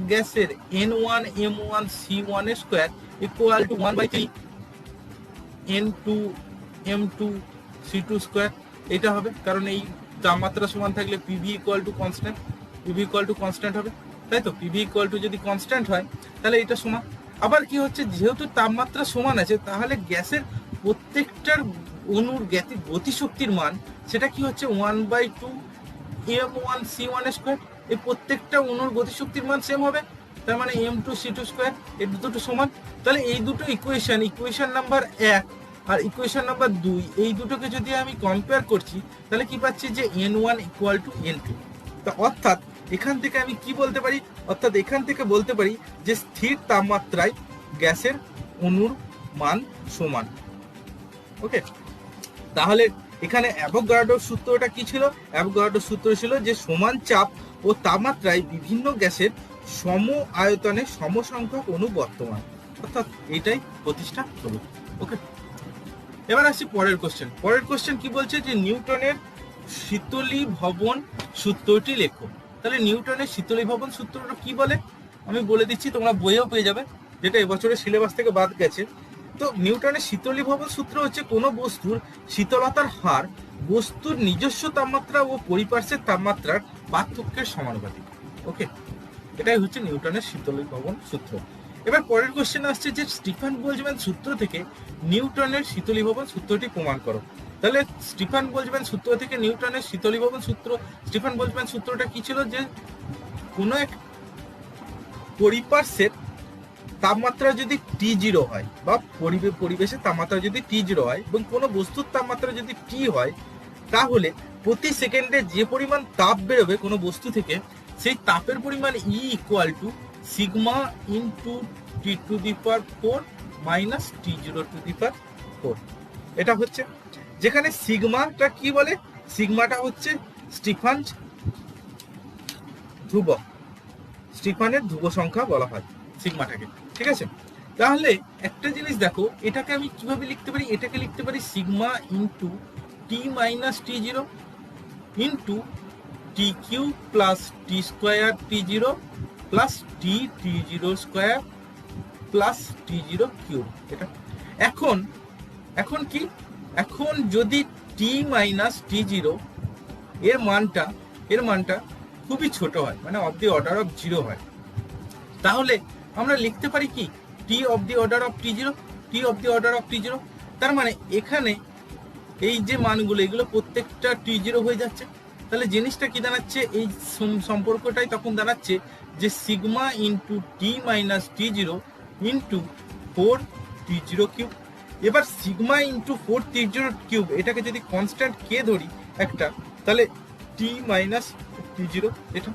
Speaker 1: গ্যাসের N1 M1 C1 এর square equal to 1/3 N2 M2 C2 square, এটা হবে। কারণ এই তাপমাত্রা সমান থাকলে পিভি ইকুয়াল টু কনস্ট্যান্ট হবে, তাই তো। পিভি ইকুয়াল টু যদি কনস্ট্যান্ট হয় তাহলে এটা সমান। আবার কি হচ্ছে, যেহেতু তাপমাত্রা সমান আছে, তাহলে গ্যাসের প্রত্যেকটার অণুর গতিশক্তির মান সেটা কি হচ্ছে 1/2 M1 C1 স্কোয়ার। এই প্রত্যেকটা অণুর গতিশক্তির মান সেম হবে, তার মানে M2 C2 স্কোয়ার, এই দুটো সমান। তাহলে এই দুটো ইকুয়েশন নাম্বার 1 আর ইকুয়েশন নাম্বার 2, এই দুটোকে যদি আমি কম্পেয়ার করছি, তাহলে কি পাচ্ছি যে N1 ইকুয়াল টু N2। তা অর্থাৎ এখান থেকে আমি কি বলতে পারি, এখান থেকে বলতে পারি যে স্থির তাপমাত্রায় গ্যাসের অণুর মান সমান, ওকে, তাহলে এখানে অ্যাভোগাড্রোর সূত্রটা কি ছিল? অ্যাভোগাড্রোর সূত্র ছিল যে সমান চাপ ও তাপমাত্রায় বিভিন্ন গ্যাসের সম আয়তনে সমসংখ্যক অণু বর্তমান, অর্থাৎ এটাই প্রতিষ্ঠা হলো। ওকে, এবার আসছি পরের কোশ্চেন। পরের কোশ্চেন কি বলছে যে নিউটনের শীতলীভবন সূত্রটি লেখো। তাহলে নিউটনের শীতলীভবন সূত্রটা কি বলে আমি বলে দিচ্ছি, তোমরা বইয়েও পেয়ে যাবে, যেটা এবছরের সিলেবাস থেকে বাদ গেছে। তো নিউটনের শীতলীভবন সূত্র হচ্ছে কোনো বস্তুর শীতলতার হার বস্তুর নিজস্ব তাপমাত্রা ও পরিপার্শ্বের তাপমাত্রার পার্থক্যের সমানুপাতিক। ওকে, এটাই হচ্ছে নিউটনের শীতলীভবন সূত্র। এবার পরের কোশ্চেন আসছে যে স্টিফান বোলজম্যান সূত্র থেকে নিউটনের শীতলীভবন সূত্রটি প্রমাণ করো। তাহলে স্টিফান বোলজম্যান সূত্র থেকে নিউটনের শীতলীভবন সূত্র, স্টিফান বোলজম্যান সূত্রটা কি ছিল? যে কোনো এক পরিপার্শ্বের তাপমাত্রা যদি T0 হয় বা পরিবেশের তাপমাত্রা যদি T0 হয় এবং কোনো বস্তুর তাপমাত্রা যদি T হয়, তাহলে প্রতি সেকেন্ডে যে পরিমাণ তাপ বেরোবে কোনো বস্তু থেকে, সেই তাপের পরিমাণ E equal to sigma into T⁴ minus T⁴। এটা হচ্ছে, যেখানে সিগমাটা কি বলে? সিগমাটা হচ্ছে স্টিফান ধ্রুবক, স্টিফানের ধ্রুব সংখ্যা বলা হয় সিগমাটাকে। ঠিক আছে, তাহলে একটা জিনিস দেখো, এটাকে আমি কিভাবে লিখতে পারি? এটাকে লিখতে পারি sigma into T minus T0 into T³ plus T² T0 plus T⁴² plus T⁵³ এটা। এখন কি, এখন যদি T মাইনাস T0 এর মানটা খুবই ছোট হয়, মানে অফ দি অর্ডার অফ 0 হয়, তাহলে আমরা লিখতে পারি কি T of the order of T0, T of the order of T0। তার মানে এখানে এই যে মানগুলো, এগুলো প্রত্যেকটা T0 হয়ে যাচ্ছে। তাহলে জিনিসটা কি দাঁড়াচ্ছে? এই সম্পর্কটাই তখন দাঁড়াচ্ছে যে sigma into T minus T0 into 4T⁵। এবার সিগমা ইন্টু 4T⁵, এটাকে যদি কনস্ট্যান্ট কে ধরি একটা, তাহলে টি মাইনাস T0 এটা,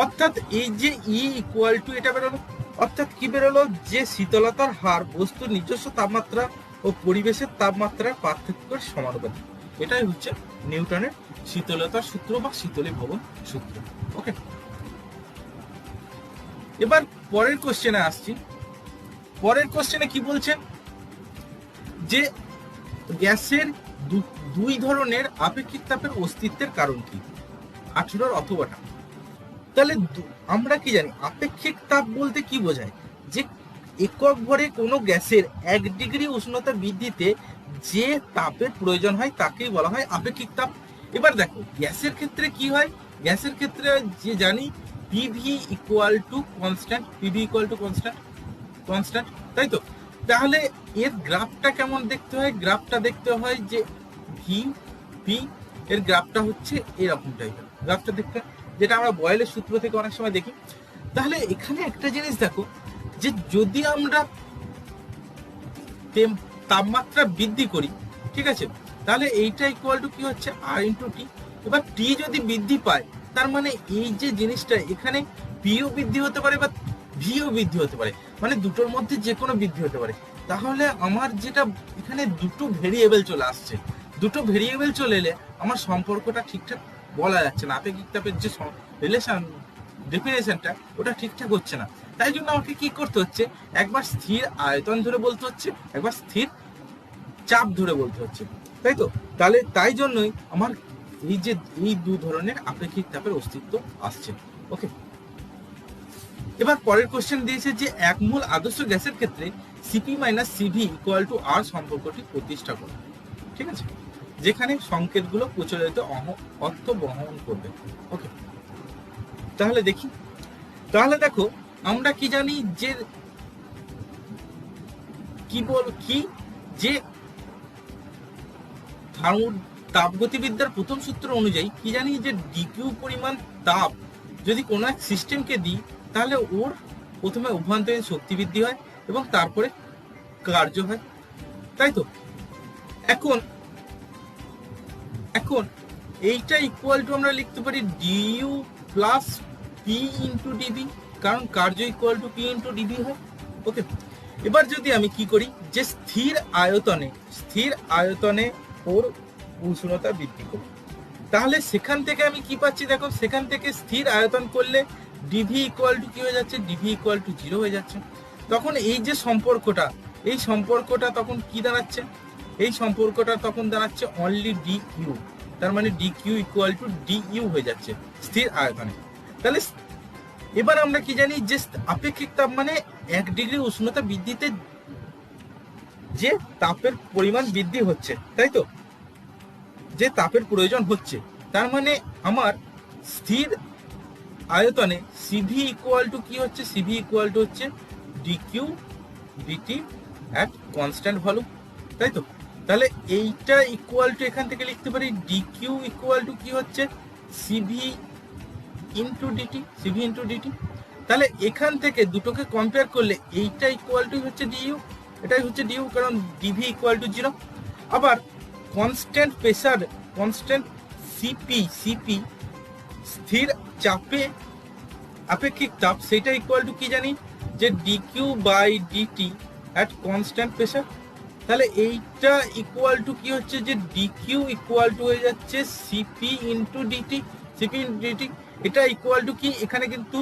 Speaker 1: অর্থাৎ এই যে ই ইকুয়াল টু এটা বেরোলো, অর্থাৎ কি বেরোলো? যে শীতলতার হার বস্তুর নিজস্ব তাপমাত্রা ও পরিবেশের তাপমাত্রার পার্থক্যের সমানুপাতিক। এটাই হচ্ছে নিউটনের শীতলতার সূত্র বা শীতলীভবন সূত্র। ওকে, এবার পরের কোশ্চেনে আসছি। পরের কোশ্চেনে কি বলছে? যে গ্যাসের দুই ধরনের আপেক্ষিক তাপের অস্তিত্বের কারণ কি? 18 অথবাটা। তাহলে আমরা কি জানি আপেক্ষিক তাপ বলতে কি বোঝায়? যে একক ভরে কোনো গ্যাসের 1 ডিগ্রি উষ্ণতা বৃদ্ধিতে যে তাপের প্রয়োজন হয় তাকেই বলা হয় আপেক্ষিক তাপ। এবার দেখো গ্যাসের ক্ষেত্রে কি হয়? গ্যাসের ক্ষেত্রে যে জানি PV equal to constant, PV equal to constant, তাই তো? তাহলে এর গ্রাফটা কেমন দেখতে হয়? গ্রাফটা দেখতে হয় যে ভি পি, এর গ্রাফটা হচ্ছে এরকম টাইপের গ্রাফটা দেখতে হয়, যেটা আমরা বয়েলের সূত্র থেকে অনেক সময় দেখি। তাহলে এখানে একটা জিনিস দেখো, যে যদি আমরা তাপমাত্রা বৃদ্ধি করি, ঠিক আছে, তাহলে এইটা ইকুয়াল টু কি হচ্ছে? আর ইন্টু টি। এবার টি যদি বৃদ্ধি পায়, তার মানে এই যে জিনিসটা এখানে পিও বৃদ্ধি হতে পারে বা ভিও বৃদ্ধি হতে পারে, মানে দুটোর মধ্যে যে কোনো বৃদ্ধি হতে পারে। তাহলে আমার যেটা এখানে দুটো ভেরিয়েবল চলে আসছে, দুটো ভেরিয়েবল চলে এলে আমার সম্পর্কটা ঠিকঠাক বলা যাচ্ছে না, আপেক্ষিক তাপের যে রিলেশন ডেফিনেশনটা ওটা ঠিকঠাক হচ্ছে না। তাই জন্য আমাকে কি করতে হচ্ছে? একবার স্থির আয়তন ধরে বলতে হচ্ছে, একবার স্থির চাপ ধরে বলতে হচ্ছে, তাই তো? তাহলে তাই জন্যই আমার এই দু ধরনের আপেক্ষিক তাপের অস্তিত্ব আসছে। ওকে, এবার পরের কোশ্চেন দিয়েছে যে এক মোল আদর্শ গ্যাসের ক্ষেত্রে C p minus CV equal to R সম্পর্কটি প্রতিষ্ঠা করো। ঠিক আছে, যেখানে সংকেতগুলো প্রচলিত অর্থ বহন করবে। ওকে, তাহলে দেখি। তাহলে দেখো আমরা কি জানি? যে যে তাপগতিবিদ্যার প্রথম সূত্র অনুযায়ী কি জানি? যে ডিকিউ পরিমাণ তাপ যদি কোনো এক সিস্টেমকে দিই, তাহলে ওর প্রথমে অভ্যন্তরীণ শক্তি বৃদ্ধি হয় এবং তারপরে কার্য হয়, তাই তো? এখন এইটা ইকুয়াল টু আমরা লিখতে পারি DU plus P into DB, কারণ কার্য equal to P into DB হয়। ওকে, এবার যদি আমি কি করি যে স্থির আয়তনে ওর উষ্ণতা বৃদ্ধি করি, তাহলে সেখান থেকে আমি কি পাচ্ছি দেখো, সেখান থেকে স্থির আয়তন করলে ডিভি ইকুয়াল টু কি হয়ে যাচ্ছে, ডিভি ইকুয়াল টু 0 হয়ে যাচ্ছে। তখন এই যে সম্পর্কটা তখন কি দাঁড়াচ্ছে, এই সম্পর্কটা তখন দাঁড়াচ্ছে অনলি ডি কিউ, তার মানে D Q equal to D U হয়ে যাচ্ছে স্থির আয়তনে। তাহলে এবার আমরা কি জানি যে আপেক্ষিক তাপ মানে 1 ডিগ্রি উষ্ণতা বৃদ্ধিতে যে তাপের পরিমাণ বৃদ্ধি হচ্ছে, তাই তো, যে তাপের প্রয়োজন হচ্ছে, তার মানে আমার স্থির আয়তনে সিভি ইকুয়াল টু কি হচ্ছে, সিভি ইকুয়াল টু হচ্ছে D Q DT at constant volume, তাই তো। তাহলে এইটা ইকুয়াল টু এখান থেকে লিখতে পারি ডি কিউ ইকুয়াল টু কি হচ্ছে সিভি ইন্টু ডিটি। তাহলে এখান থেকে দুটোকে কম্পেয়ার করলে এইটা ইকুয়াল টু হচ্ছে ডিইউ, এটাই হচ্ছে ডিইউ, কারণ ডিভি ইকুয়াল টু 0। আবার কনস্ট্যান্ট প্রেসার, কনস্ট্যান্ট সিপি স্থির চাপে আপেক্ষিক তাপ, সেটা ইকুয়াল টু কি জানি যে DQ by DT at constant pressure. তাহলে এইটা ইকুয়াল টু কি হচ্ছে যে ডিকিউ ইকুয়াল টু হয়ে যাচ্ছে সিপি ইন্টু ডিটি, এটা ইকুয়াল টু কি, এখানে কিন্তু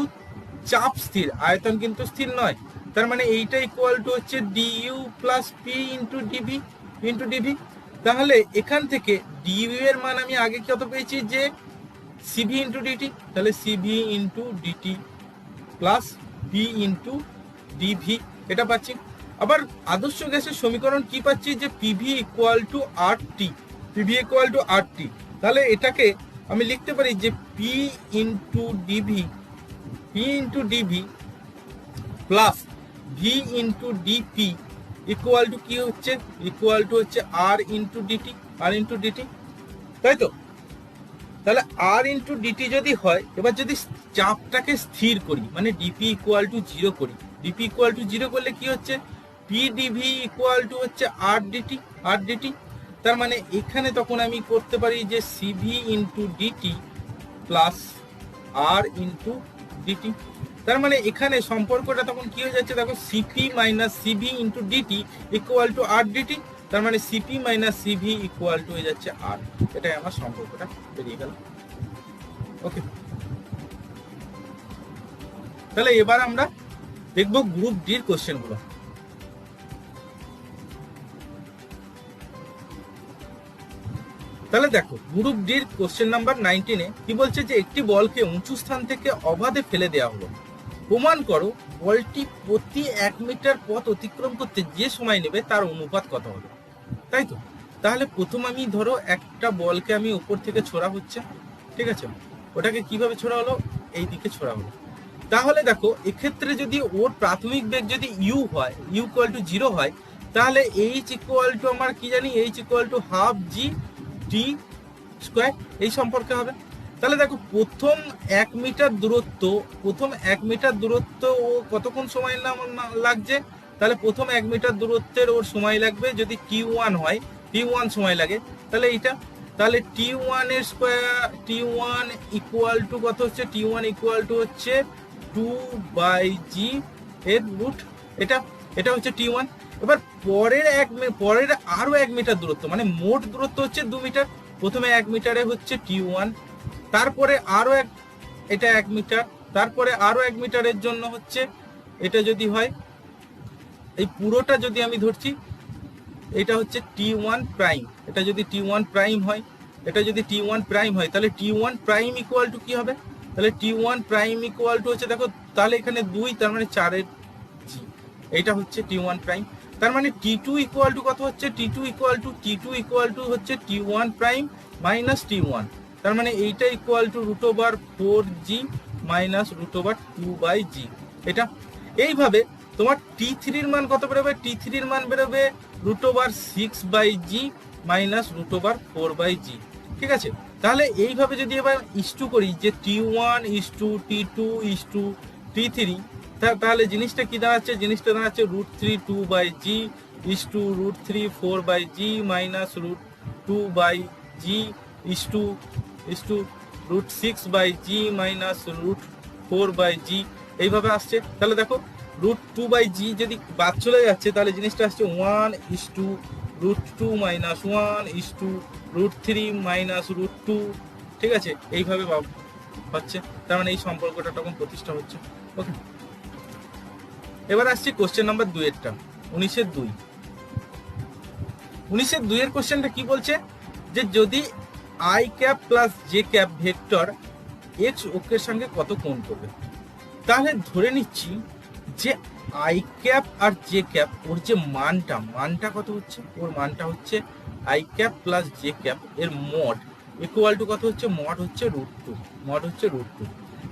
Speaker 1: চাপ স্থির, আয়তন কিন্তু স্থির নয়, তার মানে এইটা ইকুয়াল টু হচ্ছে DU plus P into DV. তাহলে এখান থেকে ডিইউ এর মান আমি আগে কত পেয়েছি যে সিভি ইন্টু ডিটি, তাহলে CV into DT plus P into DV এটা পাচ্ছি। আবার আদর্শ গ্যাসের সমীকরণ কি পাচ্ছি যে PV equal to R T, তাহলে এটাকে আমি লিখতে পারি যে P into DV plus V into DP equal to কি হচ্ছে, ইকুয়াল টু হচ্ছে আর ইন্টু ডিটি, তাই তো। তাহলে আর ইন্টু ডিটি যদি হয়, এবার যদি চাপটাকে স্থির করি মানে ডিপি ইকুয়াল টু 0 করি, ডিপি ইকুয়াল টু 0 করলে কি হচ্ছে পি ডিভি ইকুয়াল টু হচ্ছে আর ডিটি, তার মানে এখানে তখন আমি করতে পারি যে CV into DT plus R into DT, তার মানে এখানে সম্পর্কটা তখন কি হয়ে যাচ্ছে দেখো, CP minus CV into DT equal to R DT, তার মানে CP minus CV equal to হয়ে যাচ্ছে আর, এটাই আমার সম্পর্কটা বেরিয়ে গেল। ওকে, তাহলে এবার আমরা দেখবো গ্রুপ ডির কোশ্চেন গুলো। তাহলে দেখো গ্রুপ ডির কোশ্চেন নাম্বার 19 কি বলছে যে একটি বলকে উঁচু স্থান থেকে অবাধে ফেলে দেওয়া হলো, প্রমাণ করো বলটি প্রতি 1 মিটার পথ অতিক্রম করতে যে সময় নেবে তার অনুপাত কত হবে, তাই তো। তাহলে প্রথম আমি ধরো একটা বলকে আমি উপর থেকে ছোড়া হচ্ছে, ঠিক আছে, ওটাকে কিভাবে ছোড়া হলো, এই দিকে ছোড়া হলো। তাহলে দেখো এক্ষেত্রে যদি ওর প্রাথমিক বেগ যদি ইউ হয়, ইউ ইকুয়াল টু 0 হয়, তাহলে এইচ ইকুয়াল টু আমার কি জানি, H equal to half G T square, এই সম্পর্কে হবে। তাহলে দেখো প্রথম 1 মিটার দূরত্ব ও কতক্ষণ সময় লাগছে, তাহলে প্রথম 1 মিটার দূরত্বের ওর সময় লাগবে যদি T1 হয়, T1 সময় লাগে, তাহলে এইটা, তাহলে T1 এর স্কোয়ার, T1 ইকুয়াল টু কত হচ্ছে, T1 ইকুয়াল টু হচ্ছে 2/g এর রুট, এটা হচ্ছে T1। এবার পরের আরো 1 মিটার দূরত্ব, মানে মোট দূরত্ব হচ্ছে 2 মিটার, প্রথমে 1 মিটারে হচ্ছে T1, তারপরে আরো এটা 1 মিটার, তারপরে আরো 1 মিটারের জন্য হচ্ছে এটা যদি হয়, এই পুরোটা যদি আমি ধরছি এটা হচ্ছে T1 প্রাইম, এটা যদি T1 প্রাইম হয়, তাহলে T1 প্রাইম ইকুয়াল টু কি হবে, তাহলে T1 প্রাইম ইকুয়াল টু হচ্ছে দেখো, তাহলে এখানে 2, তার মানে 4 এর জি, এইটা হচ্ছে T1 প্রাইম। তার মানে T2 ইকুয়াল টু কত হচ্ছে, T2 ইকুয়াল টু হচ্ছে T1 প্রাইম মাইনাস T1, তার মানে এইটা equal two √4g minus √2/g, এটা। এইভাবে তোমার T3 এর মান কত বেরোবে, T3 এর মান বেরোবে √6/g মাইনাস √4/g, ঠিক আছে। তাহলে এইভাবে যদি এবার ইস্টু করি যে T1 is to T2 is to T3, তাহলে জিনিসটা কি দাঁড়াচ্ছে, জিনিসটা দাঁড়াচ্ছে √3/2/g is to √3/4/g minus √2/g is to √6/g minus √4/g, এইভাবে আসছে। তাহলে দেখো √2/g যদি বাদ চলে যাচ্ছে তাহলে জিনিসটা আসছে 1:√2 - 1:√3 - √2, ঠিক আছে, এইভাবে হচ্ছে। তার মানে এই সম্পর্কটা তখন প্রতিষ্ঠা হচ্ছে। ওকে, এবার আসছি কোশ্চেন নাম্বার 2 এরটা, 19-2। 19-2 এর কোশ্চেনটা কি বলছে, যে যদি i cap plus j cap vector x অক্ষের সঙ্গে কত কোণ করবে। তাহলে ধরে নিচ্ছি যে আই ক্যাপ আর জে ক্যাপ ওর যে মানটা কত হচ্ছে, ওর মানটা হচ্ছে i cap plus j cap এর মড ইকুয়াল টু কত হচ্ছে, মড হচ্ছে √2।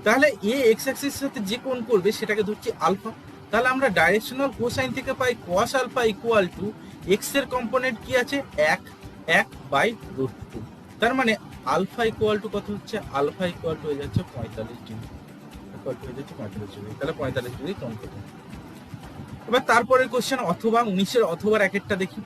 Speaker 1: তাহলে এ এক্স অ্যাক্সিসের সাথে যে কোণ করবে সেটাকে ধরছি আলফা। তাহলে আমরা ডাইরেকশনাল কোসাইন থেকে পাই cos alpha equal to X এর কম্পোনেন্ট কি আছে 1/√2। তার মানে আলফা ইকুয়াল টু কত হচ্ছে, আলফা ইকুয়াল টু হয়ে যাচ্ছে 45 ডিগ্রি, তাহলে 45 ডিগ্রি কোণ করবে। এবার তারপরের কোশ্চেন অথবা 19-এর অথবার একেরটা দেখি।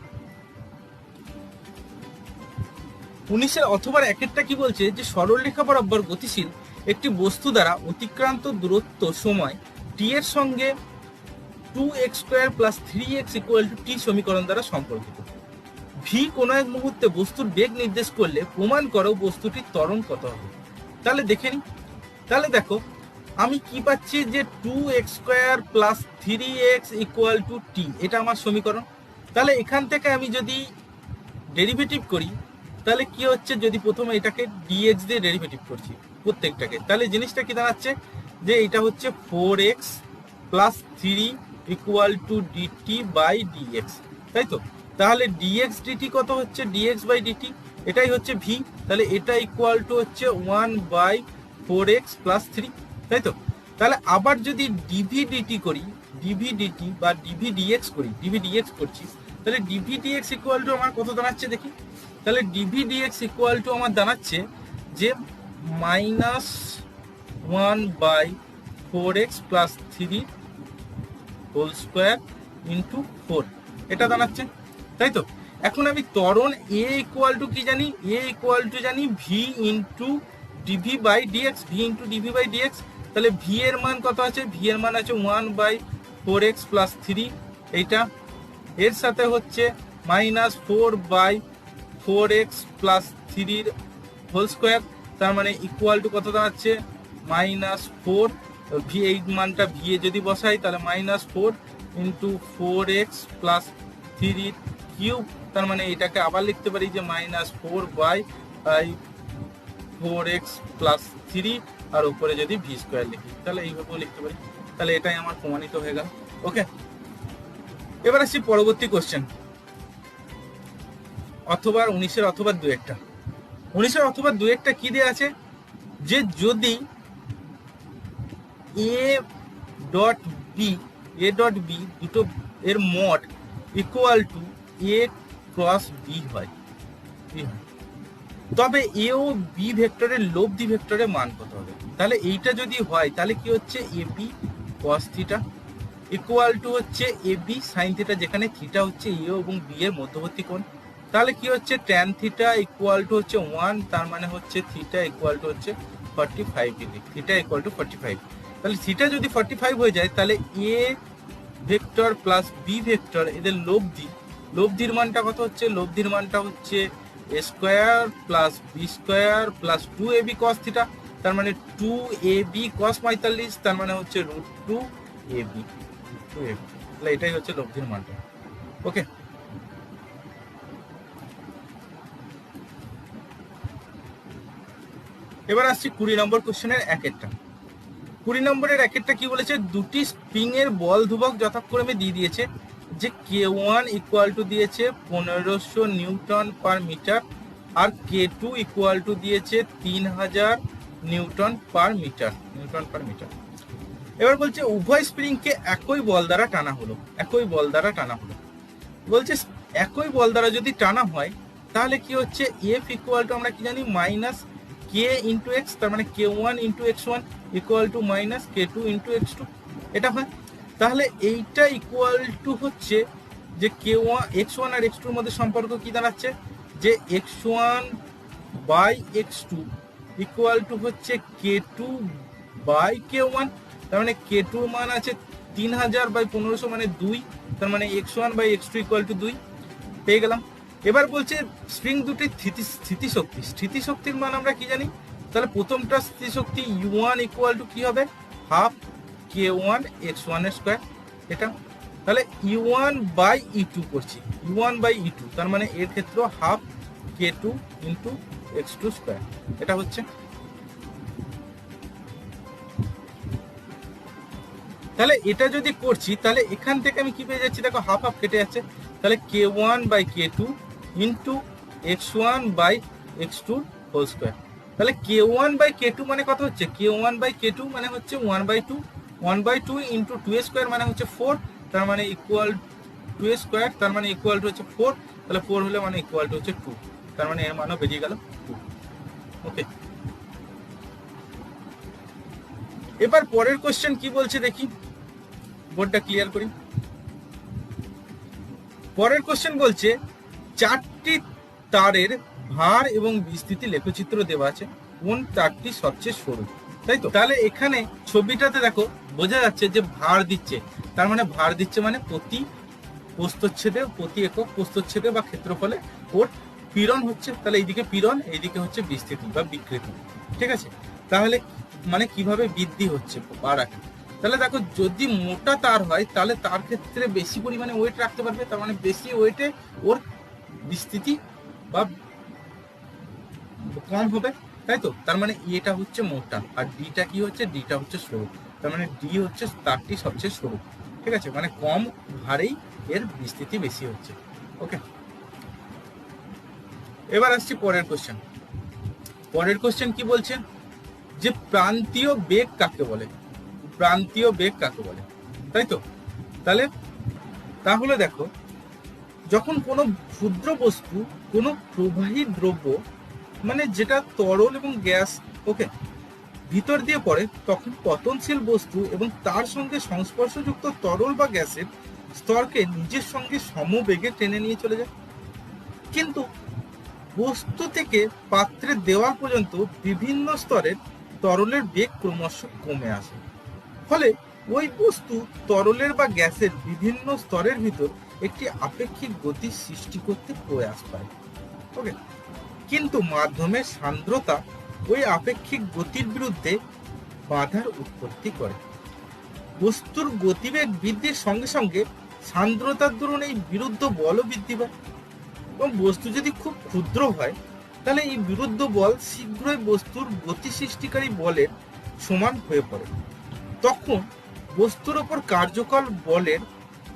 Speaker 1: 19-এর অথবার একেরটা কি বলছে, যে সরলরেখা বরাবর গতিশীল একটি বস্তু দ্বারা অতিক্রান্ত দূরত্ব সময় টি এর সঙ্গে 2x² + 3x = t সমীকরণ দ্বারা সম্পর্কিত। ভি কোনো এক মুহূর্তে বস্তুর বেগ নির্দেশ করলে প্রমাণ করো বস্তুটির ত্বরণ কত হবে। তাহলে দেখে নি, তাহলে দেখো আমি কি পাচ্ছি, যে 2x² + 3x = t, এটা আমার সমীকরণ। তাহলে এখান থেকে আমি যদি ডেরিভেটিভ করি তাহলে কি হচ্ছে, যদি প্রথমে এটাকে dx দিয়ে ডেরিভেটিভ করছি প্রত্যেকটাকে, তাহলে জিনিসটা কি দাঁড়াচ্ছে, যে এটা হচ্ছে 4x + 3 = dt/dx, তাই তো। তাহলে dx dt কত হচ্ছে, dx/dt এটাই হচ্ছে v, তাহলে এটা ইকুয়াল টু হচ্ছে 1/4x + 3, তাই তো। তাহলে আবার যদি dv/dt করি, dv/dt বা dv/dx করি, dv/dx করছি, তাহলে dv/dx ইকুয়াল টু আমার কত দাঁড়াচ্ছে দেখি। তাহলে dv/dx ইকুয়াল টু আমার দাঁড়াচ্ছে যে -1/4x + 3 হোল স্কোয়ার ইন্টু 4, এটা দাঁড়াচ্ছে, তাই তো। এখন আমি ত্বরণ এ ইকুয়াল টু কি জানি, এ ইকুয়াল টু জানি ভি ইন্টু dv/dx, তাহলে ভি এর মান কত আছে, ভি এর মান আছে 1/4x + 3, এইটা এর সাথে হচ্ছে -4/4x + 3 হোল স্কোয়ার, তার মানে ইকুয়াল টু কত দাঁড়াচ্ছে, -4, ভি এই মানটা ভি এ যদি বসাই তাহলে -4 × 4x + 3 কিউব, তার মানে এটাকে আবার লিখতে পারি যে -4/4x + 3, আর উপরে যদি ভি স্কোয়ার লিখি তাহলে এইভাবেও লিখতে পারি। তাহলে এটাই আমার প্রমাণিত হয়ে গেল। ওকে, এবার আসছি পরবর্তী কোশ্চেন, অথবা 19-এর অথবা 2-একটা। 19-এর অথবা 2-একটা কি দেওয়া আছে, যে যদি a.b দুটো এর mod equal two a × b হয়, তবে এ ও বি ভেক্টরের লব্ধি ভেক্টরের মান কত হবে। তাহলে এইটা যদি হয় তাহলে কি হচ্ছে, ab cos θ ইকুয়াল টু হচ্ছে ab sin θ, যেখানে থিটা হচ্ছে এ এবং বি এর মধ্যবর্তী কোণ। তাহলে কি হচ্ছে, tan θ ইকুয়াল টু হচ্ছে 1, তার মানে হচ্ছে থিটা ইকুয়াল টু হচ্ছে 45 ডিগ্রি, থিটা ইকুয়াল টু 45। তাহলে থিটা যদি 45 হয়ে যায় তাহলে A vector plus B vector এদের লব্ধির মানটা কত হচ্ছে, লব্ধির মানটা হচ্ছে a² + b² + 2ab cos θ, তার মানে 2ab cos 45, তার মানে হচ্ছে √2ab, তাহলে এটাই হচ্ছে লব্ধির মানটা। ওকে, এবার আসছি 20 নম্বর কোশ্চেনের একেরটা। 20 নম্বরের একেরটা কি বলেছে, দুটি স্প্রিং এর বল ধ্রুবক যথাক্রমে দিয়ে দিয়েছে, যে k1 ইকুয়াল টু দিয়েছে 1500 নিউটন/মিটার আর k2 ইকুয়াল টু দিয়েছে 3000 নিউটন/মিটার। এবার বলছে উভয় স্প্রিংকে একই বল দ্বারা টানা হলো, বলছে একই বল দ্বারা যদি টানা হয় তাহলে কি হচ্ছে, F ইকুয়াল টু আমরা কি জানি -k × x, তার মানে k1 × x1 equal to -k2 × x2, এটা হয়। তাহলে এইটা ইকুয়াল টু হচ্ছে যে k1 x1 আর x2 এর মধ্যে সম্পর্ক কি দাঁড়াচ্ছে, যে x1/x2 ইকুয়াল টু হচ্ছে k2/k1, তার মানে k2 মান আছে 3000/1500 মানে 2, তার মানে x1/x2 = 2 পেয়ে গেলাম। এবার বলছে স্প্রিং দুটির স্থিতিশক্তির মান আমরা কি জানি, তাহলে প্রথমটা স্থিতিশক্তি u1 = কি হবে, হাফ k1 x1 এর স্কয়ার। এটা তাহলে u1/e2 করছি, u1/e2 তার মানে এর ক্ষেত্রে হাফ k2 × x2 স্কয়ার। এটা হচ্ছে, তাহলে এটা যদি করছি তাহলে এখান থেকে আমি কি পেয়ে যাচ্ছি, দেখো হাফ হাফ কেটে যাচ্ছে, তাহলে k1/k2 × x1/x2 হোল স্কয়ার। তাহলে k1/k2 মানে কত হচ্ছে, k1/k2 মানে হচ্ছে 1/2, 1/2 × 2 স্কয়ার মানে হচ্ছে 4, তার মানে ইকুয়াল 2 স্কয়ার, তার মানে ইকুয়াল টু হচ্ছে 4, তাহলে 4 হলে মানে ইকুয়াল টু হচ্ছে 2, তার মানে এর মানও বেরিয়ে গেল 2। ওকে, এবার পরের কোশ্চেন কি বলছে দেখি, বোর্ডটা ক্লিয়ার করি। পরের কোশ্চেন বলছে 4টি তারের ভার এবং বিস্তৃতি লেখচিত্র দেওয়া আছে, কোন তারটি সবচেয়ে সরু, তাই তো। তাহলে এখানে ছবিটাতে দেখো বোঝা যাচ্ছে যে ভার দিচ্ছে, তার মানে ভার দিচ্ছে মানে প্রতি প্রস্থচ্ছেদে, প্রতি একক প্রস্থচ্ছেদে বা ক্ষেত্রফলে ওর পীড়ন হচ্ছে, তাহলে এইদিকে পীড়ন, এইদিকে হচ্ছে বিস্তৃতি বা বিকৃতি, ঠিক আছে। তাহলে মানে কিভাবে বৃদ্ধি হচ্ছে বাড়াটা, তাহলে দেখো যদি মোটা তার হয় তাহলে তার ক্ষেত্রে বেশি পরিমাণে ওয়েট রাখতে পারবে, তার মানে বেশি ওয়েটে ওর বিস্তৃতি বা কম হবে, তাই তো। তার মানে এটা হচ্ছে মোটা আর ডিটা কি হচ্ছে, ডিটা হচ্ছে সরু, তার মানে ডি হচ্ছে তারটি সবচেয়ে সরু, ঠিক আছে, মানে কম ভারেই এর বিস্তৃতি বেশি হচ্ছে। ওকে, এবার আসছি পরের কোশ্চেন। পরের কোশ্চেন কি বলছে যে প্রান্তীয় বেগ কাকে বলে, প্রান্তীয় বেগ কাকে বলে, তাই তো। তাহলে দেখো যখন কোনো ক্ষুদ্র বস্তু, কোনো প্রবাহী দ্রব্য মানে যেটা তরল এবং গ্যাস, ওকে, ভিতর দিয়ে পড়ে, তখন পতনশীল বস্তু এবং তার সঙ্গে সংস্পর্শযুক্ত তরল বা গ্যাসের স্তরকে নিজের সঙ্গে সমবেগে টেনে নিয়ে চলে যায়। কিন্তু বস্তু থেকে পাত্রে দেওয়া পর্যন্ত বিভিন্ন স্তরের তরলের বেগ ক্রমশ কমে আসে, ফলে ওই বস্তু তরলের বা গ্যাসের বিভিন্ন স্তরের ভিতর একটি আপেক্ষিক গতি সৃষ্টি করতে প্রয়াস পায়। ওকে, কিন্তু মাধ্যমের সান্দ্রতা ওই আপেক্ষিক গতির বিরুদ্ধে বাধার উৎপত্তি করে। বস্তুর গতিবেগ বৃদ্ধির সঙ্গে সঙ্গে সান্দ্রতার দরুন এই বিরুদ্ধ বলও বৃদ্ধি পায়, এবং বস্তু যদি খুব ক্ষুদ্র হয় তাহলে এই বিরুদ্ধ বল শীঘ্রই বস্তুর গতি সৃষ্টিকারী বলের সমান হয়ে পড়ে। তখন বস্তুর ওপর কার্যকর বলের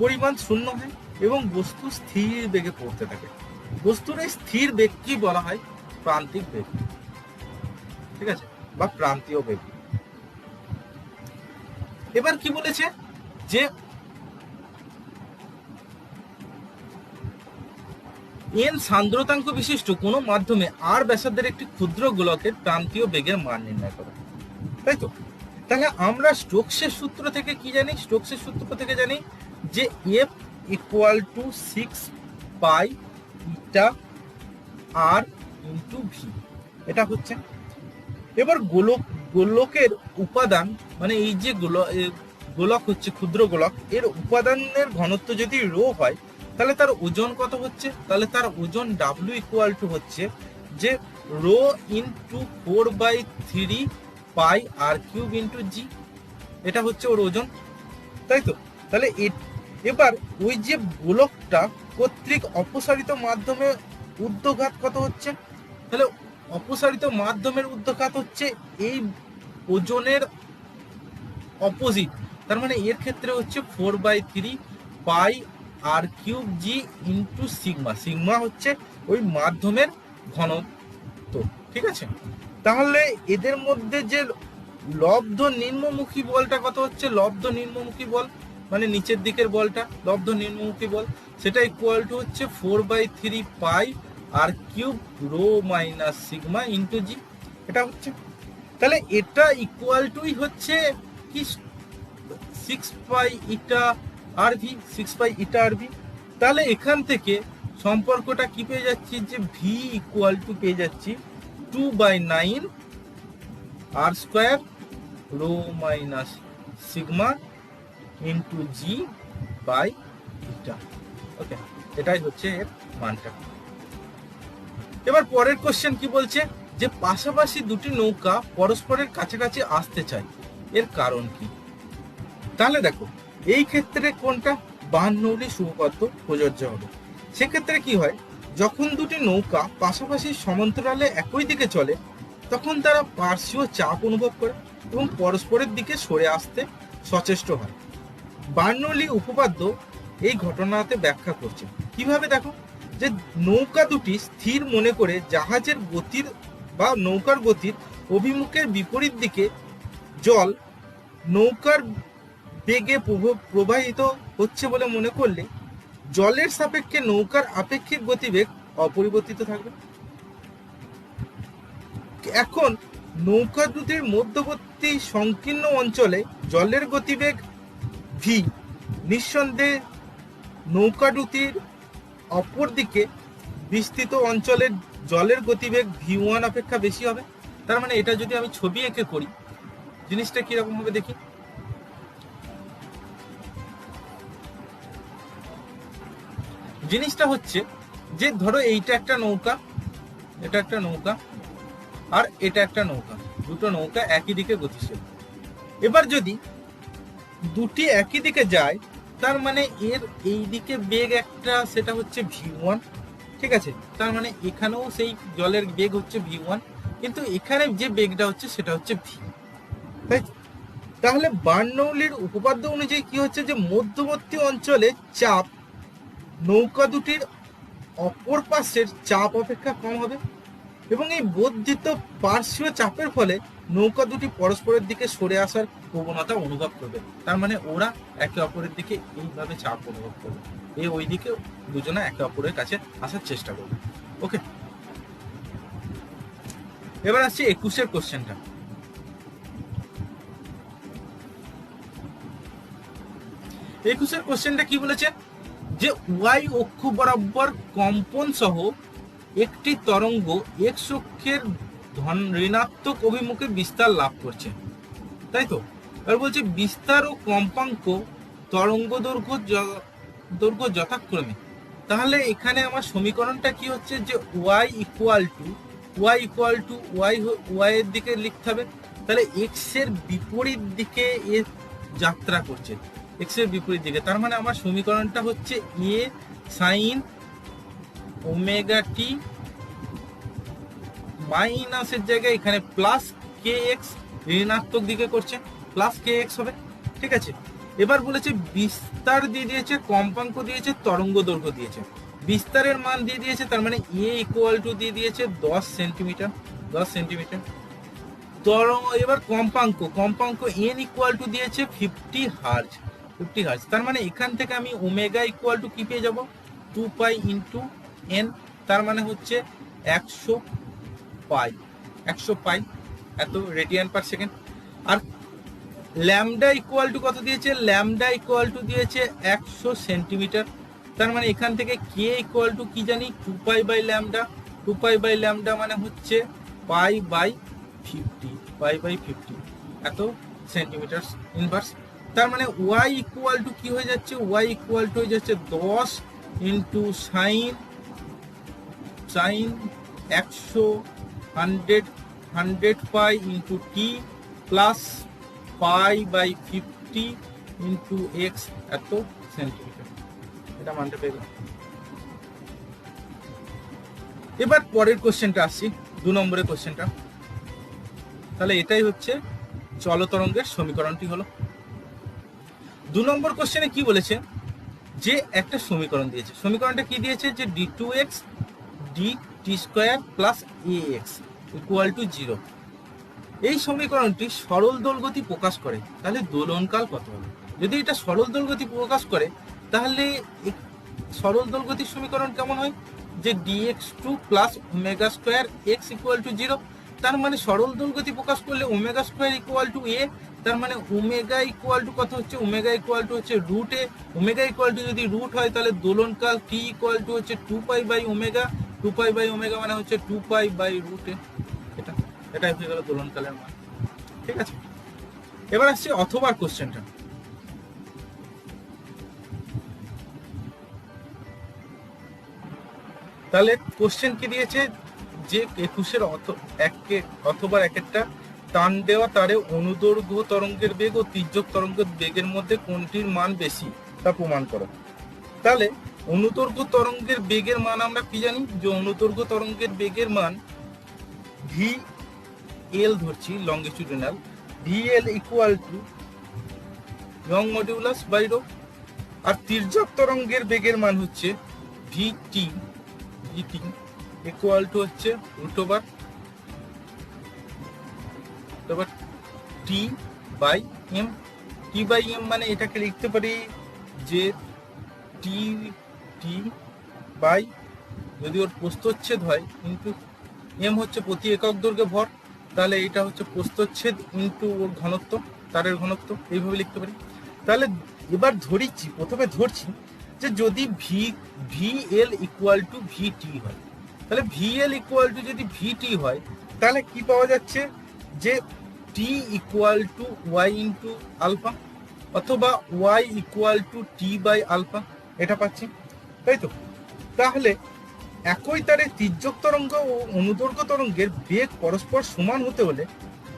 Speaker 1: পরিমাণ শূন্য হয় এবং বস্তু স্থির বেগে পড়তে থাকে। বস্তুর এই স্থির বেগকে বলা হয় প্রান্তিক বেগ, ঠিক আছে, বা প্রান্তীয় বেগ। এবার কি বলেছে যে এন সান্দ্রতাঙ্ক বিশিষ্ট কোনো মাধ্যমে আর ব্যাসার্ধের একটি ক্ষুদ্র গোলকের প্রান্তীয় বেগের মান নির্ণয় করা, তাই তো। তাহলে আমরা স্টোকসের সূত্র থেকে কি জানি, স্টোকসের সূত্র থেকে জানি যে F = 6 পাই ইটা আর ইন্টু ভি, এটা হচ্ছে। এবার গোলকের উপাদান মানে এই যে গোলক হচ্ছে ক্ষুদ্র গোলক, এর উপাদানের ঘনত্ব যদি রো হয় তাহলে তার ওজন কত হচ্ছে, তাহলে তার ওজন W = হচ্ছে যে rho into 4/3 pi r³ into g, এটা হচ্ছে ওর ওজন, তাই তো। তাহলে এবার ওই যে গোলকটা কর্তৃক অপসারিত মাধ্যমে ঊর্ধ্বঘাত কত হচ্ছে, তাহলে অপসারিত মাধ্যমের ঊর্ধ্বঘাত হচ্ছে এই ওজনের অপোজিট, তার মানে এর ক্ষেত্রে হচ্ছে 4/3 পাই r³ জি ইন্টু সিগমা, সিগমা হচ্ছে ওই মাধ্যমের ঘনত্ব, ঠিক আছে। তাহলে এদের মধ্যে যে লব্ধ নিম্নমুখী বলটা কত হচ্ছে, লব্ধ নিম্নমুখী বল মানে নিচের দিকের বলটা, লব্ধ নিম্নমুখী বল, সেটা ইকুয়াল টু হচ্ছে 4/3 pi r³ rho minus sigma into g, এটা হচ্ছে। তাহলে এটা ইকুয়াল টুই হচ্ছে কি 6 পাই ইটা আর ভি, 6 পাই ইটা আর ভি। তাহলে এখান থেকে সম্পর্কটা কি পেয়ে যাচ্ছি যে ভি ইকুয়াল টু পেয়ে যাচ্ছি 2/9 r² rho minus sigma into g by eta. Okay, এটাই হচ্ছে এর মানটা। এবার পরের কোশ্চেন কি বলছে, যে পাশাপাশি দুটি নৌকা পরস্পরের কাছাকাছি আসতে চায়, এর কারণ কি? তাহলে দেখো, এই ক্ষেত্রে কোনটা বার্নৌলির উপপাদ্য প্রযোজ্য হবে। সেক্ষেত্রে কি হয়, যখন দুটি নৌকা পাশাপাশি সমান্তরালে একই দিকে চলে, তখন তারা পার্শ্বীয় চাপ অনুভব করে এবং পরস্পরের দিকে সরে আসতে সচেষ্ট হয়। বার্নৌলি উপপাদ্য এই ঘটনাতে ব্যাখ্যা করছে কিভাবে, দেখো, যে নৌকা দুটি স্থির মনে করে জাহাজের গতির বা নৌকার গতির অভিমুখের বিপরীত দিকে জল নৌকার বেগে প্রবাহিত হচ্ছে বলে মনে করলে জলের সাপেক্ষে নৌকার আপেক্ষিক গতিবেগ অপরিবর্তিত থাকবে। এখন নৌকা দুটির মধ্যবর্তী সংকীর্ণ অঞ্চলে জলের গতিবেগ ভি নিঃসন্দেহে নৌকা দুটির অপর দিকে বিস্তৃত অঞ্চলের জলের গতিবেগ v1 অপেক্ষা বেশি হবে। তার মানে এটা যদি আমি ছবি এঁকে করি, জিনিসটা কিরকম হবে দেখি। জিনিসটা হচ্ছে যে ধরো এইটা একটা নৌকা, এটা একটা নৌকা, আর এটা একটা নৌকা, দুটো নৌকা একই দিকে গতিশীল। এবার যদি দুটি একই দিকে যায়, তার মানে এর এই দিকে বেগ একটা, সেটা হচ্ছে v1, ঠিক আছে। তার মানে এখানেও সেই জলের বেগ হচ্ছে v1, কিন্তু এখানে যে বেগটা হচ্ছে সেটা হচ্ছে v, তাই। তাহলে বার্নৌলির উপপাদ্য অনুযায়ী কি হচ্ছে, যে মধ্যবর্তী অঞ্চলে চাপ নৌকা দুটির অপর পাশের চাপ অপেক্ষা কম হবে এবং এই বর্ধিত পার্শ্বীয় চাপের ফলে নৌকা দুটি পরস্পরের দিকে সরে আসার প্রবণতা অনুভব করবে। তার মানে ওরা একে অপরের দিকে এইভাবে চাপ অনুভব করবে, ওই দিকে দুজনে একে অপরের কাছে আসার চেষ্টা করবে। ওকে, এবার আসছে 21 কোশ্চেনটা। কোশ্চেনটা কি বলেছে, যে ওয়াই অক্ষ বরাবর কম্পন সহ একটি তরঙ্গ এক্স অক্ষের ঋণাত্মক অভিমুখে বিস্তার লাভ করছে, তাই তো। এবার বলছে বিস্তার ও কম্পাঙ্ক তরঙ্গ দৈর্ঘ্য যথাক্রমে। তাহলে এখানে আমার সমীকরণটা কি হচ্ছে, যে ওয়াই ইকুয়াল টু ওয়াই এর দিকে লিখতে হবে। তাহলে এক্স এর বিপরীত দিকে এর যাত্রা করছে, এক্স এর বিপরীত দিকে। তার মানে আমার সমীকরণটা হচ্ছে এ সাইন ওমেগা টি মাইনাসের জায়গায় এখানে প্লাস কে এক্স, ঋণাত্মক দিকে করছে, প্লাস কে এক্স হবে, ঠিক আছে। এবার বলেছে বিস্তার দিয়ে দিয়েছে, কম্পাঙ্ক দিয়েছে, তরঙ্গ দৈর্ঘ্য দিয়েছে। বিস্তারের মান দিয়ে দিয়েছে, তার মানে এ ইকুয়াল টু দিয়ে দিয়েছে 10 সেন্টিমিটার। এবার কম্পাঙ্ক এন ইকুয়াল টু দিয়েছে 50 হার্জ। তার মানে এখান থেকে আমি ওমেগা ইকুয়াল টু কি পেয়ে যাব, 2 পাই ইন্টু এন। তার মানে হচ্ছে 100 পাই এত রেডিয়ান পার সেকেন্ড। আর ল্যামডা ইকুয়াল টু কত দিয়েছে, ল্যামডা ইকুয়াল টু দিয়েছে 100 সেন্টিমিটার। তার মানে এখান থেকে কে ইকুয়াল টু কি জানি, 2 পাই বাই ল্যামডা মানে হচ্ছে পাই বাই 50 এত সেন্টিমিটার ইনভার্স। তার মানে ওয়াই ইকুয়াল টু কি হয়ে যাচ্ছে, ওয়াই ইকুয়াল টু হয়ে যাচ্ছে 10 into sine 100 pi into T plus pi by 50 into X এত সেন্টিমিটার। এটা মানতে পেলাম। এবার পরের কোশ্চেনটা আসছি, 2 নম্বরের কোশ্চেনটা। তাহলে এটাই হচ্ছে চলতরঙ্গের সমীকরণটি হলো। 2 নম্বর কোশ্চেনে কি বলেছে, যে একটা সমীকরণ দিয়েছে। সমীকরণটা কি দিয়েছে, যে d2x dt² plus ax equal to 0। এই সমীকরণটি সরল দোলগতি প্রকাশ করে, তাহলে দোলনকাল কত হবে। যদি এটা সরল দোলগতি প্রকাশ করে, তাহলে সরল দোলগতির সমীকরণ কেমন হয়, যে dx2 plus omega square X equal to 0। তার মানে সরল দোলগতি প্রকাশ করলে omega square equal to A. তার মানে ওমেগা ইকুয়াল টু কত হচ্ছে, ওমেগা ইকুয়াল টু হচ্ছে root A. Omega equal to যদি রুট হয়, তাহলে দোলনকাল টি ইকুয়াল টু হচ্ছে 2 পাই বাই ওমেগা মানে হচ্ছে 2 পাই বাই রুট এ। এটাই হয়ে গেল দোলনকালের মান, ঠিক আছে। এবার আসছে অথবা কোশ্চেনটা। তাহলে কোশ্চেন কি দিয়েছে, যে 21-এর অথবা একটা টান দেওয়া তারে অনুদৈর্ঘ্য তরঙ্গের বেগ ও তির্যক তরঙ্গের বেগের মধ্যে কোনটির মান বেশি তা প্রমাণ করো। তাহলে অনুদৈর্ঘ্য তরঙ্গের বেগের মান আমরা কি জানি, যে অনুদৈর্ঘ্য তরঙ্গের বেগের মান ভি এল ধরছি, longitudinal, v l equal to Young modulus by rho. আর তির্যক তরঙ্গের বেগের মান হচ্ছে ভিটি ইকুয়াল টু হচ্ছে root over T by m. T by m মানে এটাকে লিখতে পারি যে টি বাই, যদি ওর প্রস্থচ্ছেদ হয় ইন্টু এম হচ্ছে প্রতি একক দৈর্ঘ্যে ভর, তাহলে এটা হচ্ছে প্রস্থচ্ছেদ ইন্টু ওর ঘনত্ব, তারের ঘনত্ব, এইভাবে লিখতে পারি। তাহলে এবার প্রথমে ধরছি যে যদি ভি এল ইকুয়াল টু ভিটি হয়, তাহলে ভি এল ইকুয়াল টু যদি ভিটি হয়, তাহলে কি পাওয়া যাচ্ছে যে T equal to y into alpha, অথবা y equal to T by alpha, এটা পাচ্ছি, তাই তো। তাহলে একই তারে তির্যক তরঙ্গ ও অনুদৈর্ঘ্য তরঙ্গের বেগ পরস্পর সমান হতে হলে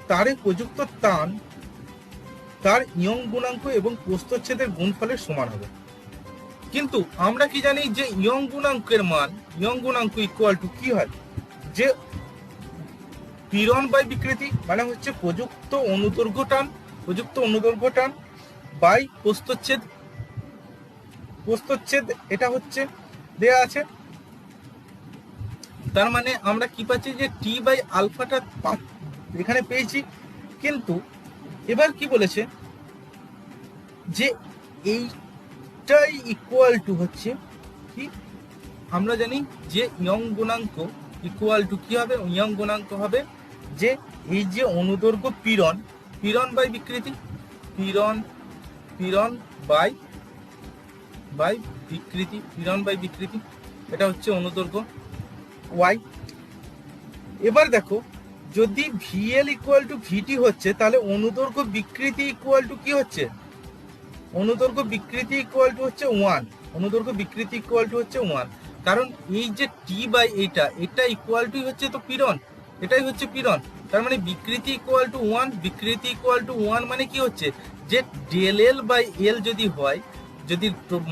Speaker 1: তারে প্রযুক্ত টান তার ইয়ং গুণাঙ্ক এবং প্রস্থচ্ছেদের গুণফলের সমান হবে। কিন্তু আমরা কি জানি যে ইয়ং গুণাঙ্ক ইকুয়াল টু কি হয়, যে পীড়ন বাই বিকৃতি মানে হচ্ছে প্রযুক্ত অনুদৈর্ঘ্য টান বাই প্রস্থচ্ছেদ, এটা হচ্ছে দেয়া আছে। তার মানে আমরা কি পাচ্ছি যে টি বাই আলফাটা এখানে পেয়েছি। কিন্তু এবার কি বলেছে যে এইটাই ইকুয়াল টু হচ্ছে কি, আমরা জানি যে ইয়ং গুণাঙ্ক ইকুয়াল টু কি হবে, ইয়ং গুণাঙ্ক হবে যে এই যে অনুদৈর্ঘ্য পীড়ন বাই বিকৃতি, পীড়ন বাই বিকৃতি, এটা হচ্ছে অনুদৈর্ঘ্য ওয়াই। এবার দেখো যদি ভিএল ইকুয়াল টু ভিটি হচ্ছে, তাহলে অনুদৈর্ঘ্য বিকৃতি ইকুয়াল টু কি হচ্ছে, অনুদৈর্ঘ্য বিকৃতি ইকুয়াল টু হচ্ছে 1, কারণ এই যে টি বাই এটা ইকুয়াল টু হচ্ছে তো পীড়ন, এটাই হচ্ছে পীড়ন। তার মানে বিকৃতি ইকুয়াল টু 1 মানে কি হচ্ছে যে ডেল এল বাই এল যদি হয়, যদি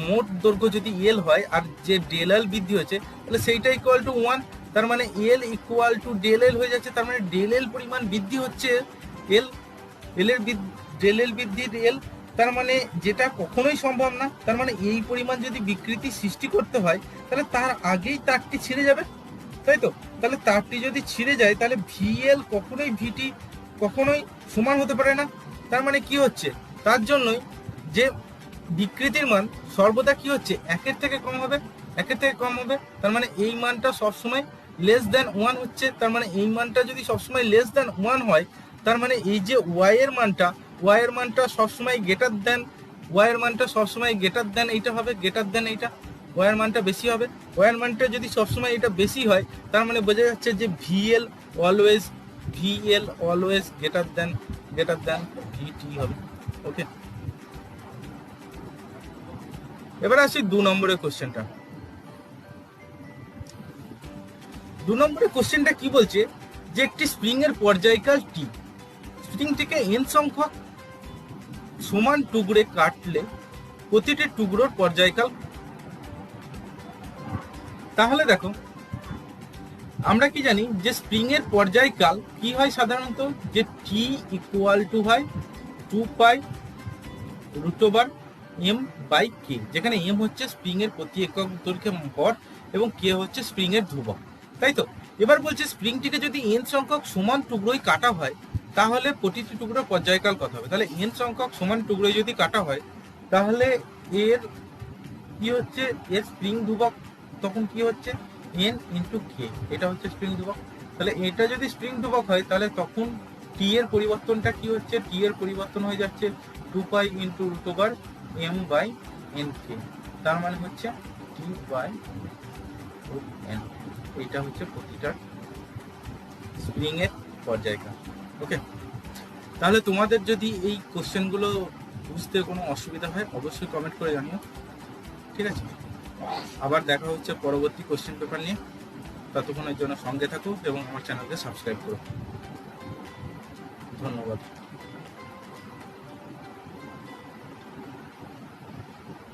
Speaker 1: মোট দৈর্ঘ্য যদি এল হয় আর যে ডেল এল বৃদ্ধি হচ্ছে, তাহলে সেইটা ইকুয়াল টু 1। তার মানে এল ইকুয়াল টু ডেল এল হয়ে যাচ্ছে, তার মানে ডেল এল পরিমাণ বৃদ্ধি হচ্ছে ডেল এল বৃদ্ধি এল, তার মানে যেটা কখনোই সম্ভব না। তার মানে এই পরিমাণ যদি বিকৃতি সৃষ্টি করতে হয়, তাহলে তার আগেই তারটি ছিঁড়ে যাবে, তাই তো। তাহলে তারটি যদি ছিঁড়ে যায়, তাহলে ভিএল কখনোই ভিটি কখনোই সমান হতে পারে না। তার মানে কি হচ্ছে, তার জন্যই যে বিকৃতির মান সর্বদা কি হচ্ছে, একের থেকে কম হবে। তার মানে এই মানটা সবসময় লেস দেন 1 হচ্ছে। তার মানে এই মানটা যদি সবসময় লেস দেন 1 হয়, তার মানে এই যে ওয়াই এর মানটা সবসময় গ্রেটার দেন এইটা হবে, এইটা ওয়াই এর মানটা বেশি হবে। ওয়াই এর মানটা যদি সবসময় এটা বেশি হয়, তার মানে বোঝা যাচ্ছে যে ভিএল অলওয়েজ গ্রেটার দেন ভিটি হবে। ওকে, এবার আসি 2 নম্বরের কোশ্চেনটা। 2 নম্বরের কোশ্চেনটা কি বলছে, যে একটি স্প্রিং এর পর্যায়কাল টি, স্প্রিংটিকে এন সংখ্যক সমান টুকরে কাটলে প্রতিটি টুকরোর পর্যায়কাল। তাহলে দেখো আমরা কি জানি যে স্প্রিং এর পর্যায়কাল কি হয় সাধারণত, যে টি ইকুয়াল টু হয় 2 পাই রুট ওভার এম বাই কে, যেখানে এম হচ্ছে স্প্রিং এর প্রতি একক দৈর্ঘ্যে ভর এবং কে হচ্ছে স্প্রিং এর ধ্রুবক, তাই তো। এবার বলছে স্প্রিংটিকে যদি এন সংখ্যক সমান টুকরোই কাটা হয়, তাহলে প্রতিটি টুকরোর পর্যায়কাল কত হবে। তাহলে এন সংখ্যক সমান টুকরোই যদি কাটা হয়, তাহলে এর কি হচ্ছে, এর স্প্রিং ধ্রুবক তখন কি হচ্ছে এন ইন্টু কে, এটা হচ্ছে স্প্রিং ধ্রুবক। তাহলে এটা যদি স্প্রিং ধ্রুবক হয়, তাহলে তখন টি এর পরিবর্তনটা কি হচ্ছে, টি এর পরিবর্তন হয়ে যাচ্ছে 2 pi into root over M by N K, তার মানে হচ্ছে টি বাই রুট এন। এটা হচ্ছে প্রতিটা স্প্রিং এর পর্যায়কাল। ওকে, তাহলে তোমাদের যদি এই কোশ্চেনগুলো বুঝতে কোনো অসুবিধা হয়, অবশ্যই কমেন্ট করে জানিও, ঠিক আছে। আবার দেখা হচ্ছে পরবর্তী কোশ্চেন পেপার নিয়ে। ততক্ষণের জন্য সঙ্গে থাকো এবং আমার চ্যানেলকে সাবস্ক্রাইব করো। ধন্যবাদ।